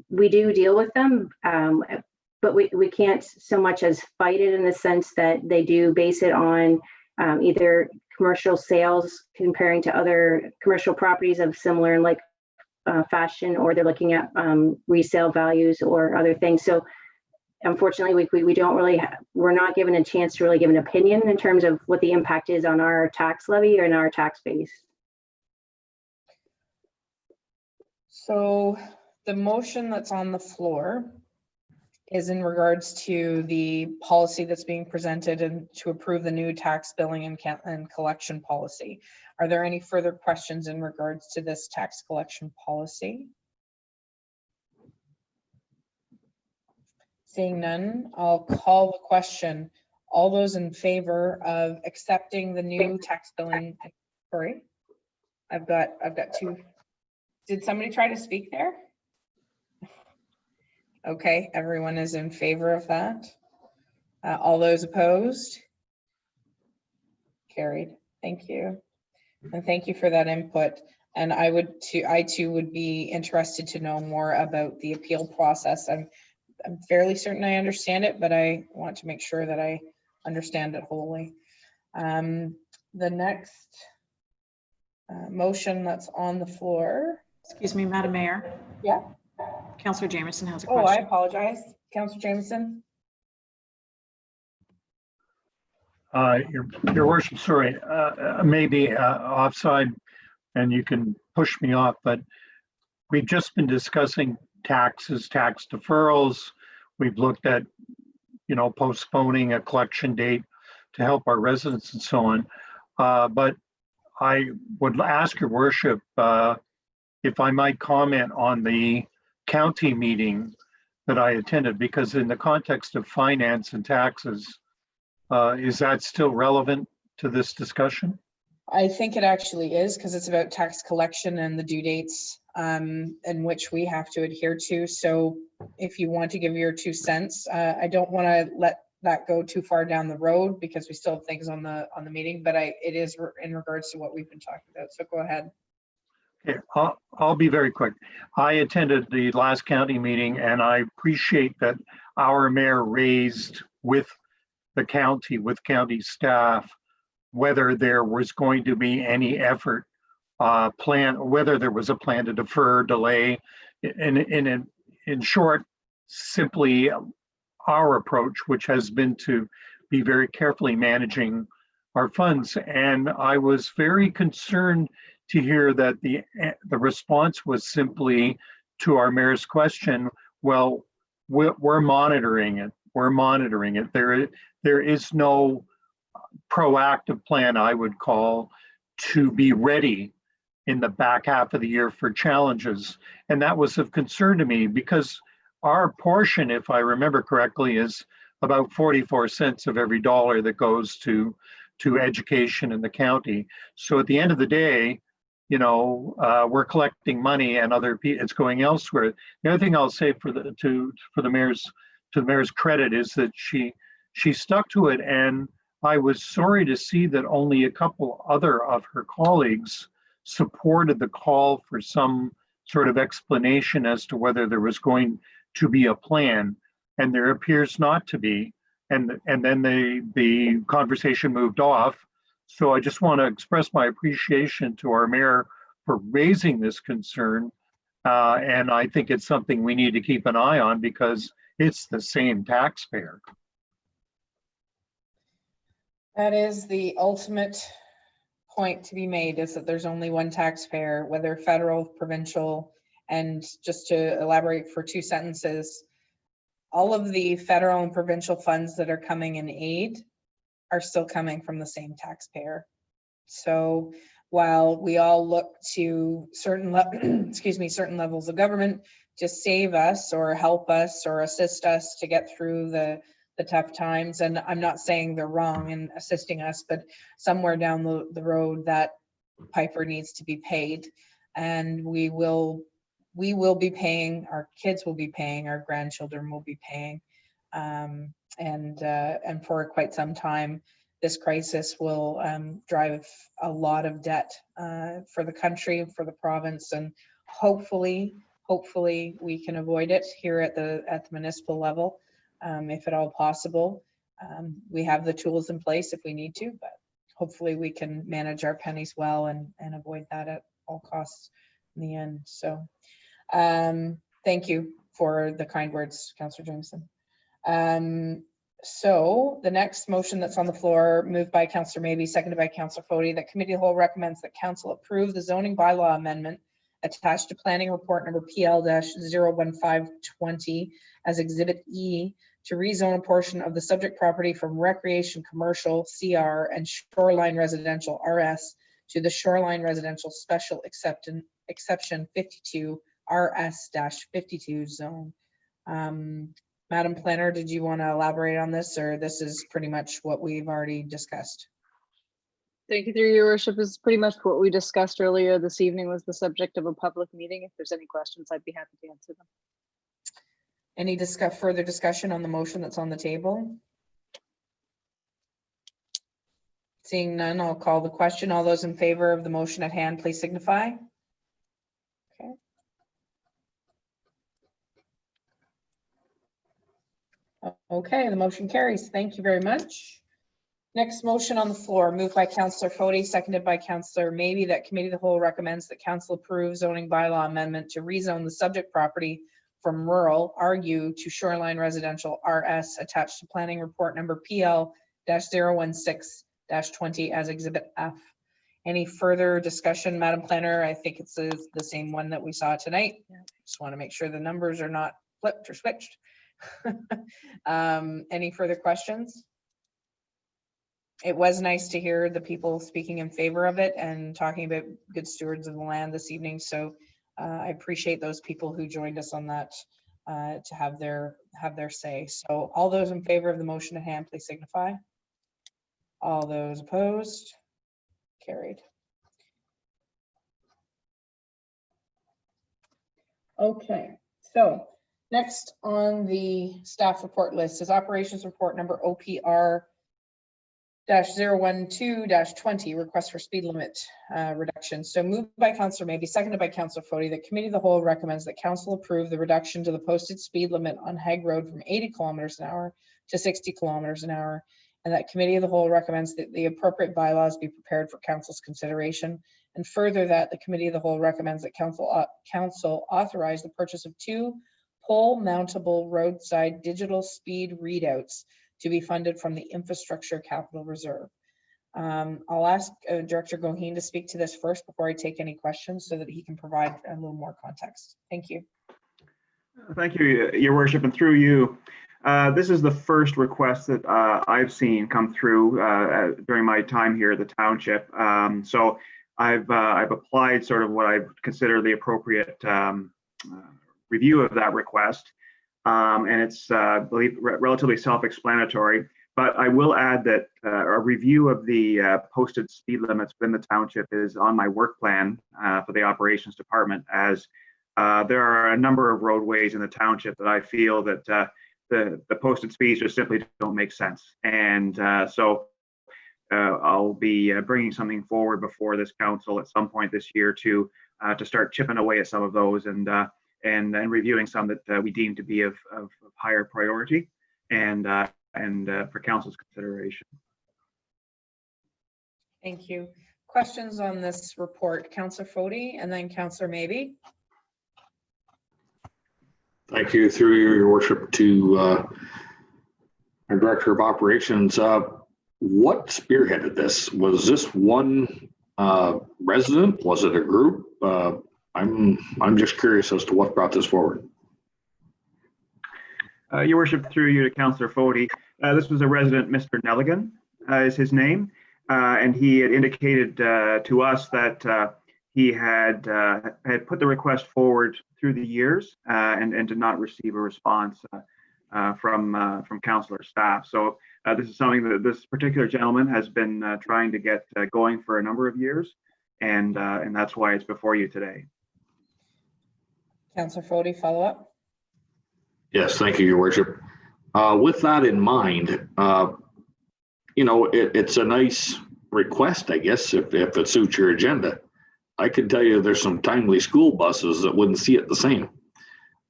E: we do deal with them, but we can't so much as fight it, in the sense that they do base it on either commercial sales comparing to other commercial properties of similar and like fashion, or they're looking at resale values or other things. So unfortunately, we don't really, we're not given a chance to really give an opinion in terms of what the impact is on our tax levy or in our tax base.
A: So the motion that's on the floor is in regards to the policy that's being presented and to approve the new tax billing and collection policy. Are there any further questions in regards to this tax collection policy? Seeing none, I'll call the question. All those in favor of accepting the new tax billing, sorry, I've got 2. Did somebody try to speak there? Okay, everyone is in favor of that. All those opposed? Carried. Thank you. And thank you for that input. And I too would be interested to know more about the appeal process. I'm fairly certain I understand it, but I want to make sure that I understand it wholly. The next motion that's on the floor.
B: Excuse me, Madam Mayor.
A: Yeah.
B: Councillor Jameson has a
A: Oh, I
B: question.
A: apologize. Councillor Jameson.
I: Your worship, sorry, maybe offside, and you can push me off, but we've just been discussing taxes, tax deferrals. We've looked at, postponing a collection date to help our residents and so on. But I would ask your worship if I might comment on the county meeting that I attended, because in the context of finance and taxes, is that still relevant to this discussion?
A: I think it actually is, because it's about tax collection and the due dates in which we have to adhere to. So if you want to give your 2 cents, I don't want to let that go too far down the road because we still have things on the meeting, but it is in regards to what we've been talking about. So go ahead.
I: Okay, I'll be very quick. I attended the last county meeting, and I appreciate that our mayor raised with the county, with county staff, whether there was going to be any effort whether there was a plan to defer, delay. In short, simply our approach, which has been to be very carefully managing our funds. And I was very concerned to hear that the response was simply to our mayor's question, well, we're monitoring it. We're monitoring it. There is no proactive plan, I would call, to be ready in the back half of the year for challenges. And that was of concern to me because our portion, if I remember correctly, is about 44 cents of every dollar that goes to education in the county. So at the end of the day, we're collecting money and it's going elsewhere. The other thing I'll say to the mayor's credit is that she stuck to it, and I was sorry to see that only a couple other of her colleagues supported the call for some sort of explanation as to whether there was going to be a plan, and there appears not to be. And then the conversation moved off. So I just want to express my appreciation to our mayor for raising this concern. And I think it's something we need to keep an eye on because it's the same taxpayer.
A: That is the ultimate point to be made, is that there's only one taxpayer, whether federal, provincial, and just to elaborate for 2 sentences, all of the federal and provincial funds that are coming in aid are still coming from the same taxpayer. So while we all look to certain levels of government to save us or help us or assist us to get through the tough times, and I'm not saying they're wrong in assisting us, but somewhere down the road that piper needs to be paid, and we will be paying, our kids will be paying, our grandchildren will be paying, and for quite some time this crisis will drive a lot of debt for the country, for the province, and hopefully we can avoid it here at the municipal level, if at all possible. We have the tools in place if we need to, but hopefully we can manage our pennies well and avoid that at all costs in the end. So thank you for the kind words, Councillor Jameson. So the next motion that's on the floor, moved by Councillor Maybe, seconded by Councillor Foti, that Committee of the Whole recommends that Council approve the zoning bylaw amendment attached to Planning Report number PL-01520 as Exhibit E to rezone a portion of the subject property from Recreation Commercial CR and Shoreline Residential RS to the Shoreline Residential Special Exception 52 RS-52 zone. Madam Planner, did you want to elaborate on this, or this is pretty much what we've already discussed?
M: Thank you, through your worship. This is pretty much what we discussed earlier this evening, was the subject of a public meeting. If there's any questions, I'd be happy to answer them.
A: Any further discussion on the motion that's on the table? Seeing none, I'll call the question. All those in favor of the motion at hand, please signify. Okay. Okay, the motion carries. Thank you very much. Next motion on the floor, moved by Councillor Foti, seconded by Councillor Maybe, that Committee of the Whole recommends that Council approve zoning bylaw amendment to rezone the subject property from rural RU to Shoreline Residential RS attached to Planning Report number PL-016-20 as Exhibit F. Any further discussion, Madam Planner? I think it's the same one that we saw tonight. Just want to make sure the numbers are not flipped or switched. Any further questions? It was nice to hear the people speaking in favor of it and talking about good stewards of the land this evening. So I appreciate those people who joined us on that to have their say. So all those in favor of the motion at hand, please signify. All those opposed, carried. Okay, so next on the staff report list is operations report number OPR -012-20, request for speed limit reduction. So moved by Councillor Maybe, seconded by Councillor Foti, that committee of the whole recommends that council approve the reduction to the posted speed limit on Hague Road from 80 kilometers an hour to 60 kilometers an hour. And that committee of the whole recommends that the appropriate bylaws be prepared for council's consideration. And further, that the committee of the whole recommends that council authorize the purchase of 2 pole mountable roadside digital speed readouts to be funded from the Infrastructure Capital Reserve. I'll ask Director Goheen to speak to this first before I take any questions so that he can provide a little more context. Thank you.
N: Thank you, Your Worship, and through you. This is the first request that I've seen come through during my time here at the township. So I've applied sort of what I consider the appropriate review of that request. And it's, I believe, relatively self-explanatory. But I will add that a review of the posted speed limits within the township is on my work plan for the operations department, as there are a number of roadways in the township that I feel that the posted speeds just simply don't make sense. And so I'll be bringing something forward before this council at some point this year to start chipping away at some of those and reviewing some that we deem to be of higher priority and for council's consideration.
A: Thank you. Questions on this report, Councillor Foti and then Councillor Maybe.
J: Thank you, through your worship, to our Director of Operations. What spearheaded this? Was this one resident? Was it a group? I'm just curious as to what brought this forward.
N: Your Worship, through you to Councillor Foti, this was a resident, Mr. Nelligan is his name, and he had indicated to us that he had put the request forward through the years and did not receive a response from councillor staff. So this is something that this particular gentleman has been trying to get going for a number of years, and that's why it's before you today.
A: Councillor Foti, follow up.
J: Yes, thank you, Your Worship. With that in mind, you know, it's a nice request, I guess, if it suits your agenda. I can tell you there's some timely school buses that wouldn't see it the same.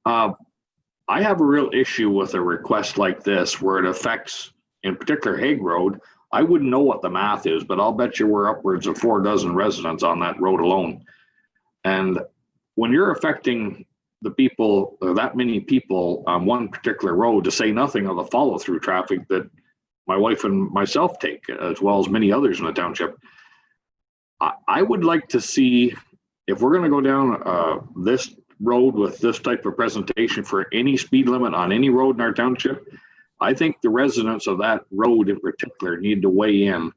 J: I have a real issue with a request like this where it affects, in particular, Hague Road. I wouldn't know what the math is, but I'll bet you we're upwards of 4 dozen residents on that road alone. And when you're affecting the people, or that many people on one particular road, to say nothing of the follow-through traffic that my wife and myself take, as well as many others in the township, I would like to see, if we're going to go down this road with this type of presentation for any speed limit on any road in our township, I think the residents of that road in particular need to weigh in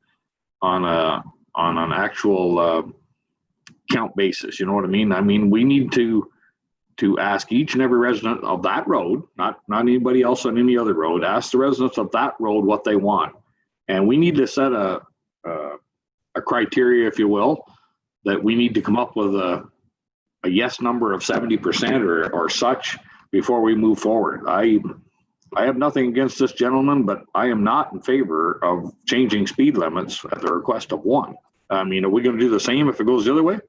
J: on an actual count basis. You know what I mean? I mean, we need to ask each and every resident of that road, not anybody else on any other road, ask the residents of that road what they want. And we need to set a criteria, if you will, that we need to come up with a yes number of 70% or such before we move forward. I have nothing against this gentleman, but I am not in favor of changing speed limits at the request of one. I mean, are we going to do the same if it goes the other way?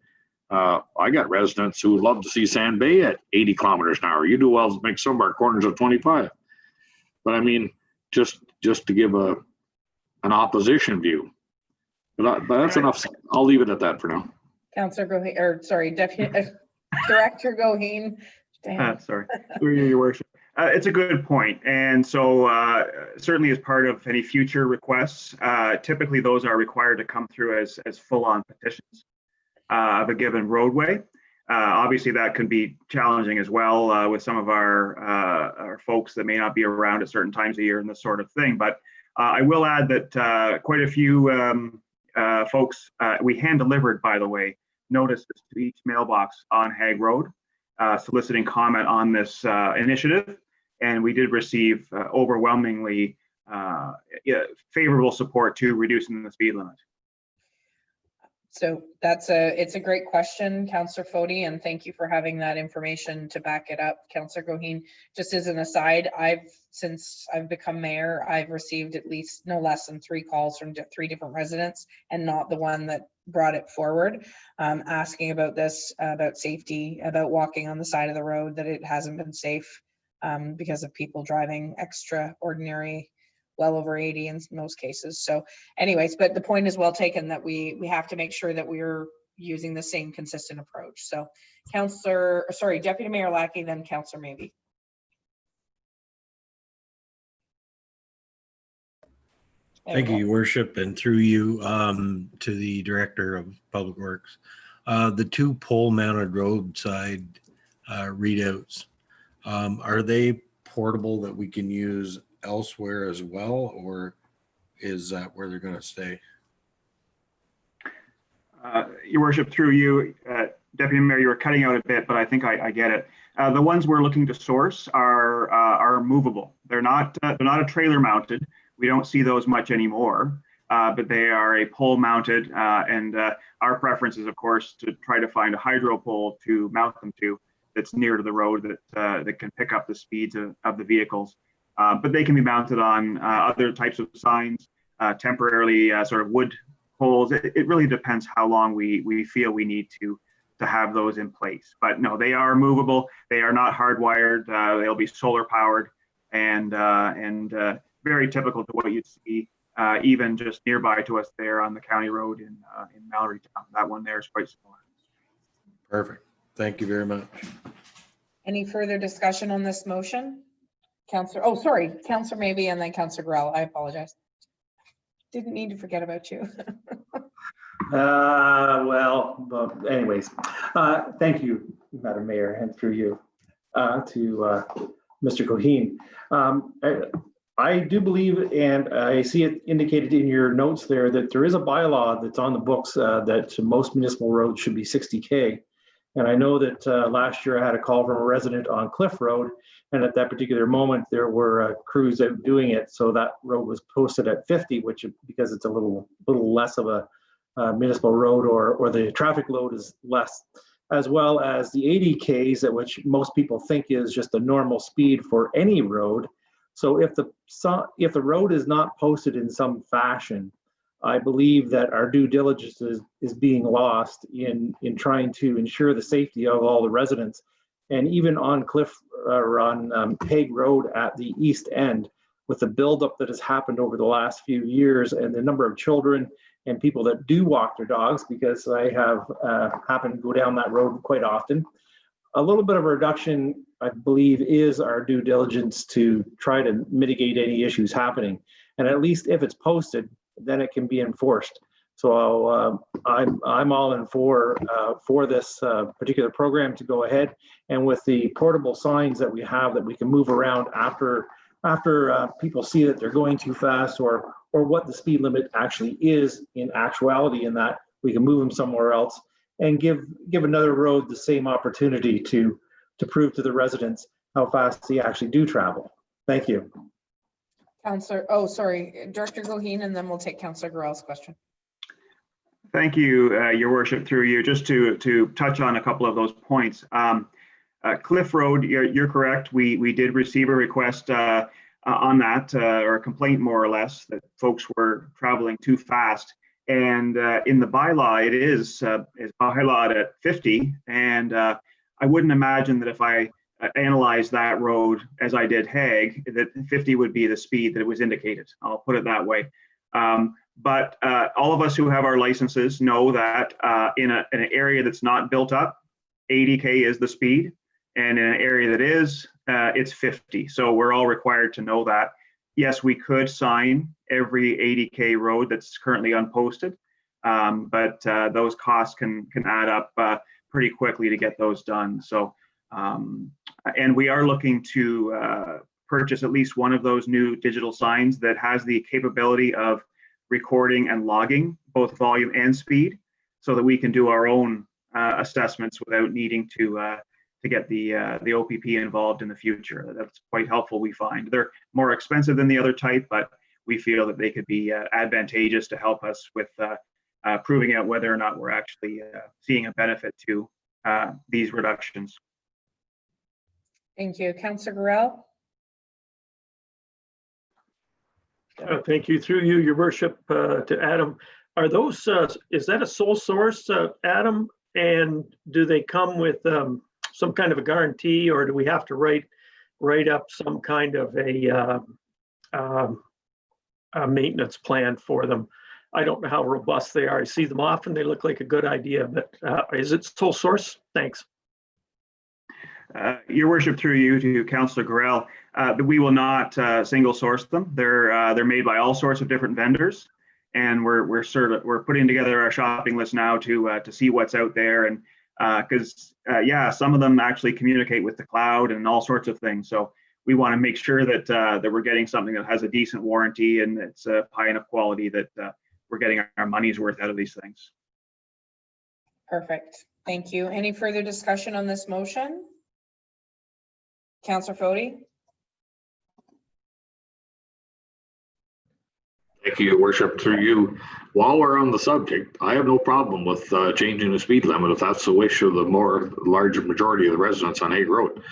J: I got residents who love to see Sand Bay at 80 kilometers an hour. You do well to make some of our corners at 25. But I mean, just to give an opposition view. But that's enough. I'll leave it at that for now.
A: Councillor Goheen, or sorry, Director Goheen.
N: Sorry, Your Worship. It's a good point. And so certainly as part of any future requests, typically those are required to come through as full-on petitions of a given roadway. Obviously, that can be challenging as well with some of our folks that may not be around at certain times of year and this sort of thing. But I will add that quite a few folks, we hand delivered, by the way, notices to each mailbox on Hague Road, soliciting comment on this initiative. And we did receive overwhelmingly favorable support to reducing the speed limit.
A: So it's a great question, Councillor Foti, and thank you for having that information to back it up. Councillor Goheen, just as an aside, since I've become mayor, I've received at least no less than 3 calls from 3 different residents, and not the one that brought it forward, asking about this, about safety, about walking on the side of the road, that it hasn't been safe because of people driving extraordinary, well over 80 in most cases. So anyways, but the point is well taken, that we have to make sure that we're using the same consistent approach. So Deputy Mayor Lackey, then Councillor Mabey.
G: Thank you, Your Worship, and through you to the Director of Public Works. The 2 pole-mounted roadside readouts, are they portable that we can use elsewhere as well, or is that where they're going to stay?
N: Your Worship, through you, Deputy Mayor, you were cutting out a bit, but I think I get it. The ones we're looking to source are movable. They're not a trailer mounted. We don't see those much anymore, but they are a pole mounted, and our preference is, of course, to try to find a hydro pole to mount them to that's near to the road that can pick up the speeds of the vehicles. But they can be mounted on other types of signs, temporarily sort of wood poles. It really depends how long we feel we need to have those in place. But no, they are movable. They are not hardwired. They'll be solar powered and very typical to what you'd see even just nearby to us there on the county road in Mallory Town. That one there is quite similar.
G: Perfect. Thank you very much.
A: Any further discussion on this motion? Councillor Mabey, and then Councillor Grell. I apologize. Didn't mean to forget about you.
H: Anyways, thank you, Madam Mayor, and through you to Mr. Goheen. I do believe, and I see it indicated in your notes there, that there is a bylaw that's on the books that most municipal roads should be 60K. And I know that last year I had a call from a resident on Cliff Road, and at that particular moment there were crews out doing it. So that road was posted at 50, which, because it's a little less of a municipal road, or the traffic load is less, as well as the 80 Ks, at which most people think is just a normal speed for any road. So if the road is not posted in some fashion, I believe that our due diligence is being lost in trying to ensure the safety of all the residents. And even on Hague Road at the east end, with the buildup that has happened over the last few years and the number of children and people that do walk their dogs, because I have happened to go down that road quite often, a little bit of a reduction, I believe, is our due diligence to try to mitigate any issues happening. And at least if it's posted, then it can be enforced. So I'm all in for this particular program to go ahead, and with the portable signs that we have that we can move around after people see that they're going too fast, or what the speed limit actually is in actuality, in that we can move them somewhere else and give another road the same opportunity to prove to the residents how fast they actually do travel. Thank you.
A: Director Goheen, and then we'll take Councillor Grell's question.
N: Thank you, Your Worship, through you. Just to touch on a couple of those points. Cliff Road, you're correct. We did receive a request on that, or a complaint more or less, that folks were traveling too fast. And in the bylaw, it is bylawed at 50. And I wouldn't imagine that if I analyze that road as I did Hague, that 50 would be the speed that it was indicated. I'll put it that way. But all of us who have our licenses know that in an area that's not built up, 80K is the speed, and in an area that is, it's 50. So we're all required to know that. Yes, we could sign every 80K road that's currently unposted, but those costs can add up pretty quickly to get those done. So, and we are looking to purchase at least one of those new digital signs that has the capability of recording and logging both volume and speed, so that we can do our own assessments without needing to get the OPP involved in the future. That's quite helpful, we find. They're more expensive than the other type, but we feel that they could be advantageous to help us with proving out whether or not we're actually seeing a benefit to these reductions.
A: Thank you. Councillor Gorell?
K: Thank you. Through you, Your Worship, to Adam. Are those, is that a sole source, Adam? And do they come with some kind of a guarantee, or do we have to write up some kind of a maintenance plan for them? I don't know how robust they are. I see them often. They look like a good idea, but is it sole source? Thanks.
N: Your Worship, through you to Councillor Gorell, we will not single source them. They're made by all sorts of different vendors, and we're putting together our shopping list now to see what's out there, and because some of them actually communicate with the cloud and all sorts of things. So we want to make sure that that we're getting something that has a decent warranty and it's high enough quality that we're getting our money's worth out of these things.
A: Perfect. Thank you. Any further discussion on this motion? Councillor Foti?
J: Thank you, Your Worship, through you. While we're on the subject, I have no problem with changing the speed limit if that's the wish of the larger majority of the residents on Hague Road.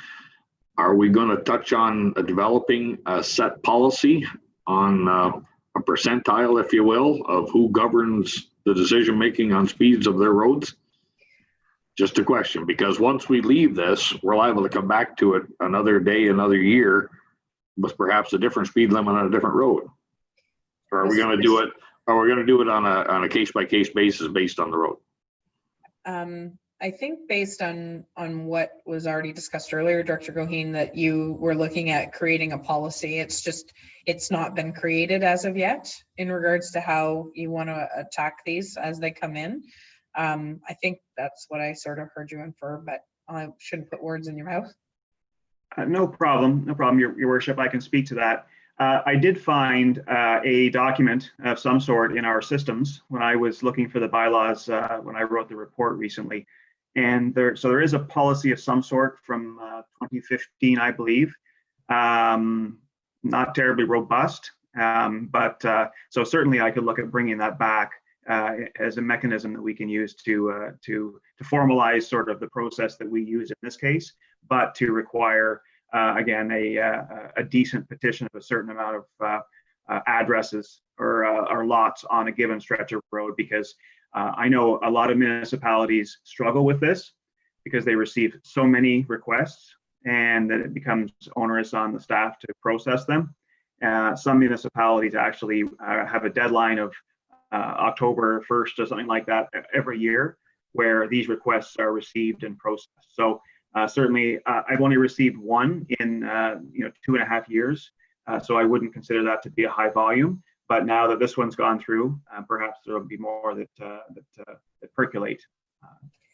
J: Are we going to touch on developing a set policy on a percentile, if you will, of who governs the decision-making on speeds of their roads? Just a question, because once we leave this, we're liable to come back to it another day, another year, with perhaps a different speed limit on a different road. Or are we going to do it? Are we going to do it on a case-by-case basis based on the road?
A: I think based on what was already discussed earlier, Director Goheen, that you were looking at creating a policy. It's not been created as of yet in regards to how you want to attack these as they come in. I think that's what I sort of heard you infer, but I shouldn't put words in your mouth.
N: No problem, Your Worship. I can speak to that. I did find a document of some sort in our systems when I was looking for the bylaws when I wrote the report recently. And there is a policy of some sort from 2015, I believe. Not terribly robust, but so certainly I could look at bringing that back as a mechanism that we can use to formalize sort of the process that we use in this case, but to require again a decent petition of a certain amount of addresses or lots on a given stretch of road, because I know a lot of municipalities struggle with this because they receive so many requests and that it becomes onerous on the staff to process them. Some municipalities actually have a deadline of October 1st or something like that every year where these requests are received and processed. So certainly I've only received one in 2.5 years, so I wouldn't consider that to be a high volume. But now that this one's gone through, perhaps there will be more that percolate.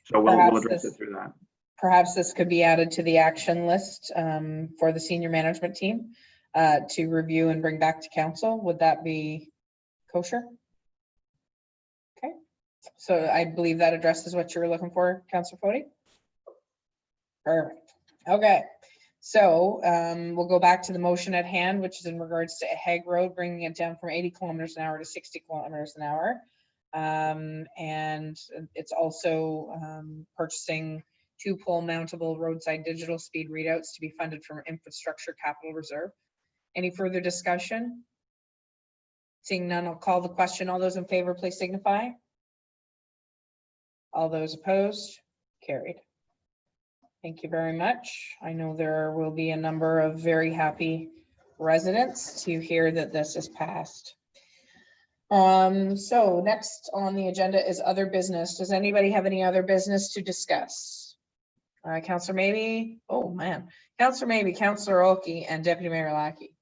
N: So we'll address it through that.
A: Perhaps this could be added to the action list for the senior management team to review and bring back to council. Would that be kosher? Okay, so I believe that addresses what you were looking for, Councillor Foti. Perfect. Okay. So we'll go back to the motion at hand, which is in regards to Hague Road, bringing it down from 80 kilometers an hour to 60 kilometers an hour. And it's also purchasing 2 pole mountable roadside digital speed readouts to be funded from infrastructure capital reserve. Any further discussion? Seeing none, I'll call the question. All those in favor, please signify. All those opposed, carried. Thank you very much. I know there will be a number of very happy residents to hear that this is passed. So next on the agenda is other business. Does anybody have any other business to discuss? Councillor Maybe, oh man, Councillor Maybe, Councillor Oakey, and Deputy Mayor Lackey.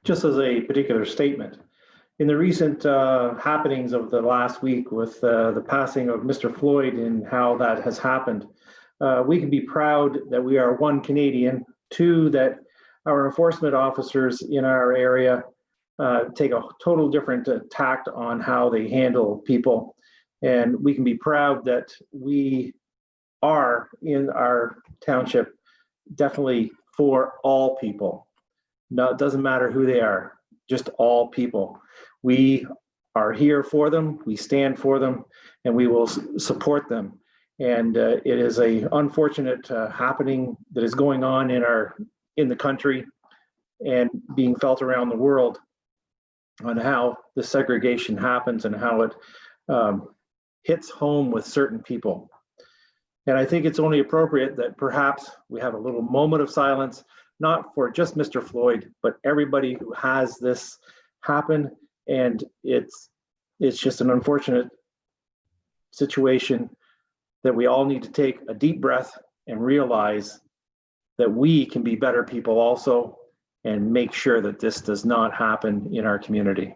H: Just as a particular statement, in the recent happenings of the last week with the passing of Mr. Floyd and how that has happened, we can be proud that we are one, Canadian, two, that our enforcement officers in our area take a total different tact on how they handle people. And we can be proud that we are in our township definitely for all people. No, it doesn't matter who they are, just all people. We are here for them, we stand for them, and we will support them. And it is a unfortunate happening that is going on in the country and being felt around the world on how the segregation happens and how it hits home with certain people. And I think it's only appropriate that perhaps we have a little moment of silence, not for just Mr. Floyd, but everybody who has this happen. And it's just an unfortunate situation that we all need to take a deep breath and realize that we can be better people also, and make sure that this does not happen in our community.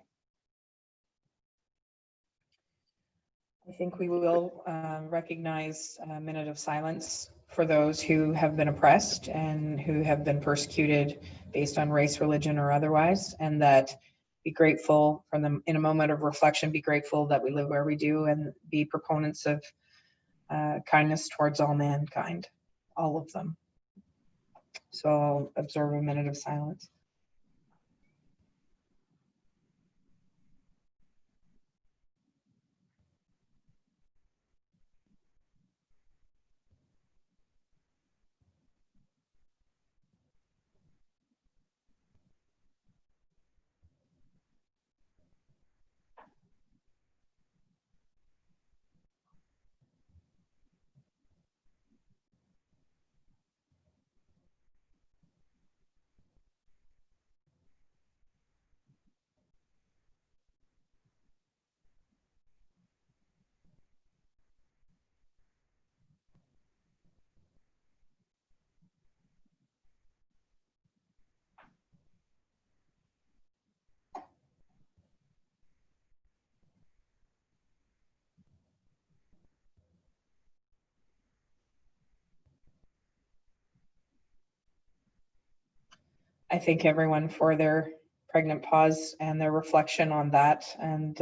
A: I think we will recognize a minute of silence for those who have been oppressed and who have been persecuted based on race, religion, or otherwise, and that be grateful for them in a moment of reflection, be grateful that we live where we do, and be proponents of kindness towards all mankind, all of them. So I'll observe a minute of silence. I thank everyone for their pregnant pause and their reflection on that, and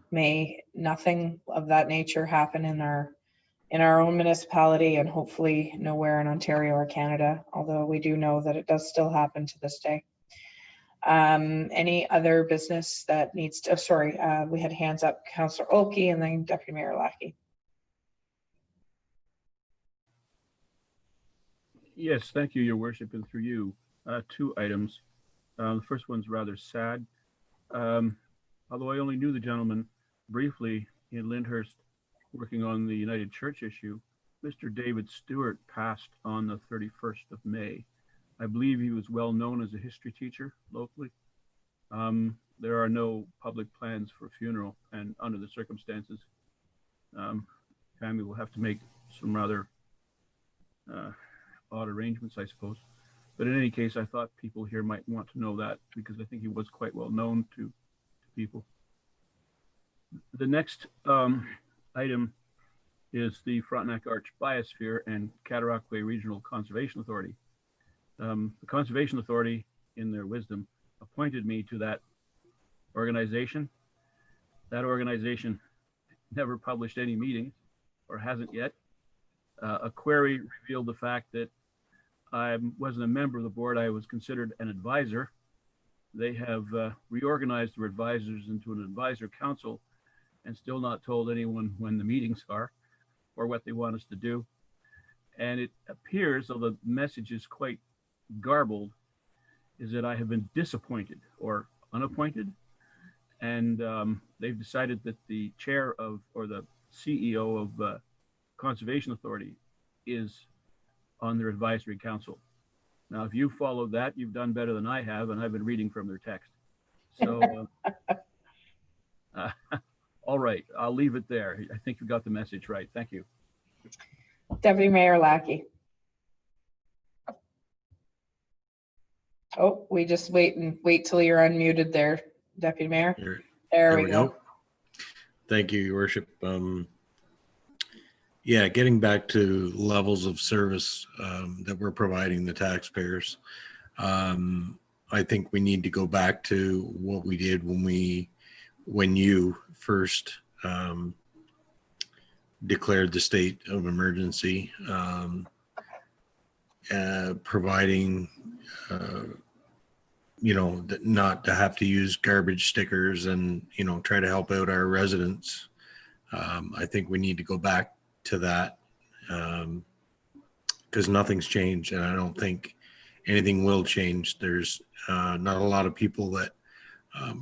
A: may nothing of that nature happen in our own municipality, and hopefully nowhere in Ontario or Canada, although we do know that it does still happen to this day. Any other business that needs to, we had hands up, Councillor Oakey and then Deputy Mayor Lackey.
C: Yes, thank you, Your Worship, and through you. Two items. The first one's rather sad. Although I only knew the gentleman briefly in Lyndhurst working on the United Church issue, Mr. David Stewart passed on the 31st of May. I believe he was well known as a history teacher locally. There are no public plans for a funeral, and under the circumstances, family will have to make some rather odd arrangements, I suppose. But in any case, I thought people here might want to know that, because I think he was quite well known to people. The next item is the Frontenac Arch Biosphere and Cataraqui Regional Conservation Authority. The Conservation Authority, in their wisdom, appointed me to that organization. That organization never published any meetings, or hasn't yet. A query revealed the fact that I wasn't a member of the board. I was considered an advisor. They have reorganized their advisors into an advisor council and still not told anyone when the meetings are or what they want us to do. And it appears, though the message is quite garbled, is that I have been disappointed or unappointed. And they've decided that the chair of, or the CEO of Conservation Authority is on their advisory council. Now, if you followed that, you've done better than I have, and I've been reading from their text. So, all right, I'll leave it there. I think you got the message right. Thank you.
A: Deputy Mayor Lackey. Oh, we just wait till you're unmuted there, Deputy Mayor?
G: There
A: There we go.
G: Thank you, Your Worship. Yeah, getting back to levels of service that we're providing the taxpayers. I think we need to go back to what we did when you first declared the state of emergency, providing, not to have to use garbage stickers and, try to help out our residents. I think we need to go back to that because nothing's changed, and I don't think anything will change. There's not a lot of people that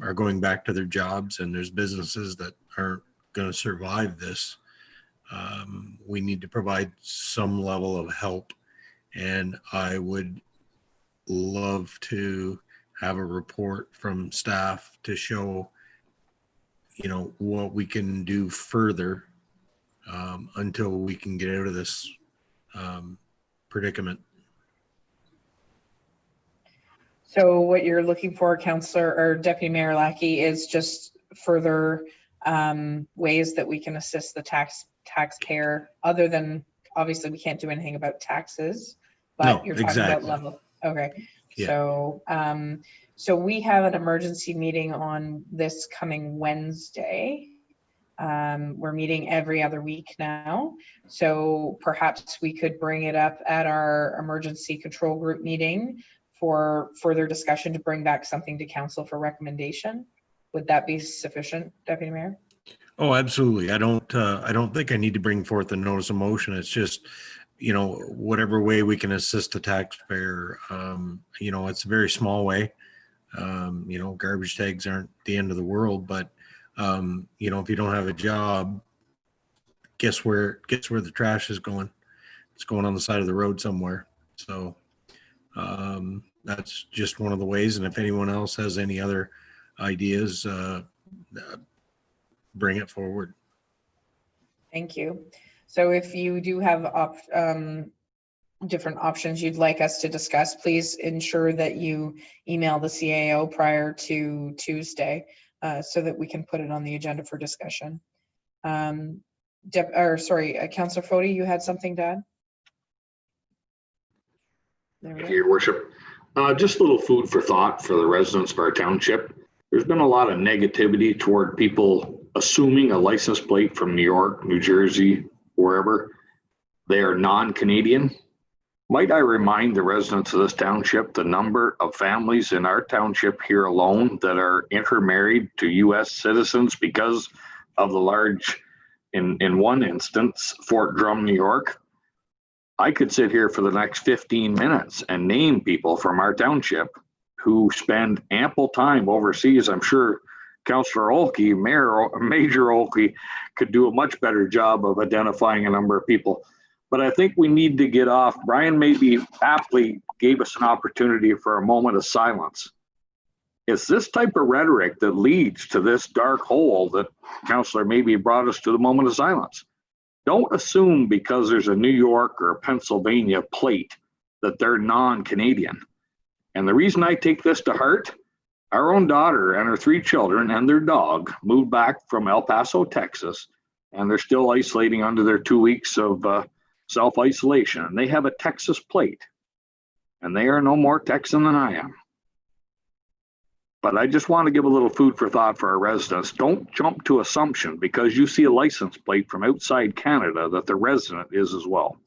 G: are going back to their jobs, and there's businesses that aren't going to survive this. We need to provide some level of help, and I would love to have a report from staff to show, what we can do further until we can get out of this predicament.
A: So what you're looking for, Councillor or Deputy Mayor Lackey, is just further ways that we can assist the taxpayer, other than, obviously we can't do anything about taxes, but
G: No,
A: you're talking
G: exactly.
A: about level. Okay.
G: Yeah.
A: So we have an emergency meeting on this coming Wednesday. We're meeting every other week now. So perhaps we could bring it up at our emergency control group meeting for further discussion, to bring back something to council for recommendation. Would that be sufficient, Deputy Mayor?
G: Oh, absolutely. I don't think I need to bring forth a notice of motion. It's just, whatever way we can assist the taxpayer. It's a very small way. Garbage tags aren't the end of the world, but if you don't have a job, guess where the trash is going? It's going on the side of the road somewhere. So that's just one of the ways. And if anyone else has any other ideas, bring it forward.
A: Thank you. So if you do have different options you'd like us to discuss, please ensure that you email the CAO prior to Tuesday so that we can put it on the agenda for discussion. Councillor Foti, you had something to add?
J: Thank you, Your Worship. Just a little food for thought for the residents of our township. There's been a lot of negativity toward people assuming a license plate from New York, New Jersey, wherever they are non-Canadian. Might I remind the residents of this township the number of families in our township here alone that are intermarried to U.S. citizens because of the large, in one instance, Fort Drum, New York. I could sit here for the next 15 minutes and name people from our township who spend ample time overseas. I'm sure Councillor Olkey, Major Olkey, could do a much better job of identifying a number of people. But I think we need to get off. Brian maybe aptly gave us an opportunity for a moment of silence. It's this type of rhetoric that leads to this dark hole that Councillor maybe brought us to the moment of silence. Don't assume because there's a New York or a Pennsylvania plate that they're non-Canadian. And the reason I take this to heart, our own daughter and her 3 children and their dog moved back from El Paso, Texas, and they're still isolating under their 2 weeks of self-isolation. And they have a Texas plate, and they are no more Texan than I am. But I just want to give a little food for thought for our residents. Don't jump to assumption because you see a license plate from outside Canada that the resident is as well.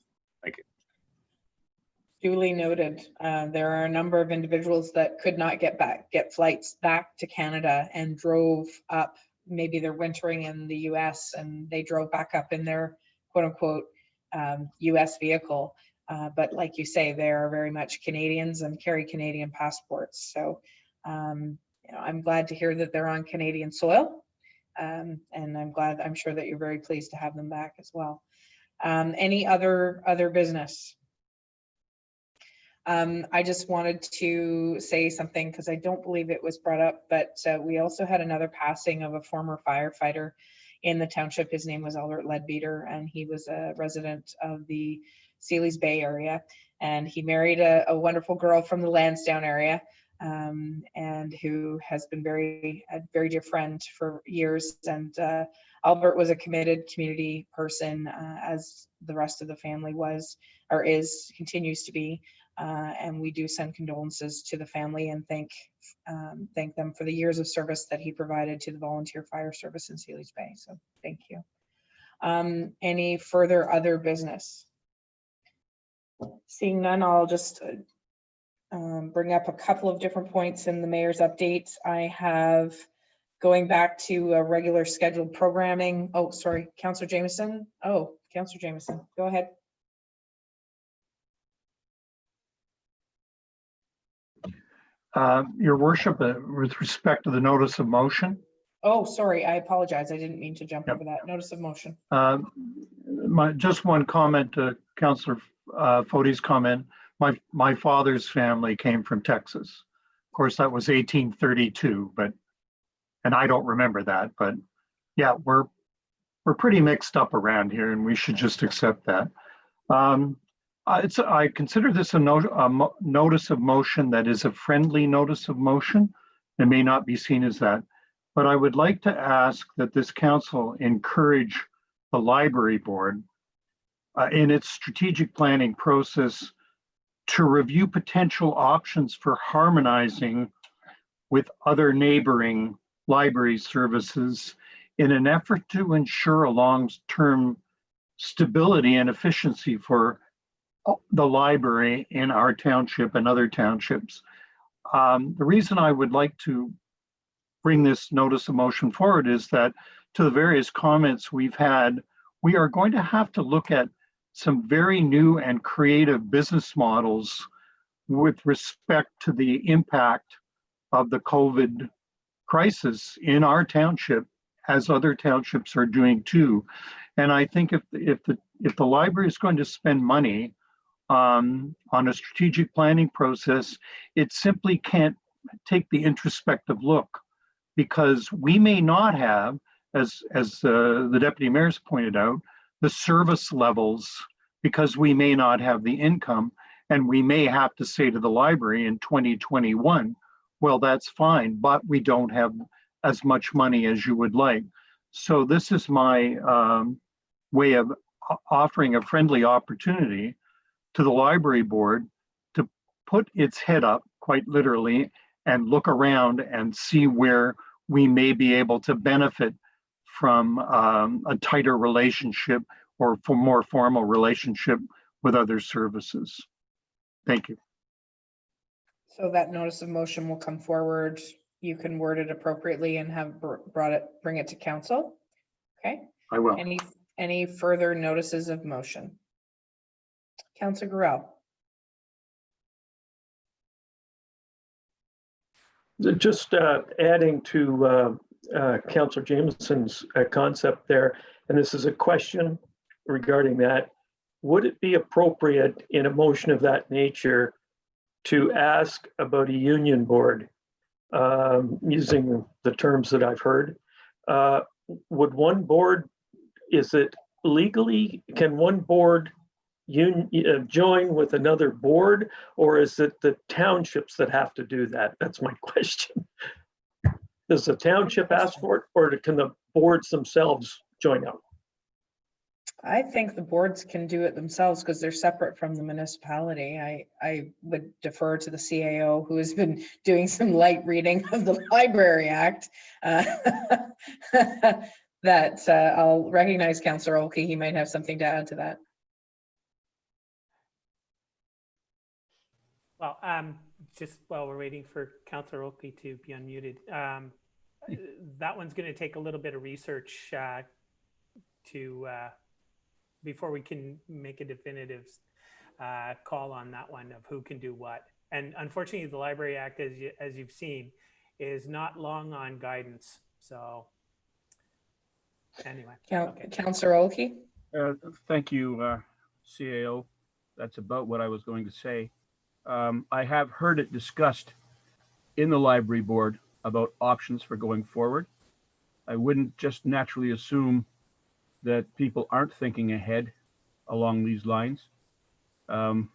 J: Thank you.
A: Duly noted. There are a number of individuals that could not get flights back to Canada and drove up. Maybe they're wintering in the US and they drove back up in their quote unquote US vehicle. But like you say, they are very much Canadians and carry Canadian passports. So I'm glad to hear that they're on Canadian soil. And I'm sure that you're very pleased to have them back as well. Any other business? I just wanted to say something because I don't believe it was brought up, but we also had another passing of a former firefighter in the township. His name was Albert Leadbeater, and he was a resident of the Sealy's Bay area. And he married a wonderful girl from the Lansdowne area. and who has been a very dear friend for years. And Albert was a committed community person, as the rest of the family was, or continues to be. And we do send condolences to the family and thank them for the years of service that he provided to the volunteer fire service in Sealy's Bay. So thank you. Any further other business? Seeing none, I'll just bring up a couple of different points in the mayor's updates. I have, going back to regular scheduled programming. Oh, sorry, Councillor Jameson. Oh, Councillor Jameson, go ahead.
I: Your worship, with respect to the notice of motion.
A: Oh, sorry, I apologize. I didn't mean to jump over that. Notice of motion.
I: Just one comment to Councillor Fode's comment. My father's family came from Texas. Of course, that was 1832, and I don't remember that, but yeah, we're pretty mixed up around here, and we should just accept that. I consider this a notice of motion that is a friendly notice of motion. It may not be seen as that, but I would like to ask that this council encourage the library board in its strategic planning process to review potential options for harmonizing with other neighboring library services in an effort to ensure a long-term stability and efficiency for the library in our township and other townships. The reason I would like to bring this notice of motion forward is that to the various comments we've had, we are going to have to look at some very new and creative business models with respect to the impact of the COVID crisis in our township, as other townships are doing too. And I think if the library is going to spend money on a strategic planning process, it simply can't take the introspective look, because we may not have, as the deputy mayor's pointed out, the service levels, because we may not have the income, and we may have to say to the library in 2021, well, that's fine, but we don't have as much money as you would like. So this is my way of offering a friendly opportunity to the library board to put its head up, quite literally, and look around and see where we may be able to benefit from a tighter relationship or for more formal relationship with other services. Thank you.
A: So that notice of motion will come forward. You can word it appropriately and have bring it to council. Okay.
I: I will.
A: Any further notices of motion? Councillor Gorell.
K: Just adding to Councillor Jameson's concept there, and this is a question regarding that. Would it be appropriate in a motion of that nature to ask about a union board, using the terms that I've heard? Would one board, is it legally, can one board join with another board, or is it the townships that have to do that? That's my question. Does the township ask for it, or can the boards themselves join up?
A: I think the boards can do it themselves because they're separate from the municipality. I would defer to the CAO, who has been doing some light reading of the Library Act. I'll recognize Councillor Oakey. He might have something to add to that.
L: Well, just while we're waiting for Councillor Oakey to be unmuted, that one's going to take a little bit of research before we can make a definitive call on that one of who can do what. And unfortunately, the Library Act, as you've seen, is not long on guidance. So anyway.
A: Okay. Councillor Oakey.
C: Thank you, CAO. That's about what I was going to say. I have heard it discussed in the library board about options for going forward. I wouldn't just naturally assume that people aren't thinking ahead along these lines. In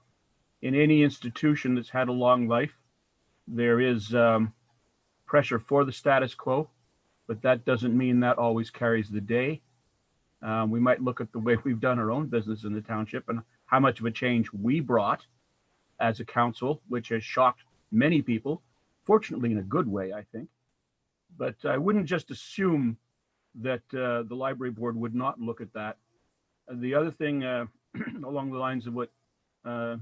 C: any institution that's had a long life, there is pressure for the status quo, but that doesn't mean that always carries the day. We might look at the way we've done our own business in the township and how much of a change we brought as a council, which has shocked many people, fortunately in a good way, I think. But I wouldn't just assume that the library board would not look at that. The other thing along the lines of what Mr.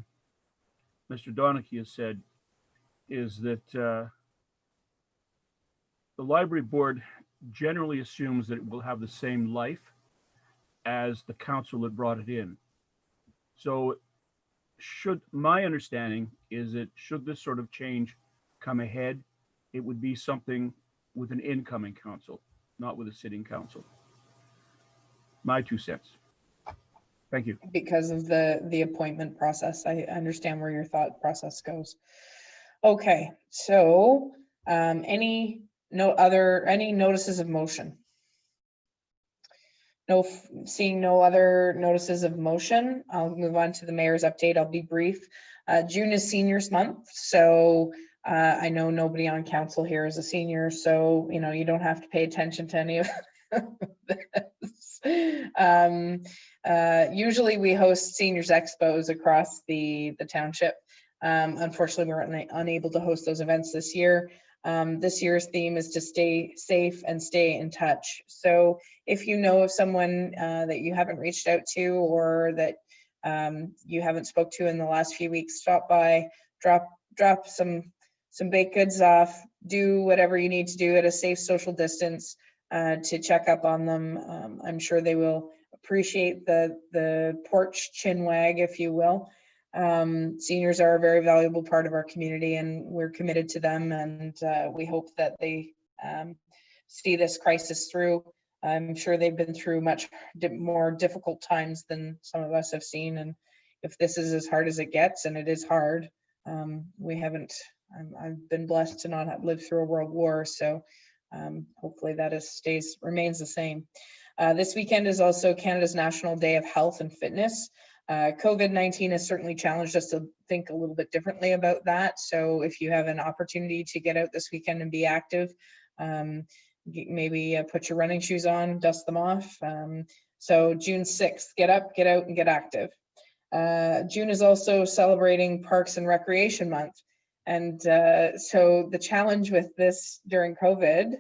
C: Donahue has said is that the library board generally assumes that it will have the same life as the council that brought it in. So my understanding is that should this sort of change come ahead, it would be something with an incoming council, not with a sitting council. My 2 cents. Thank you.
A: Because of the appointment process. I understand where your thought process goes. Okay, so any notices of motion? Seeing no other notices of motion, I'll move on to the mayor's update. I'll be brief. June is seniors month, so I know nobody on council here is a senior, so you don't have to pay attention to any of this. Usually we host seniors expos across the township. Unfortunately, we're unable to host those events this year. This year's theme is to stay safe and stay in touch. So if you know of someone that you haven't reached out to, or that you haven't spoke to in the last few weeks, stop by, drop some baked goods off, do whatever you need to do at a safe social distance to check up on them. I'm sure they will appreciate the porch chin wag, if you will. Seniors are a very valuable part of our community, and we're committed to them, and we hope that they see this crisis through. I'm sure they've been through much more difficult times than some of us have seen, and if this is as hard as it gets, and it is hard, I've been blessed to not have lived through a world war, so hopefully that remains the same. This weekend is also Canada's National Day of Health and Fitness. COVID-19 has certainly challenged us to think a little bit differently about that. So if you have an opportunity to get out this weekend and be active, maybe put your running shoes on, dust them off. So June 6th, get up, get out, and get active. June is also celebrating Parks and Recreation Month. And so the challenge with this during COVID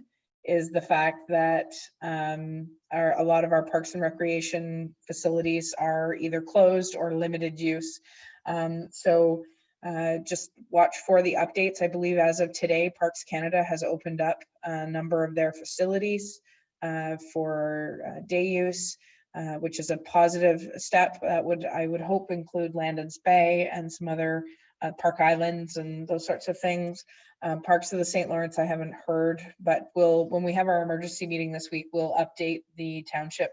A: is the fact that a lot of our parks and recreation facilities are either closed or limited use. So just watch for the updates. I believe as of today, Parks Canada has opened up a number of their facilities for day use, which is a positive step. That I would hope include Landon's Bay and some other Park Islands and those sorts of things. Parks of the St. Lawrence, I haven't heard, but when we have our emergency meeting this week, we'll update the township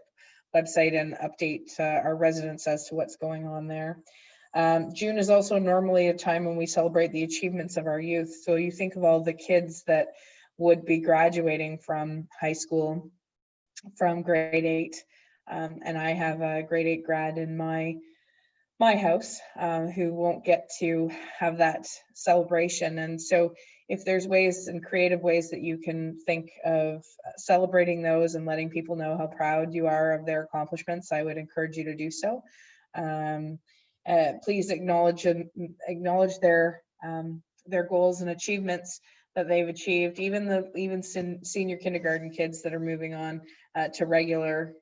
A: website and update our residents as to what's going on there. June is also normally a time when we celebrate the achievements of our youth. So you think of all the kids that would be graduating from high school, from grade 8, and I have a grade 8 grad in my house who won't get to have that celebration. And so if there's ways and creative ways that you can think of celebrating those and letting people know how proud you are of their accomplishments, I would encourage you to do so. Please acknowledge their goals and achievements that they've achieved, even senior kindergarten kids that are moving on to regular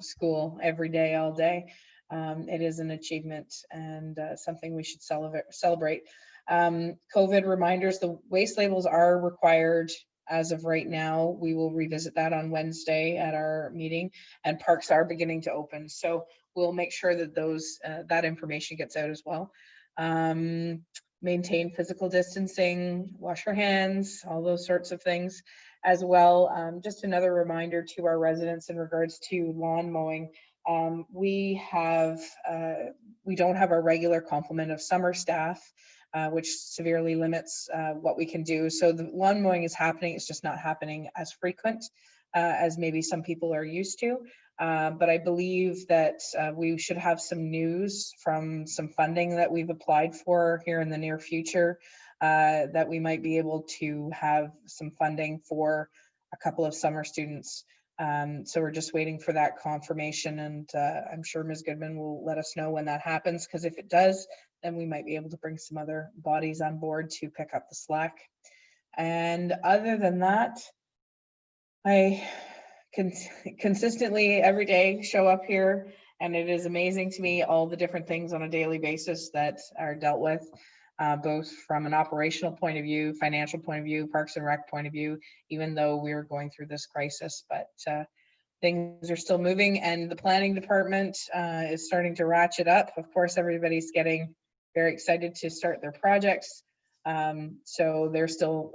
A: school every day, all day. It is an achievement and something we should celebrate. COVID reminders, the waste labels are required as of right now. We will revisit that on Wednesday at our meeting, and parks are beginning to open. So we'll make sure that that information gets out as well. Maintain physical distancing, wash your hands, all those sorts of things as well. Just another reminder to our residents in regards to lawn mowing. We don't have our regular complement of summer staff, which severely limits what we can do. So the lawn mowing is happening. It's just not happening as frequent as maybe some people are used to. But I believe that we should have some news from some funding that we've applied for here in the near future, that we might be able to have some funding for a couple of summer students. So we're just waiting for that confirmation, and I'm sure Ms. Goodman will let us know when that happens, because if it does, then we might be able to bring some other bodies on board to pick up the slack. And other than that, I can consistently every day show up here, and it is amazing to me all the different things on a daily basis that are dealt with, both from an operational point of view, financial point of view, Parks and Rec point of view, even though we're going through this crisis. But things are still moving, and the planning department is starting to ratchet up. Of course, everybody's getting very excited to start their projects. So they're still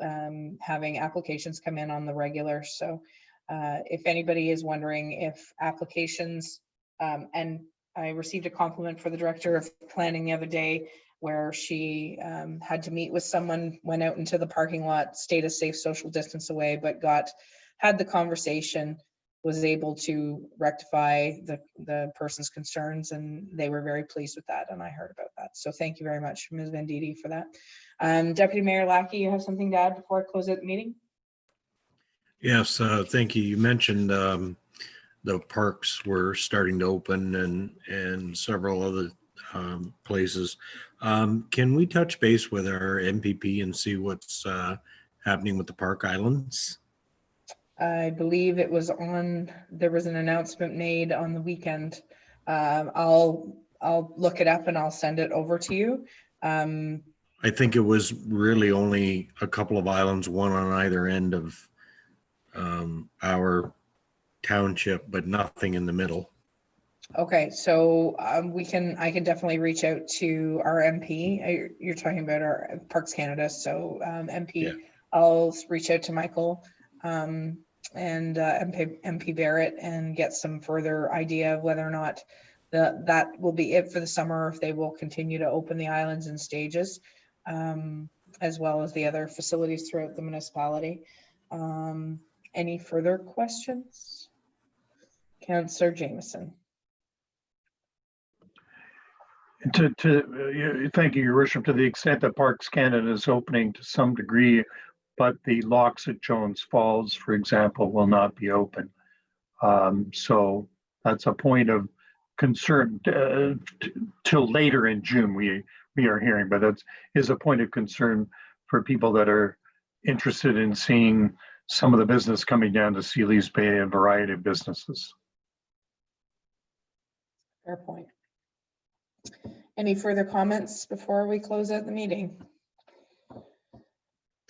A: having applications come in on the regular. So if anybody is wondering if applications, and I received a compliment for the director of planning the other day, where she had to meet with someone, went out into the parking lot, stayed a safe social distance away, but had the conversation, was able to rectify the person's concerns, and they were very pleased with that, and I heard about that. So thank you very much, Ms. Venditti, for that. Deputy Mayor Lackey, you have something to add before I close out the meeting?
G: Yes, thank you. You mentioned the parks were starting to open and several other places. Can we touch base with our MPP and see what's happening with the park islands?
A: I believe it was there was an announcement made on the weekend. I'll look it up and I'll send it over to you.
G: I think it was really only a couple of islands, one on either end of our township, but nothing in the middle.
A: Okay, so I can definitely reach out to our MP. You're talking about our Parks Canada, so MP. Yeah. I'll reach out to Michael and MP Barrett and get some further idea of whether or not that will be it for the summer, if they will continue to open the islands in stages, as well as the other facilities throughout the municipality. Any further questions? Councillor Jameson.
I: Thank you, Your Worship. To the extent that Parks Canada is opening to some degree, but the locks at Jones Falls, for example, will not be open. So that's a point of concern till later in June, we are hearing, but that is a point of concern for people that are interested in seeing some of the business coming down to Sealy's Bay, a variety of businesses.
A: Fair point. Any further comments before we close out the meeting?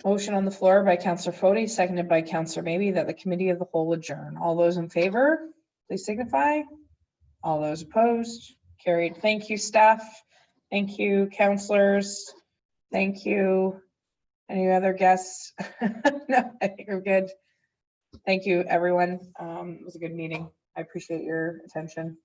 A: Motion on the floor by Councillor Foti, seconded by Councillor Maybe, that the committee of the whole adjourn. All those in favor, please signify. All those opposed, carried. Thank you, staff. Thank you, councillors. Thank you. Any other guests? No, I think we're good. Thank you, everyone. It was a good meeting. I appreciate your attention.